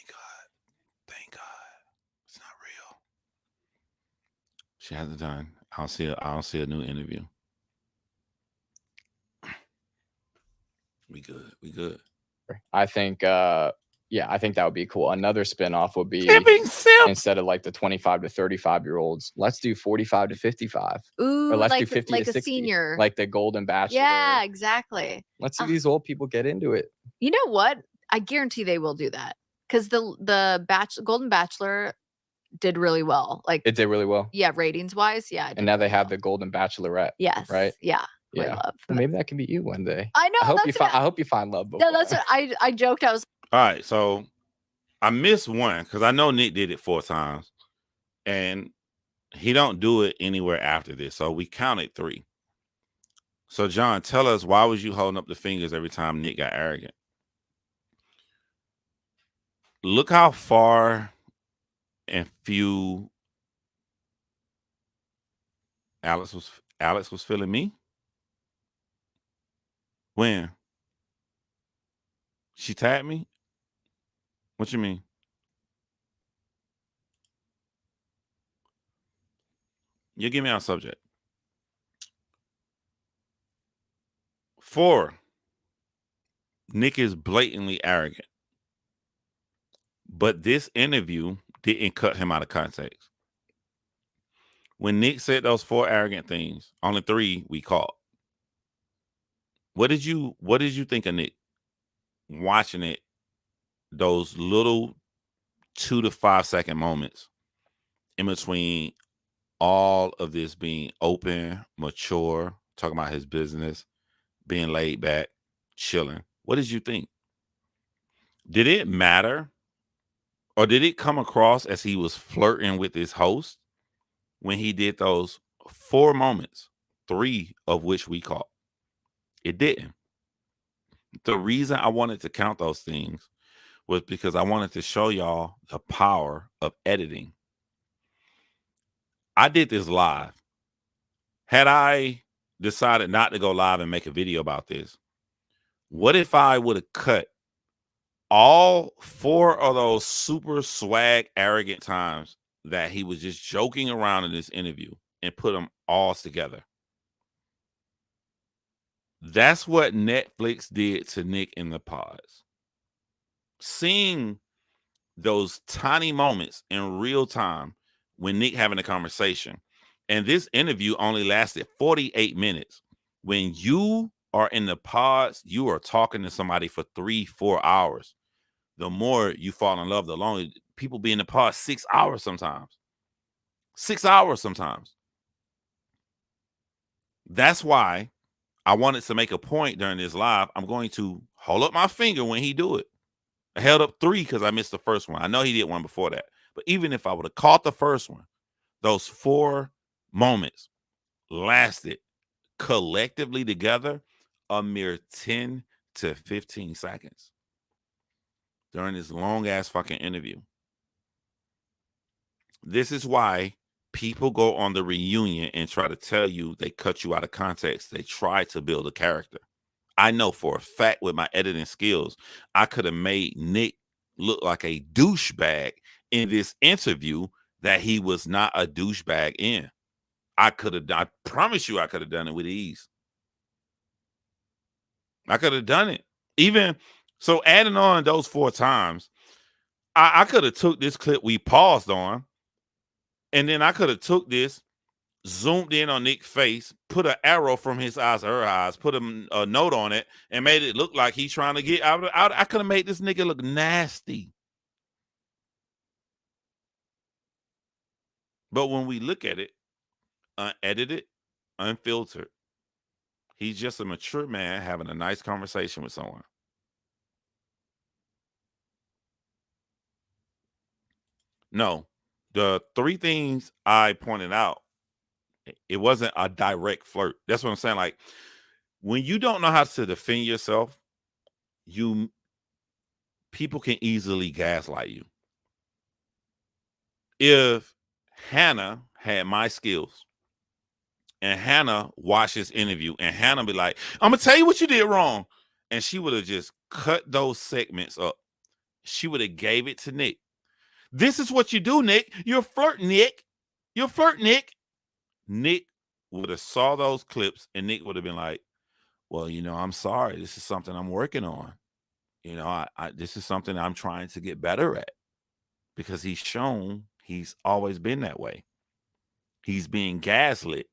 God. Thank God. It's not real. She hasn't done. I don't see a new interview. We good. I think I think that would be cool. Another spinoff would be instead of like the 25 to 35-year-olds, let's do 45 to 55. Ooh, Or let's like do 50 like to a 60. senior. Like the Golden Bachelor. Yeah, exactly. Let's see these old people get into it. You know what? I guarantee they will do that because the Golden Bachelor did really well. Like It did really well. yeah, ratings wise, yeah. it did And now they really have well. the Golden Bachelorette. Yes, right? Yeah, I Yeah. love. Well, maybe that can be you one day. I know. I hope that's what I hope you find love before. No, that's what I joked. I was All right, so I missed one because I know Nick did it 4 times, and he don't do it anywhere after this. So we counted 3. So John, tell us, why was you holding up the fingers every time Nick got arrogant? Look how far and few Alex was feeling me. When? She tagged me? What you mean? You give me our subject. 4, Nick is blatantly arrogant. But this interview didn't cut him out of context. When Nick said those 4 arrogant things, only 3 we caught. What did you think of Nick watching it? Those little 2 to 5 second moments in between all of this being open, mature, talking about his business, being laid back, chilling. What did you think? Did it matter? Or did it come across as he was flirting with his host when he did those 4 moments, 3 of which we caught? It didn't. The reason I wanted to count those things was because I wanted to show y'all the power of editing. I did this live. Had I decided not to go live and make a video about this, what if I would have cut all 4 of those super swag, arrogant times that he was just joking around in this interview and put them all together? That's what Netflix did to Nick in the pods. Seeing those tiny moments in real time when Nick having a conversation, and this interview only lasted 48 minutes. When you are in the pods, you are talking to somebody for 3-4 hours. The more you fall in love, the longer. People be in the pods 6 hours sometimes. 6 hours sometimes. That's why I wanted to make a point during this live. I'm going to hold up my finger when he do it. I held up 3 because I missed the first one. I know he did one before that. But even if I would have caught the first one, those 4 moments lasted collectively together a mere 10 to 15 seconds during this long ass fucking interview. This is why people go on the reunion and try to tell you they cut you out of context. They try to build a character. I know for a fact with my editing skills, I could have made Nick look like a douchebag in this interview that he was not a douchebag in. I promise you I could have done it with ease. I could have done it. Even so, adding on those 4 times, I could have took this clip we paused on, and then I could have took this, zoomed in on Nick's face, put an arrow from his eyes to her eyes, put a note on it, and made it look like he's trying to get out. I could have made this nigga look nasty. But when we look at it, unedited, unfiltered, he's just a mature man having a nice conversation with someone. No, the 3 things I pointed out, it wasn't a direct flirt. That's what I'm saying. Like, when you don't know how to defend yourself, people can easily gaslight you. If Hannah had my skills and Hannah watched this interview and Hannah be like, I'm gonna tell you what you did wrong, and she would have just cut those segments up, she would have gave it to Nick. This is what you do, Nick. You're flirting, Nick. You're flirting, Nick. Nick would have saw those clips and Nick would have been like, well, I'm sorry. This is something I'm working on. This is something I'm trying to get better at, because he's shown he's always been that way. He's being gaslit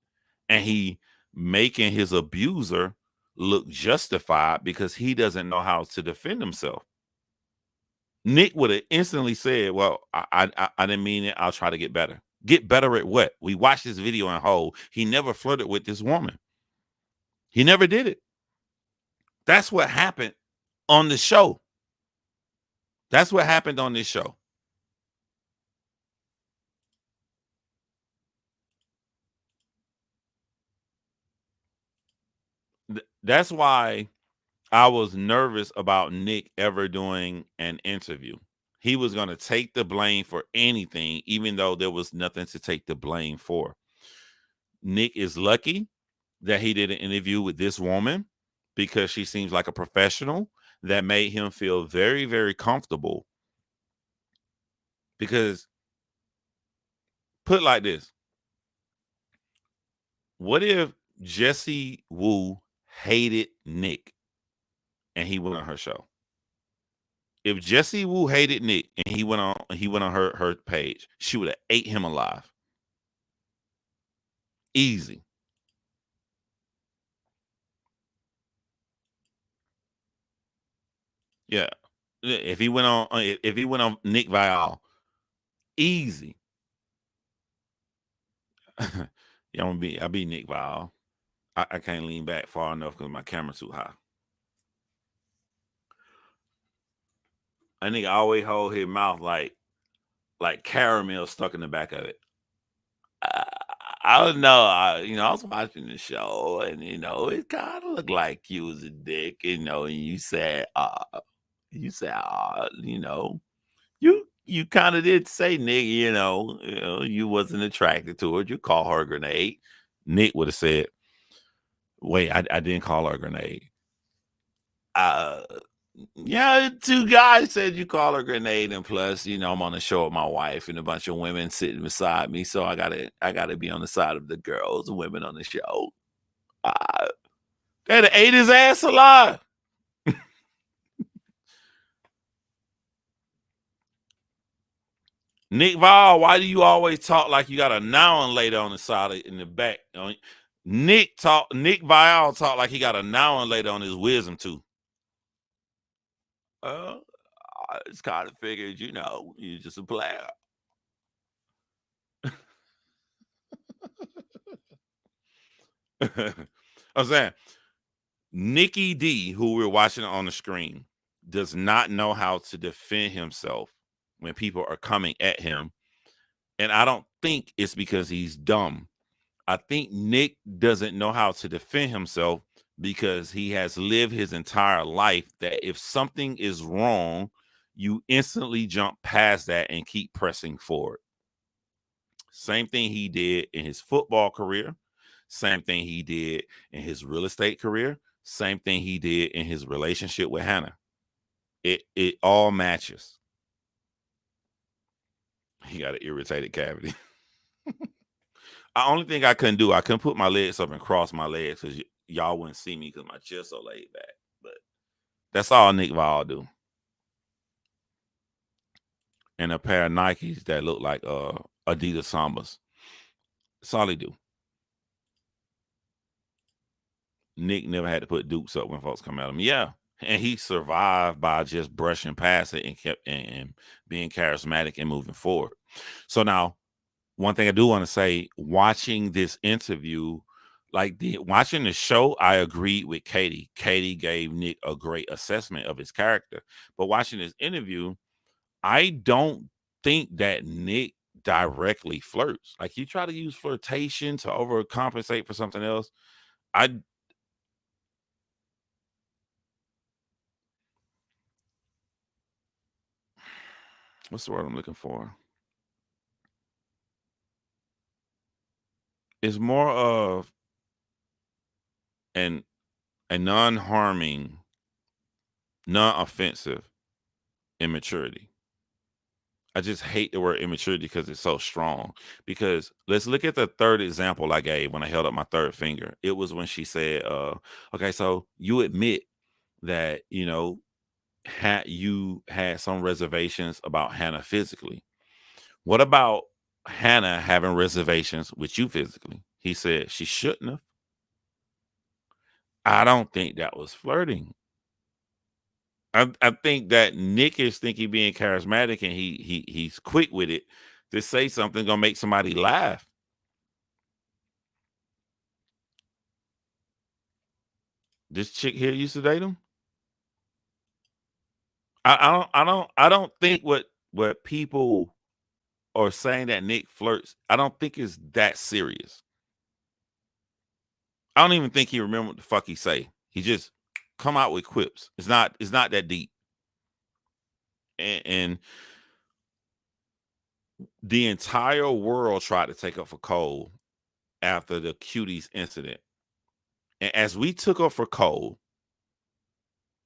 and he making his abuser look justified because he doesn't know how to defend himself. Nick would have instantly said, well, I didn't mean it. I'll try to get better. Get better at what? We watched this video in whole. He never flirted with this woman. He never did it. That's what happened on the show. That's what happened on this show. That's why I was nervous about Nick ever doing an interview. He was going to take the blame for anything, even though there was nothing to take the blame for. Nick is lucky that he did an interview with this woman because she seems like a professional that made him feel very, very comfortable. Because, put it like this, what if Jessie Woo hated Nick and he went on her show? If Jessie Woo hated Nick and he went on her page, she would have ate him alive. Easy. Yeah. If he went on Nick Viall, easy. Yeah, I'll be Nick Viall. I can't lean back far enough because my camera's too high. I nigga always hold his mouth like caramel stuck in the back of it. I don't know. I was watching the show, and it kind of looked like you was a dick, and you said, you kind of did say, Nick, you wasn't attracted to her. You call her a grenade. Nick would have said, wait, I didn't call her a grenade. Yeah, 2 guys said you call her a grenade, and plus, I'm on the show with my wife and a bunch of women sitting beside me, so I gotta be on the side of the girls and women on the show. They'd have ate his ass alive. Nick Viall, why do you always talk like you got a noun later on the side in the back? Nick Viall talk like he got a noun later on his wisdom too. I just kind of figured, you're just a player. I'm saying, Nikki D, who we're watching on the screen, does not know how to defend himself when people are coming at him. And I don't think it's because he's dumb. I think Nick doesn't know how to defend himself because he has lived his entire life that if something is wrong, you instantly jump past that and keep pressing forward. Same thing he did in his football career. Same thing he did in his real estate career. Same thing he did in his relationship with Hannah. It all matches. He got an irritated cavity. The only thing I couldn't do, I couldn't put my legs up and cross my legs because y'all wouldn't see me because my chair's so laid back. But that's all Nick Viall do. And a pair of Nikes that look like Adidas Sambas. That's all he do. Nick never had to put dukes up when folks come at him. Yeah. And he survived by just brushing past it and kept and being charismatic and moving forward. So now, one thing I do want to say, watching this interview, watching the show, I agreed with Katie. Katie gave Nick a great assessment of his character. But watching this interview, I don't think that Nick directly flirts. Like, he tried to use flirtation to overcompensate for something else. What's the word I'm looking for? It's more of a non-harming, non-offensive immaturity. I just hate the word immaturity because it's so strong. Because let's look at the third example I gave when I held up my third finger. It was when she said, okay, so you admit that, you had some reservations about Hannah physically. What about Hannah having reservations with you physically? He said she shouldn't have. I don't think that was flirting. I think that Nick is thinking being charismatic and he's quick with it to say something gonna make somebody laugh. This chick here used to date him. I don't think what people are saying that Nick flirts. I don't think it's that serious. I don't even think he remember what the fuck he say. He just come out with quips. It's not that deep. And the entire world tried to take up for Cole after the Cuties incident. And as we took up for Cole,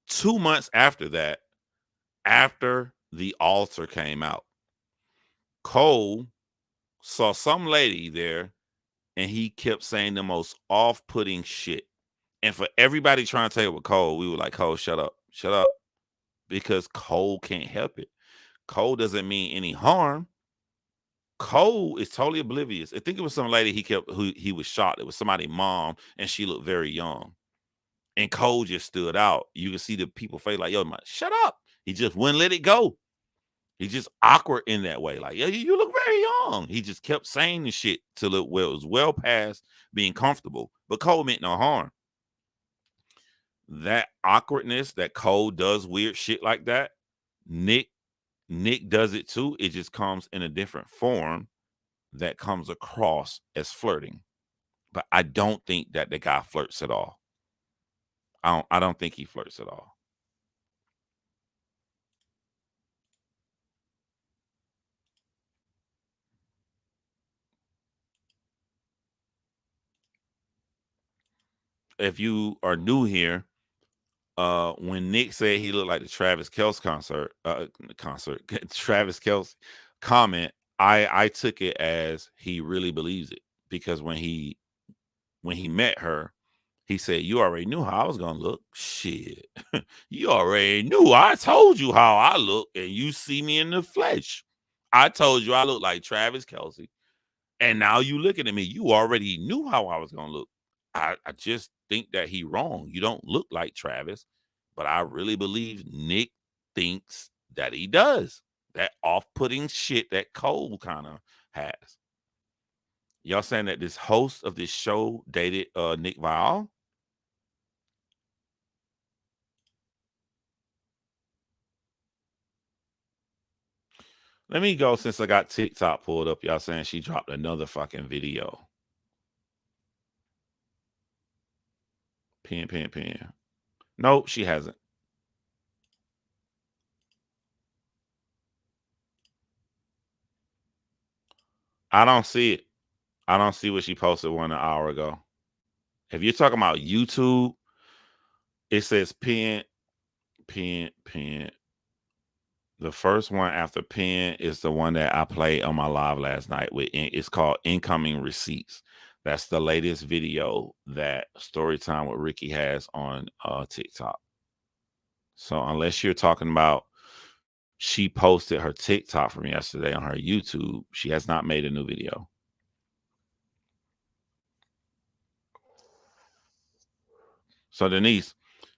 2 months after that, after the altar came out, Cole saw some lady there and he kept saying the most off-putting shit. And for everybody trying to take it with Cole, we were like, Cole, shut up. Shut up. Because Cole can't help it. Cole doesn't mean any harm. Cole is totally oblivious. I think it was some lady who he was shocked. It was somebody's mom, and she looked very young. And Cole just stood out. You can see the people face like, yo, man, shut up. He just wouldn't let it go. He's just awkward in that way. Like, yeah, you look very young. He just kept saying the shit till it was well past being comfortable. But Cole meant no harm. That awkwardness that Cole does weird shit like that, Nick does it too. It just comes in a different form that comes across as flirting. But I don't think that the guy flirts at all. I don't think he flirts at all. If you are new here, when Nick said he looked like the Travis Kelce Travis Kelce comment, I took it as he really believes it, because when he met her, he said, you already knew how I was gonna look. Shit. You already knew. I told you how I look, and you see me in the flesh. I told you I look like Travis Kelce. And now you looking at me. You already knew how I was gonna look. I just think that he wrong. You don't look like Travis, but I really believe Nick thinks that he does. That off-putting shit that Cole kind of has. Y'all saying that this host of this show dated Nick Viall? Let me go, since I got TikTok pulled up. Y'all saying she dropped another fucking video. Pin. Nope, she hasn't. I don't see it. I don't see what she posted 1 hour ago. If you're talking about YouTube, it says pin. The first one after Pen is the one that I played on my live last night with. It's called Incoming Receipts. That's the latest video that Storytime with Ricky has on TikTok. So unless you're talking about she posted her TikTok from yesterday on her YouTube, she has not made a new video. So Denise,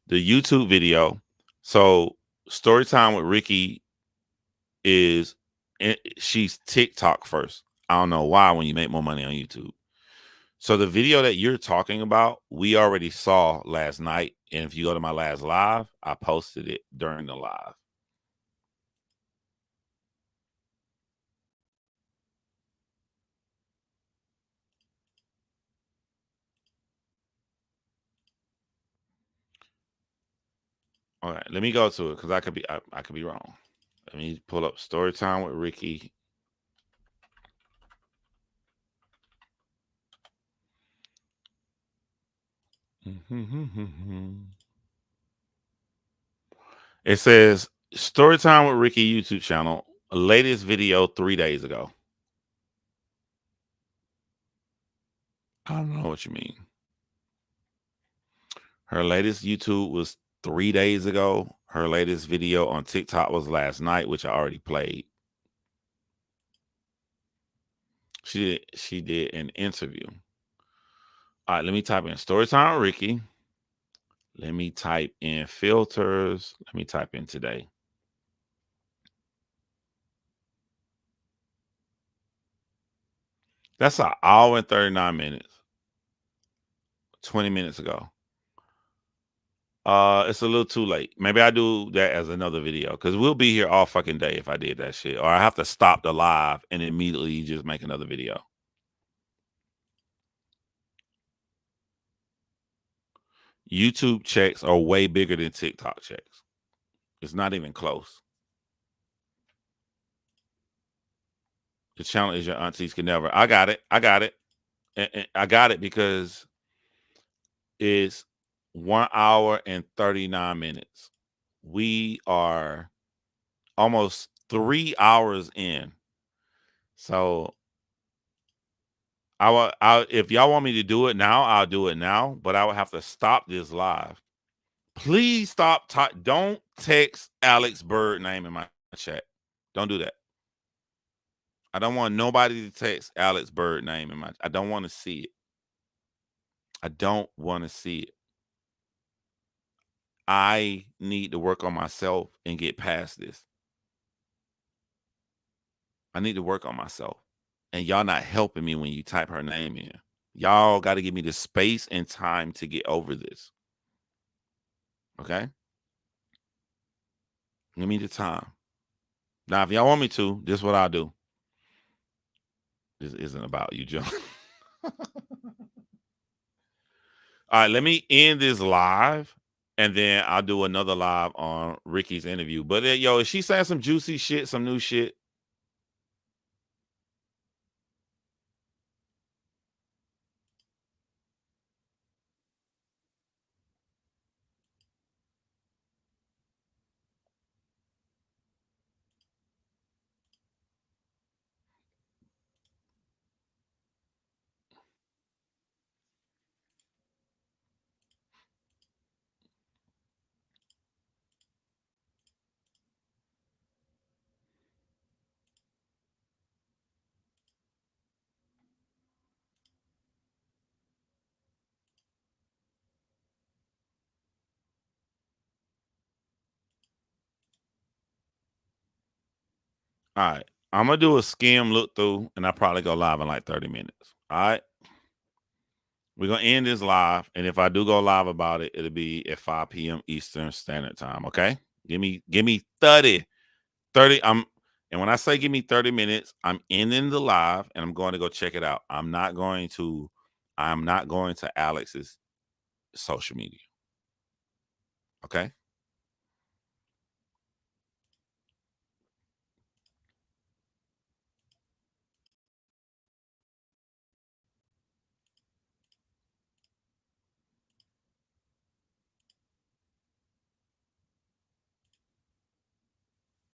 the YouTube video. So Storytime with Ricky she's TikTok first. I don't know why when you make more money on YouTube. So the video that you're talking about, we already saw last night. And if you go to my last live, I posted it during the live. All right, let me go to it because I could be wrong. Let me pull up Storytime with Ricky. It says Storytime with Ricky YouTube channel, latest video 3 days ago. I don't know what you mean. Her latest YouTube was 3 days ago. Her latest video on TikTok was last night, which I already played. She did an interview. All right, let me type in Storytime Ricky. Let me type in filters. Let me type in today. That's an hour and 39 minutes. 20 minutes ago. It's a little too late. Maybe I do that as another video because we'll be here all fucking day if I did that shit. Or I have to stop the live and immediately just make another video. YouTube checks are way bigger than TikTok checks. It's not even close. The channel is your aunties can never. I got it. I got it. And I got it because it's 1 hour and 39 minutes. We are almost 3 hours in. So if y'all want me to do it now, I'll do it now, but I would have to stop this live. Please stop. Don't text Alex Bird name in my chat. Don't do that. I don't want nobody to text Alex Bird name in my. I don't want to see it. I don't want to see it. I need to work on myself and get past this. I need to work on myself. And y'all not helping me when you type her name in. Y'all got to give me the space and time to get over this. Okay? Give me the time. Now, if y'all want me to, this is what I'll do. This isn't about you, John. All right, let me end this live, and then I'll do another live on Ricky's interview. But yo, is she saying some juicy shit, some new shit? All right, I'm gonna do a skim look through, and I'll probably go live in like 30 minutes. All right, we're gonna end this live, and if I do go live about it, it'll be at 5 p.m. Eastern Standard Time. Okay, give me 30. And when I say give me 30 minutes, I'm ending the live and I'm going to go check it out. I'm not going to Alex's social media. Okay.